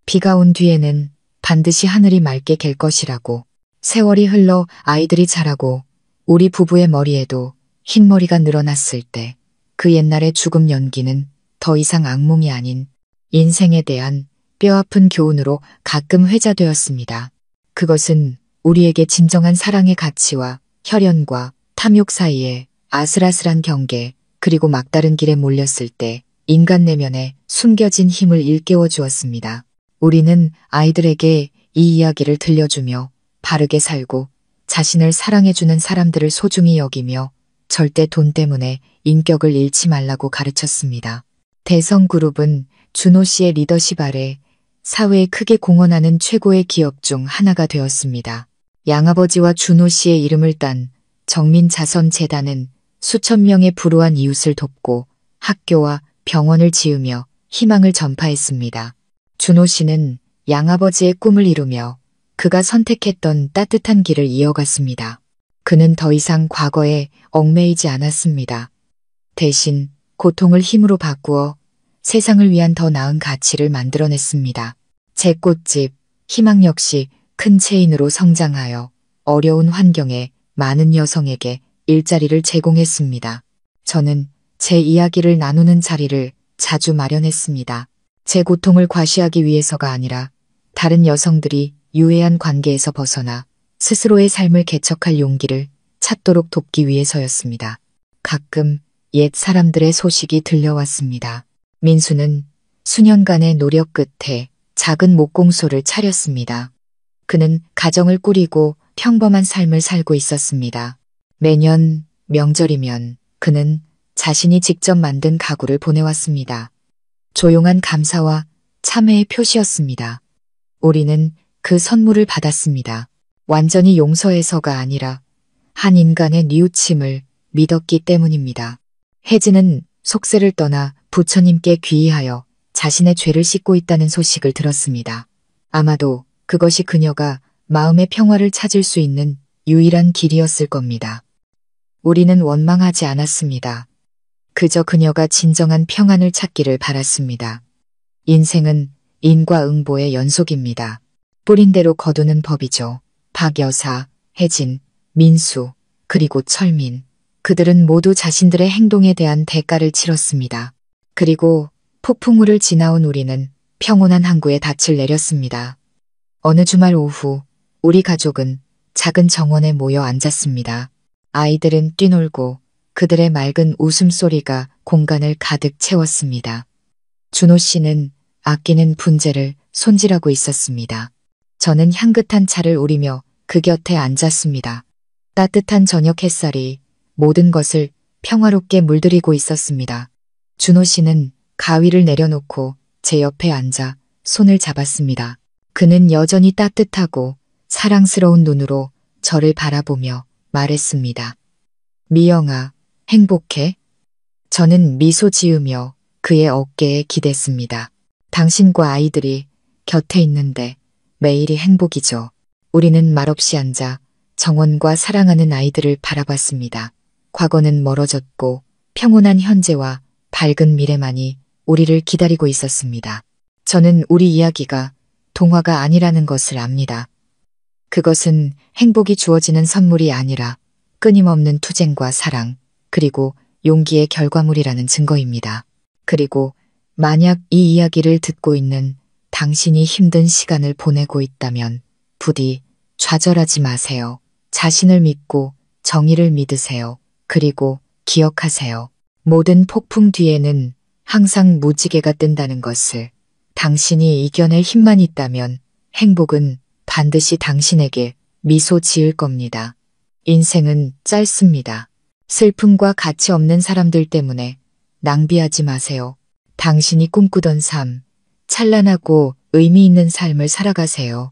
비가 온 뒤에는 반드시 하늘이 맑게 갤 것이라고. 세월이 흘러 아이들이 자라고 우리 부부의 머리에도 흰머리가 늘어났을 때 그 옛날의 죽음 연기는 더 이상 악몽이 아닌 인생에 대한 뼈아픈 교훈으로 가끔 회자되었습니다. 그것은 우리에게 진정한 사랑의 가치와 혈연과 탐욕 사이에 아슬아슬한 경계, 그리고 막다른 길에 몰렸을 때 인간 내면에 숨겨진 힘을 일깨워 주었습니다. 우리는 아이들에게 이 이야기를 들려주며 바르게 살고 자신을 사랑해주는 사람들을 소중히 여기며 절대 돈 때문에 인격을 잃지 말라고 가르쳤습니다. 대성그룹은 준호 씨의 리더십 아래 사회에 크게 공헌하는 최고의 기업 중 하나가 되었습니다. 양아버지와 준호 씨의 이름을 딴 정민자선재단은 수천 명의 불우한 이웃을 돕고 학교와 병원을 지으며 희망을 전파했습니다. 준호 씨는 양아버지의 꿈을 이루며 그가 선택했던 따뜻한 길을 이어갔습니다. 그는 더 이상 과거에 얽매이지 않았습니다. 대신 고통을 힘으로 바꾸어 세상을 위한 더 나은 가치를 만들어냈습니다. 제 꽃집, 희망 역시 큰 체인으로 성장하여 어려운 환경에 많은 여성에게 일자리를 제공했습니다. 저는 제 이야기를 나누는 자리를 자주 마련했습니다. 제 고통을 과시하기 위해서가 아니라 다른 여성들이 유해한 관계에서 벗어나 스스로의 삶을 개척할 용기를 찾도록 돕기 위해서였습니다. 가끔 옛 사람들의 소식이 들려왔습니다. 민수는 수년간의 노력 끝에 작은 목공소를 차렸습니다. 그는 가정을 꾸리고 평범한 삶을 살고 있었습니다. 매년 명절이면 그는 자신이 직접 만든 가구를 보내왔습니다. 조용한 감사와 참회의 표시였습니다. 우리는 그 선물을 받았습니다. 완전히 용서해서가 아니라 한 인간의 뉘우침을 믿었기 때문입니다. 혜진은 속세를 떠나 부처님께 귀의하여 자신의 죄를 씻고 있다는 소식을 들었습니다. 아마도 그것이 그녀가 마음의 평화를 찾을 수 있는 유일한 길이었을 겁니다. 우리는 원망하지 않았습니다. 그저 그녀가 진정한 평안을 찾기를 바랐습니다. 인생은 인과 응보의 연속입니다. 뿌린 대로 거두는 법이죠. 박 여사, 혜진, 민수, 그리고 철민. 그들은 모두 자신들의 행동에 대한 대가를 치렀습니다. 그리고 폭풍우를 지나온 우리는 평온한 항구에 닻을 내렸습니다. 어느 주말 오후 우리 가족은 작은 정원에 모여 앉았습니다. 아이들은 뛰놀고 그들의 맑은 웃음소리가 공간을 가득 채웠습니다. 준호 씨는 아끼는 분재를 손질하고 있었습니다. 저는 향긋한 차를 우리며 그 곁에 앉았습니다. 따뜻한 저녁 햇살이 모든 것을 평화롭게 물들이고 있었습니다. 준호 씨는 가위를 내려놓고 제 옆에 앉아 손을 잡았습니다. 그는 여전히 따뜻하고 사랑스러운 눈으로 저를 바라보며 말했습니다. 미영아, 행복해? 저는 미소 지으며 그의 어깨에 기댔습니다. 당신과 아이들이 곁에 있는데 매일이 행복이죠. 우리는 말없이 앉아 정원과 사랑하는 아이들을 바라봤습니다. 과거는 멀어졌고 평온한 현재와 밝은 미래만이 우리를 기다리고 있었습니다. 저는 우리 이야기가 동화가 아니라는 것을 압니다. 그것은 행복이 주어지는 선물이 아니라 끊임없는 투쟁과 사랑, 그리고 용기의 결과물이라는 증거입니다. 그리고 만약 이 이야기를 듣고 있는 당신이 힘든 시간을 보내고 있다면 부디 좌절하지 마세요. 자신을 믿고 정의를 믿으세요. 그리고 기억하세요. 모든 폭풍 뒤에는 항상 무지개가 뜬다는 것을. 당신이 이겨낼 힘만 있다면 행복은 반드시 당신에게 미소 지을 겁니다. 인생은 짧습니다. 슬픔과 가치 없는 사람들 때문에 낭비하지 마세요. 당신이 꿈꾸던 삶, 찬란하고 의미 있는 삶을 살아가세요.